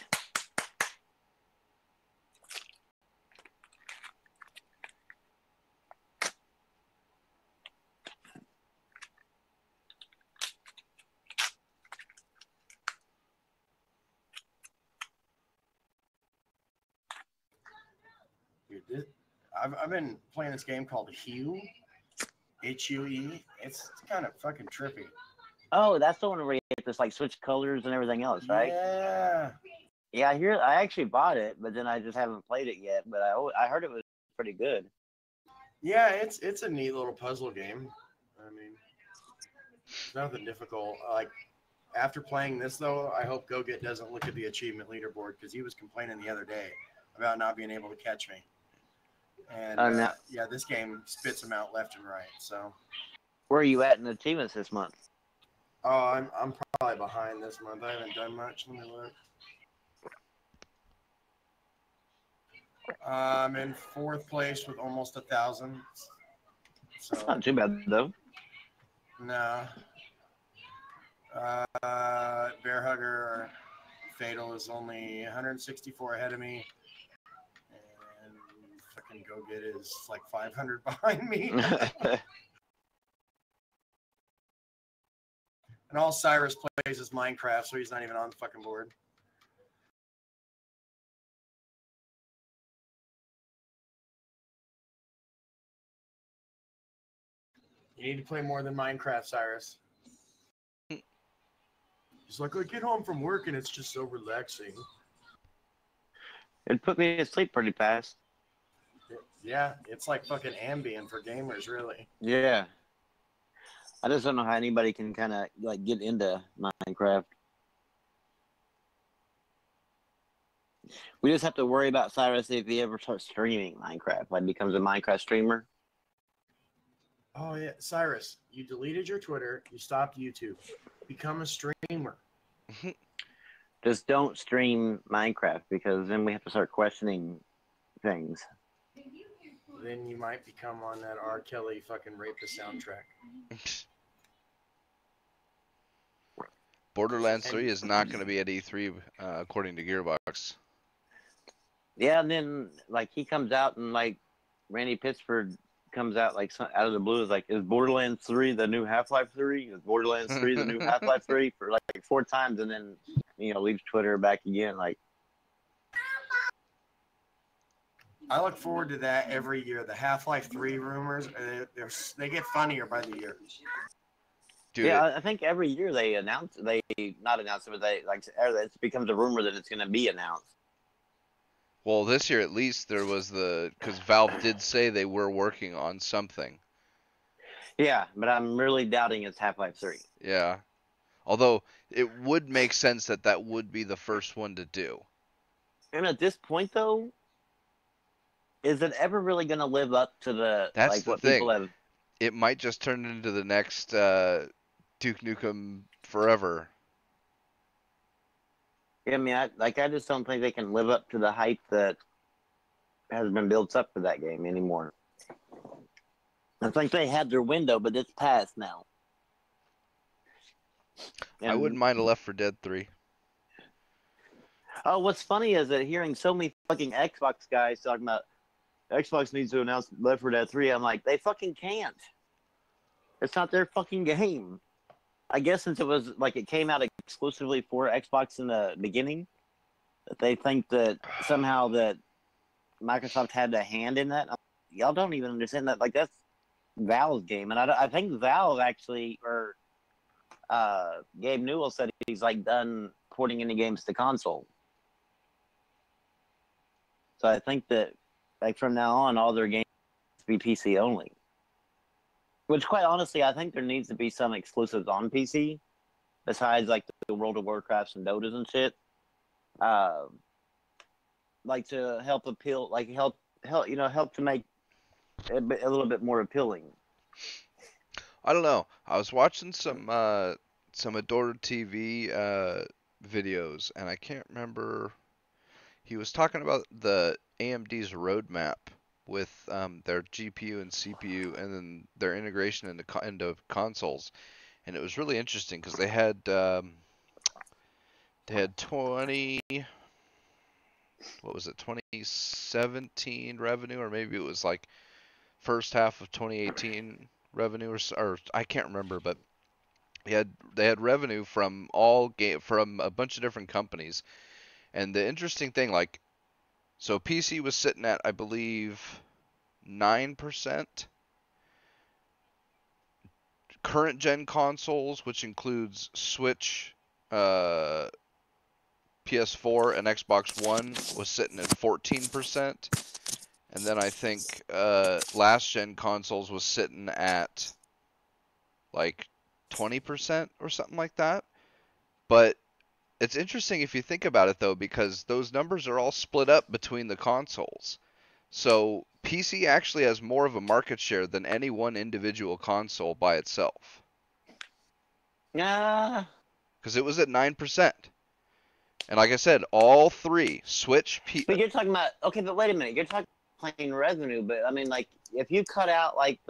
Dude, I've been playing this game called Hue, Hue. It's kind of fucking trippy. Oh, that's the one where you have to like switch colors and everything else, right? Yeah. Yeah, I actually bought it, but then I just haven't played it yet. But I heard it was pretty good. Yeah, it's a neat little puzzle game. I mean, it's nothing difficult. Like after playing this though, I hope GoGet doesn't look at the achievement leaderboard because he was complaining the other day about not being able to catch me. And No. yeah, this game spits them out left and right. So Where are you at in achievements this month? oh, I'm probably behind this month. I haven't done much. Let me look. I'm in 4th place with almost 1,000. So Not too bad though. no. Bear Hugger Fatal is only 164 ahead of me. And fucking Go Get is like 500 behind me. And all Cyrus plays is Minecraft, so he's not even on the fucking board. You need to play more than Minecraft, Cyrus. He's like, I get home from work and it's just so relaxing. It put me to sleep pretty fast. Yeah, it's like fucking Ambien for gamers, really. Yeah. I just don't know how anybody can kind of like get into Minecraft. We just have to worry about Cyrus if he ever starts streaming Minecraft, like becomes a Minecraft streamer. Oh yeah, Cyrus, you deleted your Twitter, you stopped YouTube. Become a streamer. Just don't stream Minecraft because then we have to start questioning things. then you might become on that R. Kelly fucking rapist soundtrack. Borderlands 3 is not going to be at E3, according to Gearbox. Yeah, and then like he comes out and like Randy Pitchford comes out like out of the blue is like, is Borderlands 3 the new Half-Life 3? Is Borderlands 3 the new Half-Life 3 for like 4 times, and then leaves Twitter back again like. I look forward to that every year. The Half-Life 3 rumors, they get funnier by the year. Dude, yeah, I think every year they not announce it, but they like it becomes a rumor that it's going to be announced. Well, this year at least there was because Valve did say they were working on something. Yeah, but I'm really doubting it's Half-Life 3. Yeah. Although it would make sense that would be the first one to do. And at this point, though, is it ever really going to live up to That's the what thing. people have? It might just turn into the next Duke Nukem Forever. Yeah, I mean, I just don't think they can live up to the hype that has been built up for that game anymore. I think they had their window, but it's past now. And, I wouldn't mind a Left 4 Dead 3. Oh, what's funny is that hearing so many fucking Xbox guys talking about Xbox needs to announce Left 4 Dead 3, I'm like, they fucking can't. It's not their fucking game. I guess since it was like it came out exclusively for Xbox in the beginning, that they think that somehow that Microsoft had a hand in that. Y'all don't even understand that. Like, that's Valve's game, and I think Valve actually, or Gabe Newell said he's like done porting any games to console. So I think that like from now on, all their games will be PC only. Which, quite honestly, I think there needs to be some exclusives on PC, besides like the World of Warcrafts and Dotas and shit. Like to help appeal, like help to make it a little bit more appealing. I don't know. I was watching some Adora TV videos, and I can't remember. He was talking about the AMD's roadmap with their GPU and CPU, and then their integration into consoles, and it was really interesting because they had 2017 revenue, or maybe it was like first half of 2018 revenue, or I can't remember, but they had revenue from from a bunch of different companies, and the interesting thing, like. So PC was sitting at, I believe, 9%. Current gen consoles, which includes Switch, PS4, and Xbox One, was sitting at 14%. And then I think last gen consoles was sitting at like 20% or something like that. But it's interesting if you think about it, though, because those numbers are all split up between the consoles. So PC actually has more of a market share than any one individual console by itself. Yeah. Because it was at 9%. And like I said, all three, Switch, But you're talking about, okay, but wait a minute. You're talking plain revenue, but I mean, like, if you cut out, like,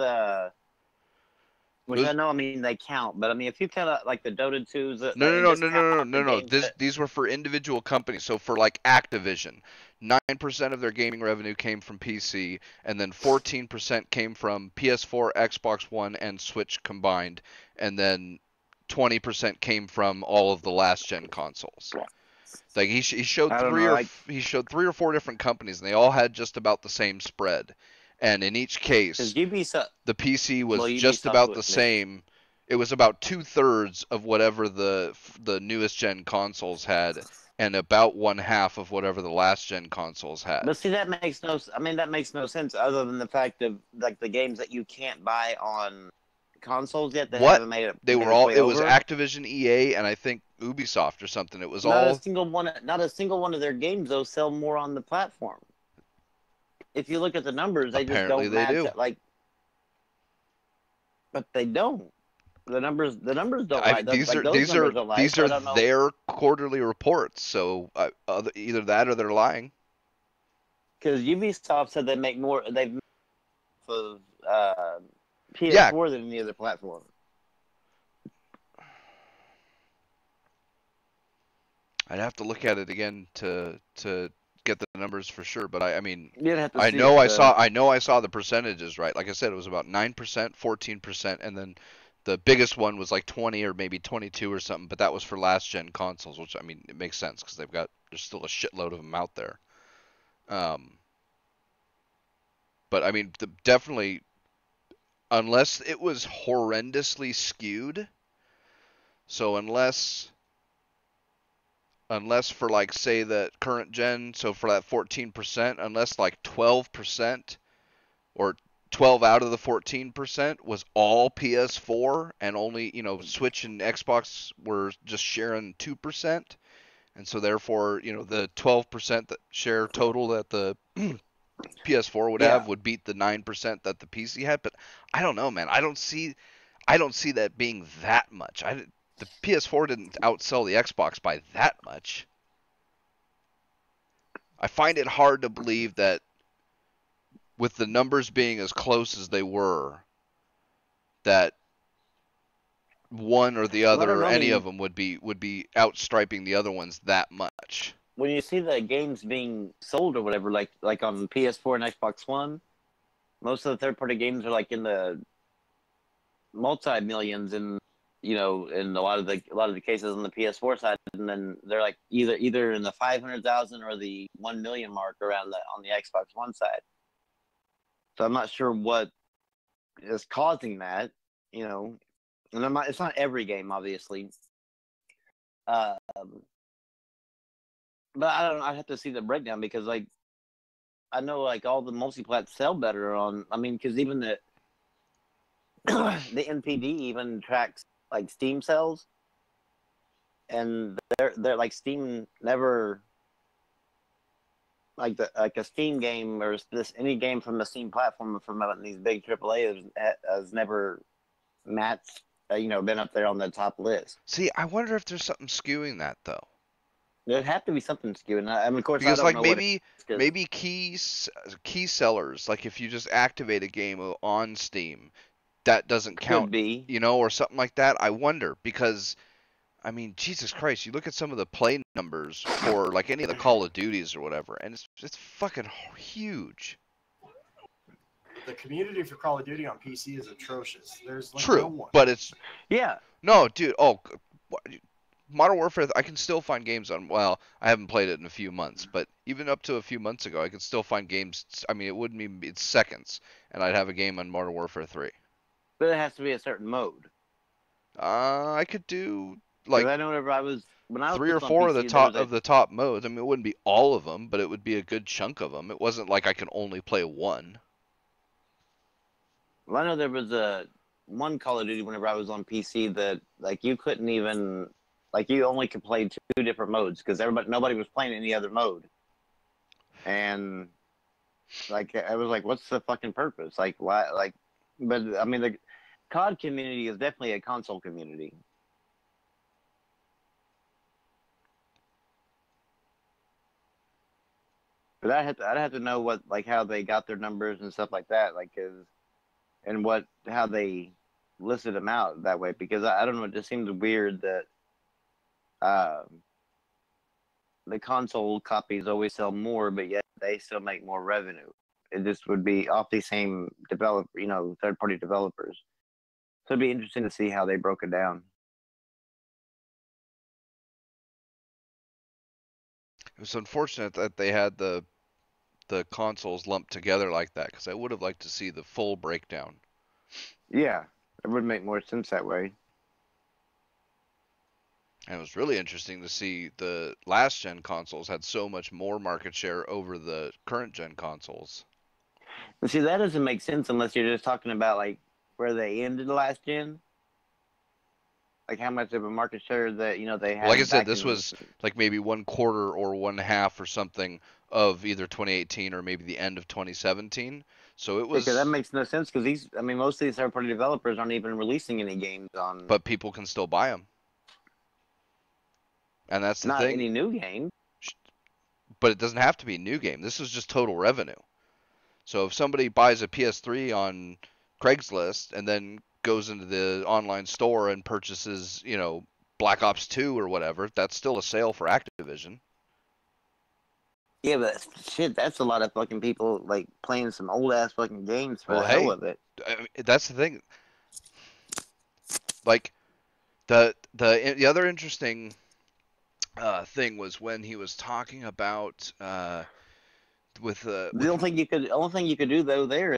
which I know, I mean, they count, but I mean, if you count out like the Dota 2s, no. These were for individual companies. So for like Activision, 9% of their gaming revenue came from PC, and then 14% came from PS4, Xbox One, and Switch combined, and then 20% came from all of the last gen consoles. Like he showed he showed 3 or 4 different companies, and they all had just about the same spread. And in each case, the PC was just about the same. It was about 2/3 of whatever the newest gen consoles had, and about 1/2 of whatever the last gen consoles had. But see, that makes no sense other than the fact of like the games that you can't buy on consoles yet that haven't made it. They were all. It was Activision, EA, and I think Ubisoft or something. It was not a single one of their games though sell more on the platform. If you look at the numbers, they just don't match it. Like, but they don't. The numbers don't lie. These are their quarterly reports. So either that or they're lying. Because Ubisoft said they make more. of Yeah. PS4 than any other platform. I'd have to look at it again to get the numbers for sure, but I mean, You'd have to I see know it, I know I saw the percentages right. Like I said, it was about 9%, 14%, and then the biggest one was like 20 or maybe 22 or something, but that was for last gen consoles, which I mean, it makes sense because there's still a shitload of them out there. But I mean, definitely, unless it was horrendously skewed, so unless for like say that current gen, so for that 14%, unless like 12% or 12 out of the 14% was all PS4 and only, Switch and Xbox were just sharing 2%, and so therefore, the 12% that share total that the PS4 would have would beat the 9% that the PC had. But I don't know, man. I don't see that being that much. The PS4 didn't outsell the Xbox by that much. I find it hard to believe that with the numbers being as close as they were, that one or the other or any of them would be outstriping the other ones that much. When you see the games being sold or whatever, like on PS4 and Xbox One, most of the third-party games are like in the multi-millions, and in a lot of the cases on the PS4 side, and then they're like either in the 500,000 or the 1 million mark around on the Xbox One side. So I'm not sure what is causing that, and it's not every game, obviously. But I don't know. I'd have to see the breakdown because, like, I know like all the multi-plat sell better on. I mean, because even the NPD even tracks like Steam sales, and they're like Steam never like a Steam game or any game from the Steam platform from these big AAA has never matched been up there on the top list. See, I wonder if there's something skewing that though. There'd have to be something skewing. I mean, of course, because I don't know maybe key sellers, like if you just activate a game on Steam, that doesn't count, could be. Or something like that. I wonder because, I mean, Jesus Christ, you look at some of the play numbers for like any of the Call of Duties or whatever, and it's fucking huge. The community for Call of Duty on PC is atrocious. There's like True, no one. but it's yeah. No, dude. Oh, Modern Warfare, I can still find games on. Well, I haven't played it in a few months, but even up to a few months ago, I could still find games. I mean, it wouldn't even be seconds, and I'd have a game on Modern Warfare 3. But it has to be a certain mode. I could do like I know when I was 3 or 4 of the top modes. I mean, it wouldn't be all of them, but it would be a good chunk of them. It wasn't like I could only play one. Well, I know there was one Call of Duty whenever I was on PC that like you couldn't even. Like, you only could play 2 different modes because nobody was playing any other mode. And, like, I was like, what's the fucking purpose? Like, why? Like, but, I mean, the COD community is definitely a console community. But I'd have to know how they got their numbers and stuff like that, and how they listed them out that way. Because I don't know, it just seems weird that the console copies always sell more, but yet they still make more revenue. It just would be off the same third-party developers. So it'd be interesting to see how they broke it down. It was unfortunate that they had the consoles lumped together like that, because I would have liked to see the full breakdown. Yeah, it would make more sense that way. And it was really interesting to see the last gen consoles had so much more market share over the current gen consoles. And see, that doesn't make sense unless you're just talking about like where they ended the last gen. Like how much of a market share that they had. Well, like I said, this was like maybe 1/4 or 1/2 or something of either 2018 or maybe the end of 2017. So it was. Because that makes no sense because most of these third-party developers aren't even releasing any games on. But people can still buy them. And that's the thing. Not any new game. But it doesn't have to be a new game. This is just total revenue. So if somebody buys a PS3 on Craigslist and then goes into the online store and purchases, Black Ops 2 or whatever, that's still a sale for Activision. Yeah, but shit, that's a lot of fucking people like playing some old ass fucking games for Well, the hell hey, of it. I mean, that's the thing. Like the other interesting thing was when he was talking about The only thing you could do though there,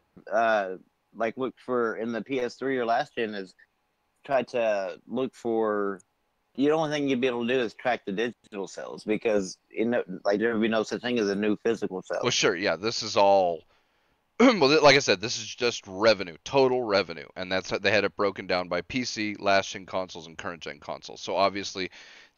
like look for in the PS3 or last gen is try to look for. The only thing you'd be able to do is track the digital sales because like there would be no such thing as a new physical well, sale. sure, yeah, this is all well, like I said, this is just revenue, total revenue, and that's how they had it broken down by PC, last gen consoles, and current gen consoles. So obviously,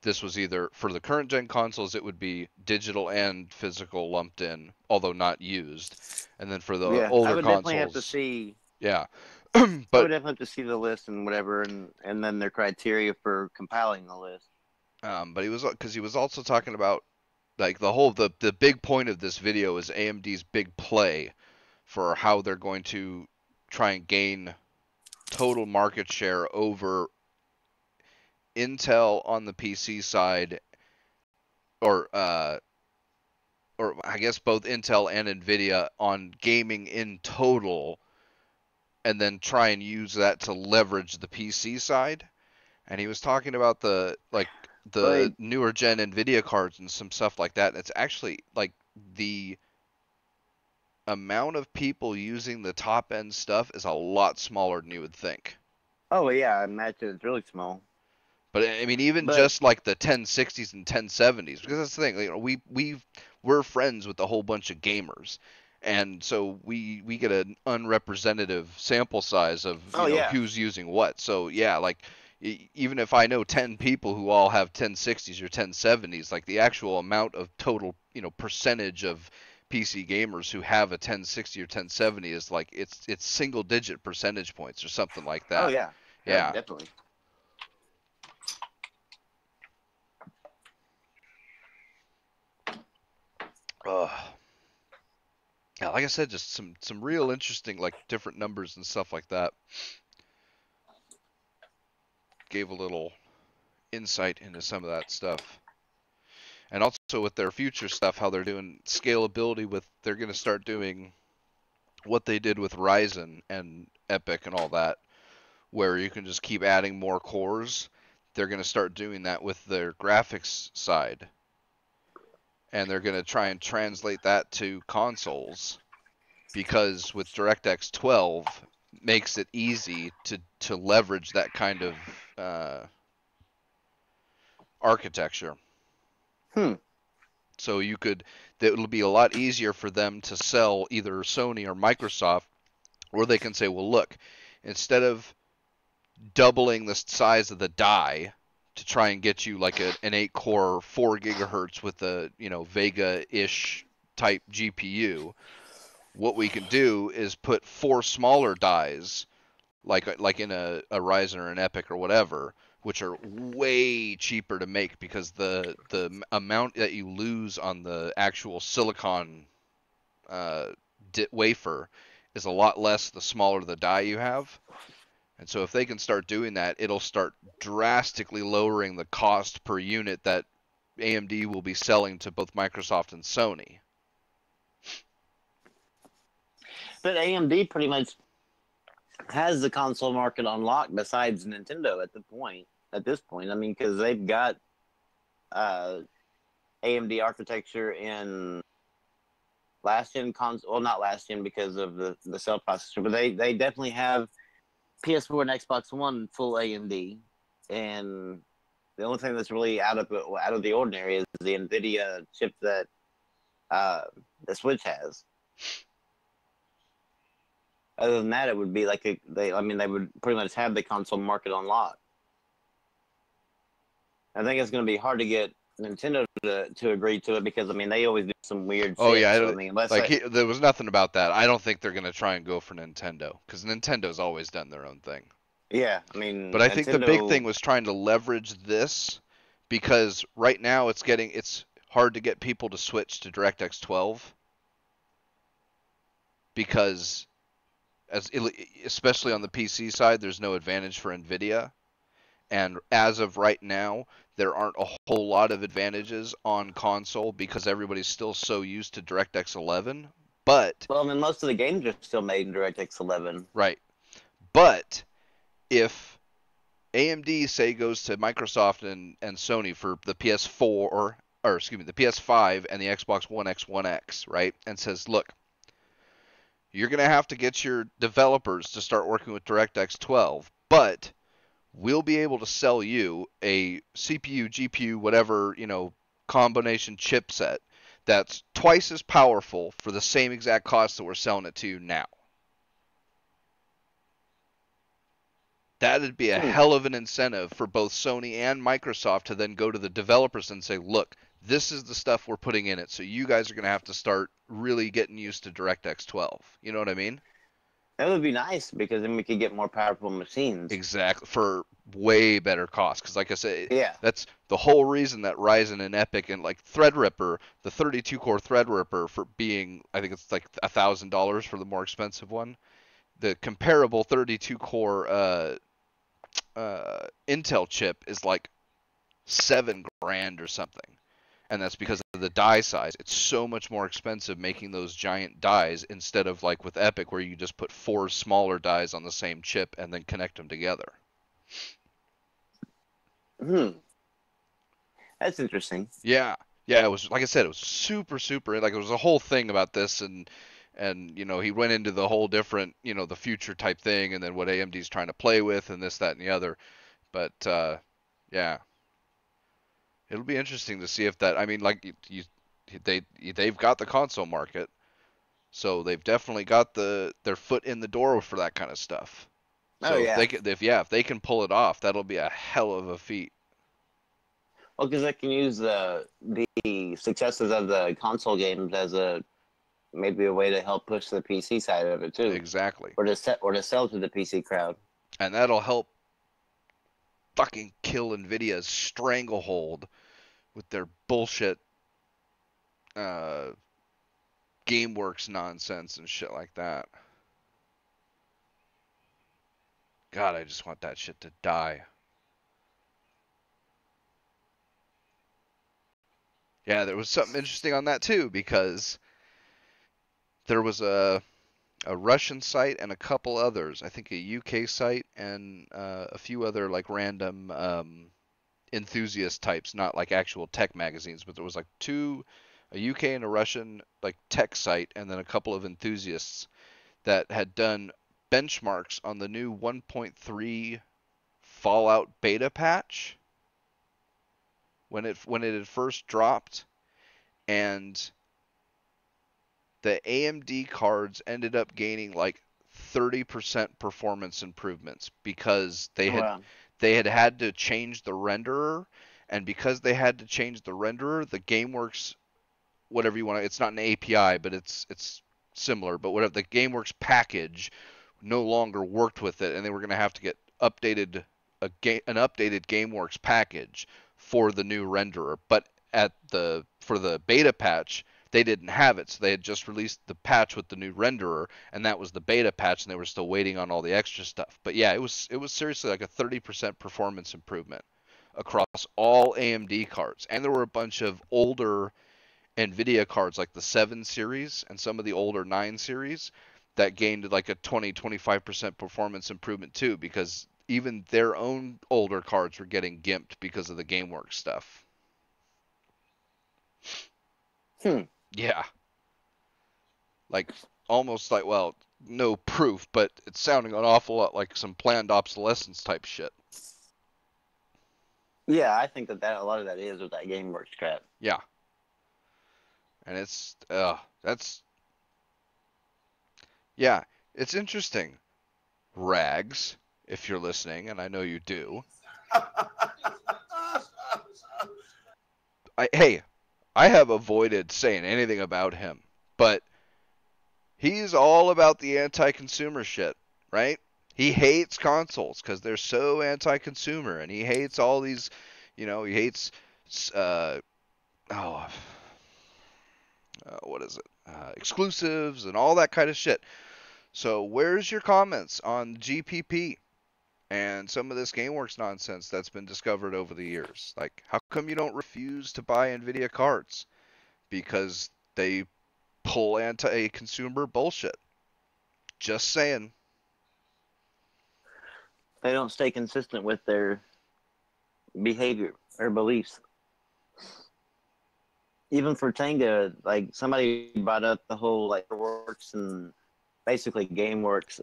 this was either for the current gen consoles, it would be digital and physical lumped in, although not used, and then for the Yeah, I older would definitely have to consoles, see. yeah. I would But definitely have to see the list and whatever, and then their criteria for compiling the list. but he was also talking about like the big point of this video is AMD's big play for how they're going to try and gain total market share over Intel on the PC side, or I guess both Intel and Nvidia on gaming in total, and then try and use that to leverage the PC side. And he was talking about the But newer gen Nvidia cards and some stuff like that. And it's actually like the amount of people using the top end stuff is a lot smaller than you would think. oh yeah, I imagine it's really small. But I mean, even But just like the 1060s and 1070s, because that's the thing. We're friends with a whole bunch of gamers, and so we get an unrepresentative sample size of oh yeah, who's using what. So yeah, like even if I know 10 people who all have 1060s or 1070s, like the actual amount of total percentage of PC gamers who have a 1060 or 1070 is like it's single digit percentage points or something like oh that. yeah, Yeah. definitely. Uh, yeah, like I said, just some real interesting like different numbers and stuff like that. Gave a little insight into some of that stuff. And also with their future stuff, how they're doing scalability with they're going to start doing what they did with Ryzen and Epic and all that, where you can just keep adding more cores. They're going to start doing that with their graphics side. And they're going to try and translate that to consoles, because with DirectX 12 makes it easy to leverage that kind of architecture. So it'll be a lot easier for them to sell either Sony or Microsoft, or they can say, well, look, instead of doubling the size of the die to try and get you like an 8-core 4 gigahertz with a Vega-ish type GPU, what we can do is put 4 smaller dies, like in a Ryzen or an Epic or whatever, which are way cheaper to make because the amount that you lose on the actual silicon wafer is a lot less the smaller the die you have. And so if they can start doing that, it'll start drastically lowering the cost per unit that AMD will be selling to both Microsoft and Sony. But AMD pretty much has the console market on lock besides Nintendo at this point. I mean, because they've got AMD architecture in last gen console. Well, not last gen because of the cell processor, but they definitely have PS4 and Xbox One full AMD. And the only thing that's really out of the ordinary is the NVIDIA chip that the Switch has. Other than that, it would be like they would pretty much have the console market on lock. I think it's going to be hard to get Nintendo to agree to it because they always do some weird shit. Oh yeah, So, there was nothing about that. I don't think they're going to try and go for Nintendo because Nintendo's always done their own thing. Yeah, but I think the big thing was trying to leverage this, because right now it's hard to get people to switch to DirectX 12 because especially on the PC side, there's no advantage for Nvidia. And as of right now, there aren't a whole lot of advantages on console because everybody's still so used to DirectX 11. But Well, I mean, most of the games are still made in DirectX 11. right. But if AMD say goes to Microsoft and Sony for the PS4 or excuse me, the PS5 and the Xbox One X, One X, right? And says, "Look, you're going to have to get your developers to start working with DirectX 12, but we'll be able to sell you a CPU, GPU, whatever, combination chipset that's twice as powerful for the same exact cost that we're selling it to you now." That'd be a hell of an incentive for both Sony and Microsoft to then go to the developers and say, "Look, this is the stuff we're putting in it, so you guys are going to have to start really getting used to DirectX 12." You know what I mean? That would be nice because then we could get more powerful machines. Exactly, for way better cost. Because like I said, Yeah. that's the whole reason that Ryzen and EPYC and like Threadripper, the 32-core Threadripper, for being, I think it's like $1,000 for the more expensive one. The comparable 32-core Intel chip is like $7,000 or something, and that's because of the die size. It's so much more expensive making those giant dies instead of like with EPYC where you just put 4 smaller dies on the same chip and then connect them together. That's interesting. Yeah, it was, like I said, it was super like it was a whole thing about this, and he went into the whole different, the future type thing, and then what AMD's trying to play with, and this, that, and the other. But yeah, it'll be interesting to see if that. I mean, like they've got the console market, so they've definitely got their foot in the door for that kind of stuff. So if they can pull it off, that'll be a hell of a feat. Well, because I can use the successes of the console games as maybe a way to help push the PC side of it too. Exactly. Or to sell to the PC crowd. And that'll help fucking kill Nvidia's stranglehold with their bullshit GameWorks nonsense and shit like that. God, I just want that shit to die. Yeah, there was something interesting on that too, because there was a Russian site and a couple others. I think a UK site and a few other like random enthusiast types, not like actual tech magazines, but there was like a UK and a Russian like tech site, and then a couple of enthusiasts that had done benchmarks on the new 1.3 Fallout beta patch when it had first dropped, and the AMD cards ended up gaining like 30% performance improvements because they had to change the renderer, and because they had to change the renderer, the GameWorks, whatever you want to, it's not an API, but it's similar, but whatever, the GameWorks package no longer worked with it, and they were going to have to get an updated GameWorks package for the new renderer. But for the beta patch, they didn't have it, so they had just released the patch with the new renderer, and that was the beta patch, and they were still waiting on all the extra stuff. But yeah, it was seriously like a 30% performance improvement across all AMD cards, and there were a bunch of older NVIDIA cards like the 7 series and some of the older 9 series that gained like a 20-25% performance improvement too, because even their own older cards were getting gimped because of the GameWorks stuff. Yeah. Like, almost like, well, no proof, but it's sounding an awful lot like some planned obsolescence type shit. Yeah, I think that a lot of that is with that GameWorks crap. Yeah. And it's, yeah, it's interesting. Rags, if you're listening, and I know you do. I have avoided saying anything about him, but he's all about the anti-consumer shit, right? He hates consoles because they're so anti-consumer, and he hates all these, he hates, what is it? exclusives and all that kind of shit. So where's your comments on GPP and some of this GameWorks nonsense that's been discovered over the years? Like, how come you don't refuse to buy NVIDIA cards? Because they pull anti-consumer bullshit. Just saying. They don't stay consistent with their behavior or beliefs. Even for Tenga, like somebody brought up the whole like works and basically GameWorks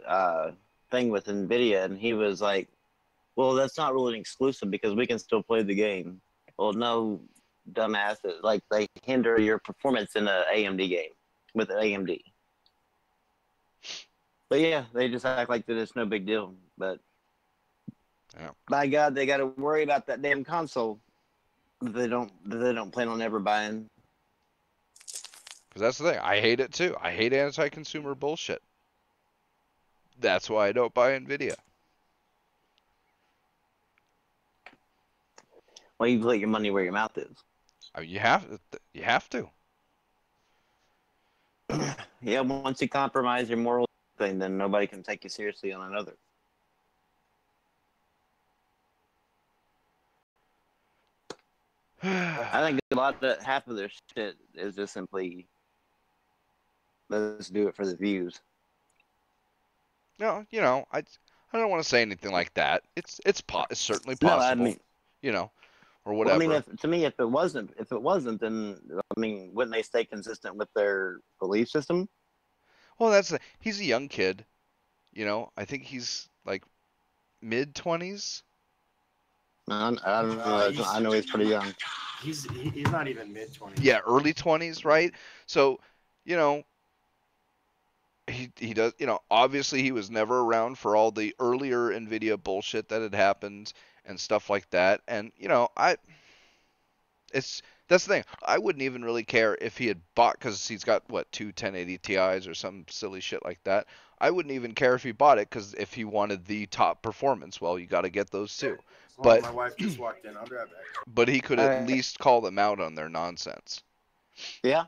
thing with NVIDIA, and he was like, well, that's not really an exclusive because we can still play the game. Well, no, dumbass. Like, they hinder your performance in an AMD game with AMD. But yeah, they just act like that it's no big deal. But Yeah. by God, they got to worry about that damn console that they don't plan on ever buying. Because that's the thing. I hate it too. I hate anti-consumer bullshit. That's why I don't buy NVIDIA. Well, you put your money where your mouth is. I mean, you have to. Yeah, once you compromise your moral thing, then nobody can take you seriously on another. I think half of their shit is just simply, let's do it for the views. No, I don't want to say anything like that. It's certainly No, possible. I mean, or whatever. Well, I mean, if it wasn't, then I mean, wouldn't they stay consistent with their belief system? Well, he's a young kid. I think he's like mid-20s. I don't know. I know he's pretty young. He's not even mid-20s. Yeah, early 20s, right? So, he does, obviously he was never around for all the earlier NVIDIA bullshit that had happened and stuff like that. And, that's the thing. I wouldn't even really care if he had bought, because he's got, two 1080 Ti's or some silly shit like that. I wouldn't even care if he bought it, because if he wanted the top performance, well, you got to get those too. But my wife just walked in. I'll be right back. But he could at least call them out on their nonsense. Yeah.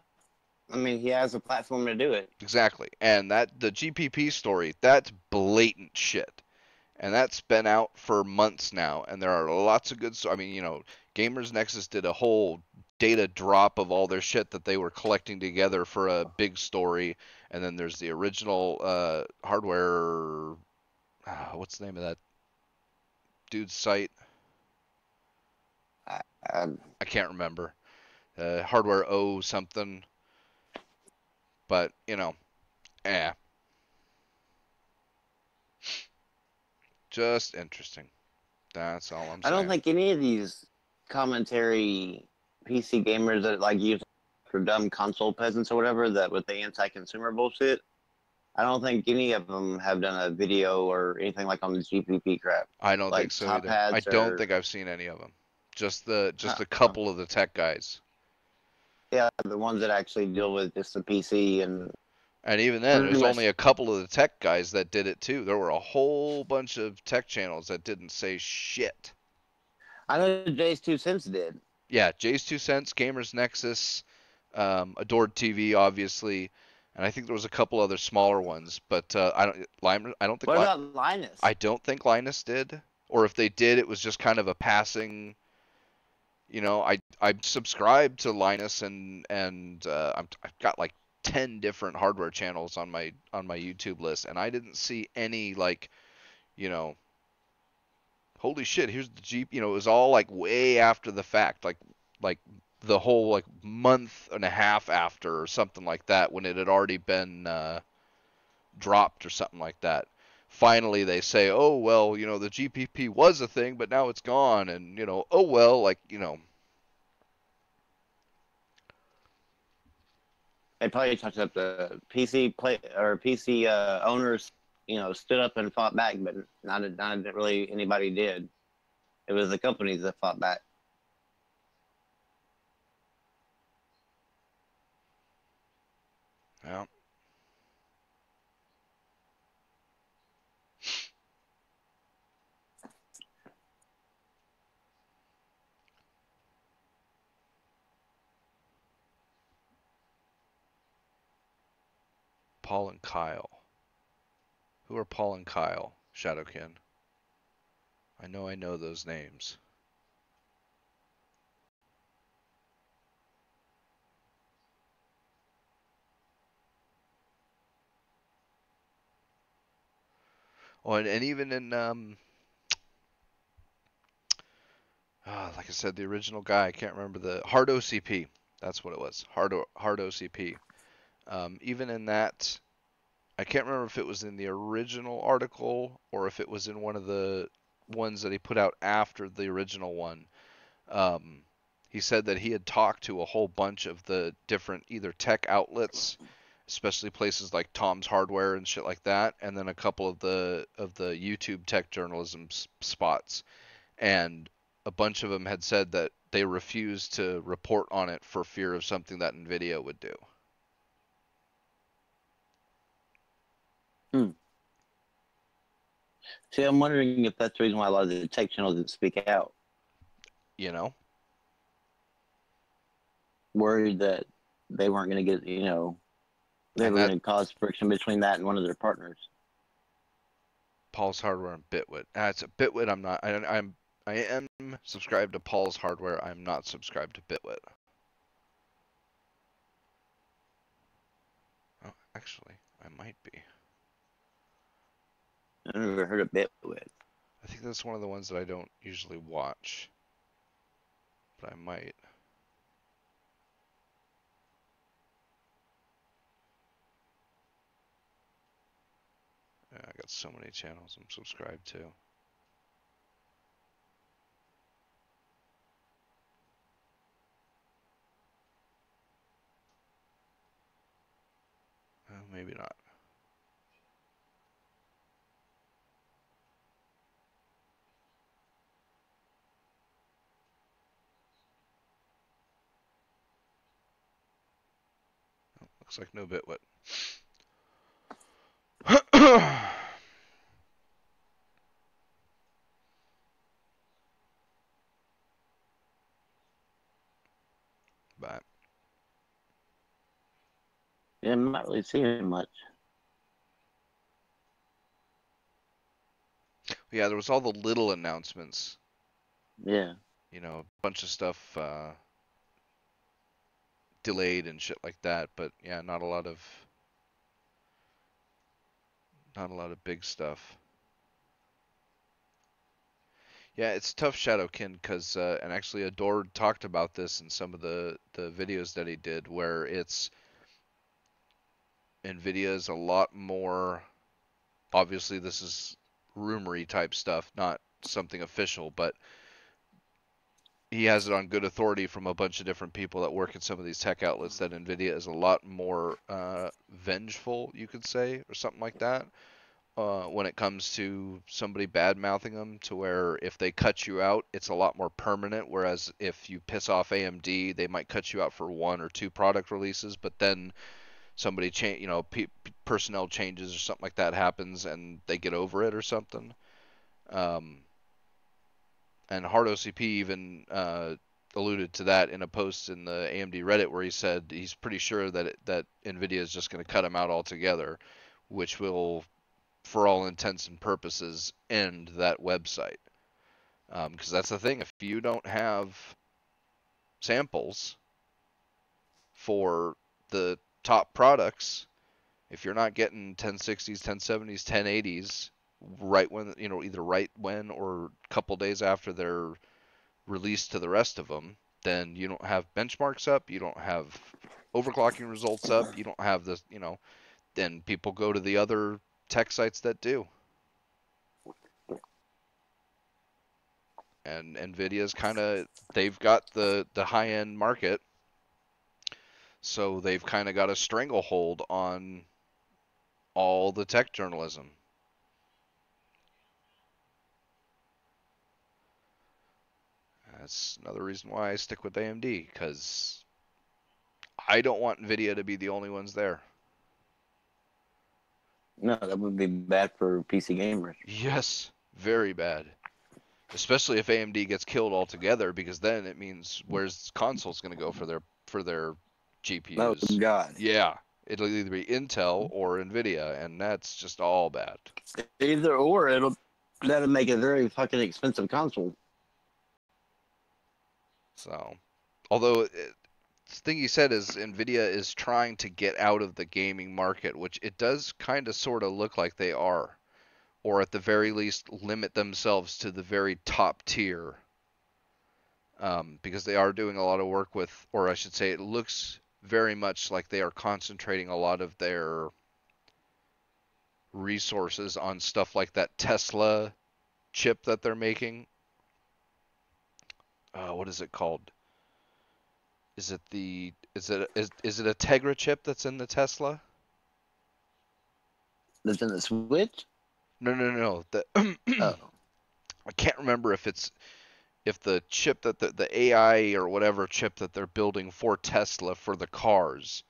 I mean, he has a platform to do it. Exactly. And the GPP story, that's blatant shit. And that's been out for months now. And there are lots of good... I mean, Gamers Nexus did a whole data drop of all their shit that they were collecting together for a big story. And then there's the original hardware... what's the name of that dude's site? I can't remember. Hardware O something. But, just interesting. That's all I'm saying. I don't think any of these commentary PC gamers that like use for dumb console peasants or whatever, that with the anti-consumer bullshit, I don't think any of them have done a video or anything like on the GPP crap. I don't think so either. I don't think I've seen any of them. Just a couple of the tech guys. Yeah, the ones that actually deal with just the PC and even then, there's only a couple of the tech guys that did it too. There were a whole bunch of tech channels that didn't say shit. I know Jay's 2 Cents did. Yeah, Jay's 2 Cents, Gamers Nexus, Adored TV, obviously, and I think there was a couple other smaller ones. But I don't think. What about Linus? I don't think Linus did, or if they did, it was just kind of a passing. I subscribed to Linus and I've got like 10 different hardware channels on my YouTube list, and I didn't see any holy shit, here's the Jeep. It was all like way after the fact, like the whole like month and a half after or something like that, when it had already been dropped or something like that. Finally they say, oh well, the GPP was a thing, but now it's gone, and oh well, They probably touched up the PC owners, stood up and fought back, but not really anybody did. It was the companies that fought back. Yeah. Paul and Kyle? Who are Paul and Kyle, Shadowkin? I know those names. Oh, and even in like I said, the original guy, I can't remember the Hard OCP. That's what it was. Hard OCP. Even in that, I can't remember if it was in the original article or if it was in one of the ones that he put out after the original one. He said that he had talked to a whole bunch of the different either tech outlets, especially places like Tom's Hardware and shit like that, and then a couple of the YouTube tech journalism spots. And a bunch of them had said that they refused to report on it for fear of something that NVIDIA would do. See, I'm wondering if that's the reason why a lot of the tech channels didn't speak out. You know? Worried that they weren't going to get, they were going to cause friction between that and one of their partners. Paul's Hardware and Bitwit. It's a Bitwit. I'm not. I am subscribed to Paul's Hardware. I'm not subscribed to Bitwit. Oh, actually, I might be. I've never heard of Bitwit. I think that's one of the ones that I don't usually watch, but I might. Yeah, I got so many channels I'm subscribed to. Maybe not. Oh, looks like no Bitwit. But yeah, I'm not really seeing much. yeah, there was all the little announcements. Yeah. A bunch of stuff delayed and shit like that, but yeah, not a lot of big stuff. Yeah, it's tough, Shadowkin, because and actually Adore talked about this in some of the videos that he did, where it's NVIDIA is a lot more. Obviously, this is rumory type stuff, not something official, but he has it on good authority from a bunch of different people that work at some of these tech outlets that NVIDIA is a lot more vengeful, you could say, or something like that. When it comes to somebody bad mouthing them, to where if they cut you out, it's a lot more permanent. Whereas if you piss off AMD, they might cut you out for 1 or 2 product releases, but then somebody personnel changes or something like that happens, and they get over it or something. And Hard OCP even alluded to that in a post in the AMD Reddit, where he said he's pretty sure that NVIDIA is just going to cut them out altogether, which will, for all intents and purposes, end that website. Because that's the thing, if you don't have samples for the top products, if you're not getting 1060s, 1070s, 1080s right when, either right when or a couple days after they're released to the rest of them, then you don't have benchmarks up, you don't have overclocking results up, you don't have this, then people go to the other tech sites that do. And NVIDIA's they've got the high-end market, so they've kind of got a stranglehold on all the tech journalism. That's another reason why I stick with AMD, because I don't want NVIDIA to be the only ones there. No, that would be bad for PC gamers. Yes, very bad. Especially if AMD gets killed altogether, because then it means where's consoles going to go for their GPUs? Oh God. Yeah, It'll either be Intel or Nvidia, and that's just all bad. Either or, that'll make a very fucking expensive console. So, although the thing you said is Nvidia is trying to get out of the gaming market, which it does kind of sort of look like they are, or at the very least limit themselves to the very top tier, because they are doing a lot of work with, or I should say, it looks very much like they are concentrating a lot of their resources on stuff like that Tesla chip that they're making. What is it called? Is it a Tegra chip that's in the Tesla? That's in the Switch? No. Oh. I can't remember if the chip that the AI or whatever chip that they're building for Tesla for the cars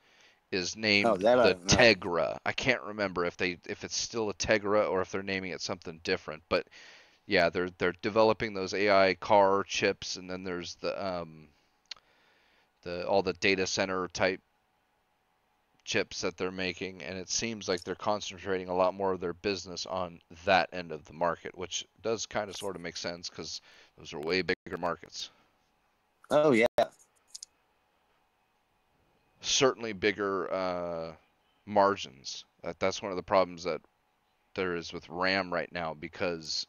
is named that I the don't know. Tegra. I can't remember if it's still a Tegra or if they're naming it something different. But yeah, they're developing those AI car chips, and then there's the all the data center type chips that they're making, and it seems like they're concentrating a lot more of their business on that end of the market, which does kind of sort of make sense because those are way bigger markets. Oh, yeah. Certainly bigger margins. That's one of the problems that there is with RAM right now, because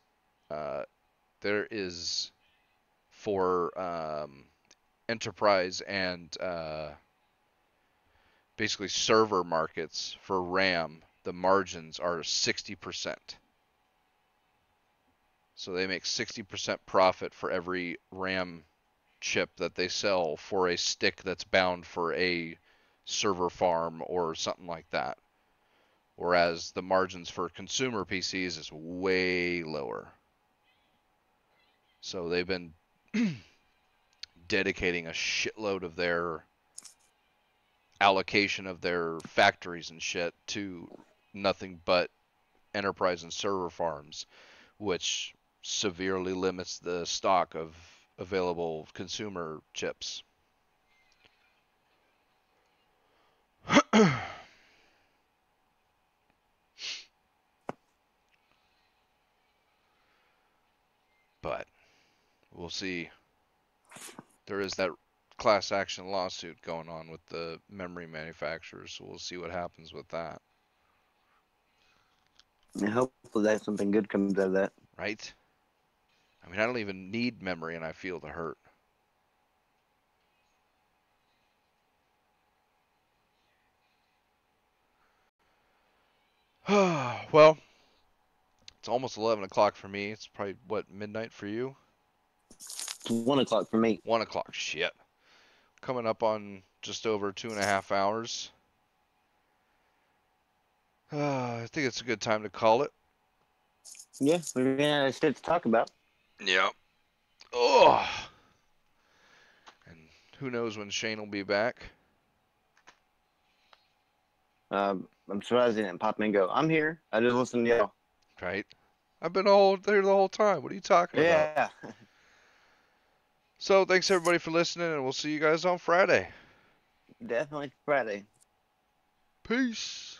there is for enterprise and basically server markets for RAM, the margins are 60%. So they make 60% profit for every RAM chip that they sell for a stick that's bound for a server farm or something like that. Whereas the margins for consumer PCs is way lower. So they've been dedicating a shitload of their allocation of their factories and shit to nothing but enterprise and server farms, which severely limits the stock of available consumer chips. But we'll see. There is that class action lawsuit going on with the memory manufacturers, so we'll see what happens with that. And hopefully that something good comes out of that. Right? I mean, I don't even need memory and I feel the hurt. Well, it's almost 11 o'clock for me. It's probably, what, midnight for you? It's 1 o'clock for me. 1 o'clock, shit. Coming up on just over 2.5 hours. I think it's a good time to call it. Yeah, we're gonna have shit to talk about. Yep. Oh. And who knows when Shane will be back. I'm surprised he didn't pop in and go, I'm here. I just listened to y'all. Right? I've been there the whole time. What are you talking about? Yeah. So thanks everybody for listening, and we'll see you guys on Friday. Definitely Friday. Peace.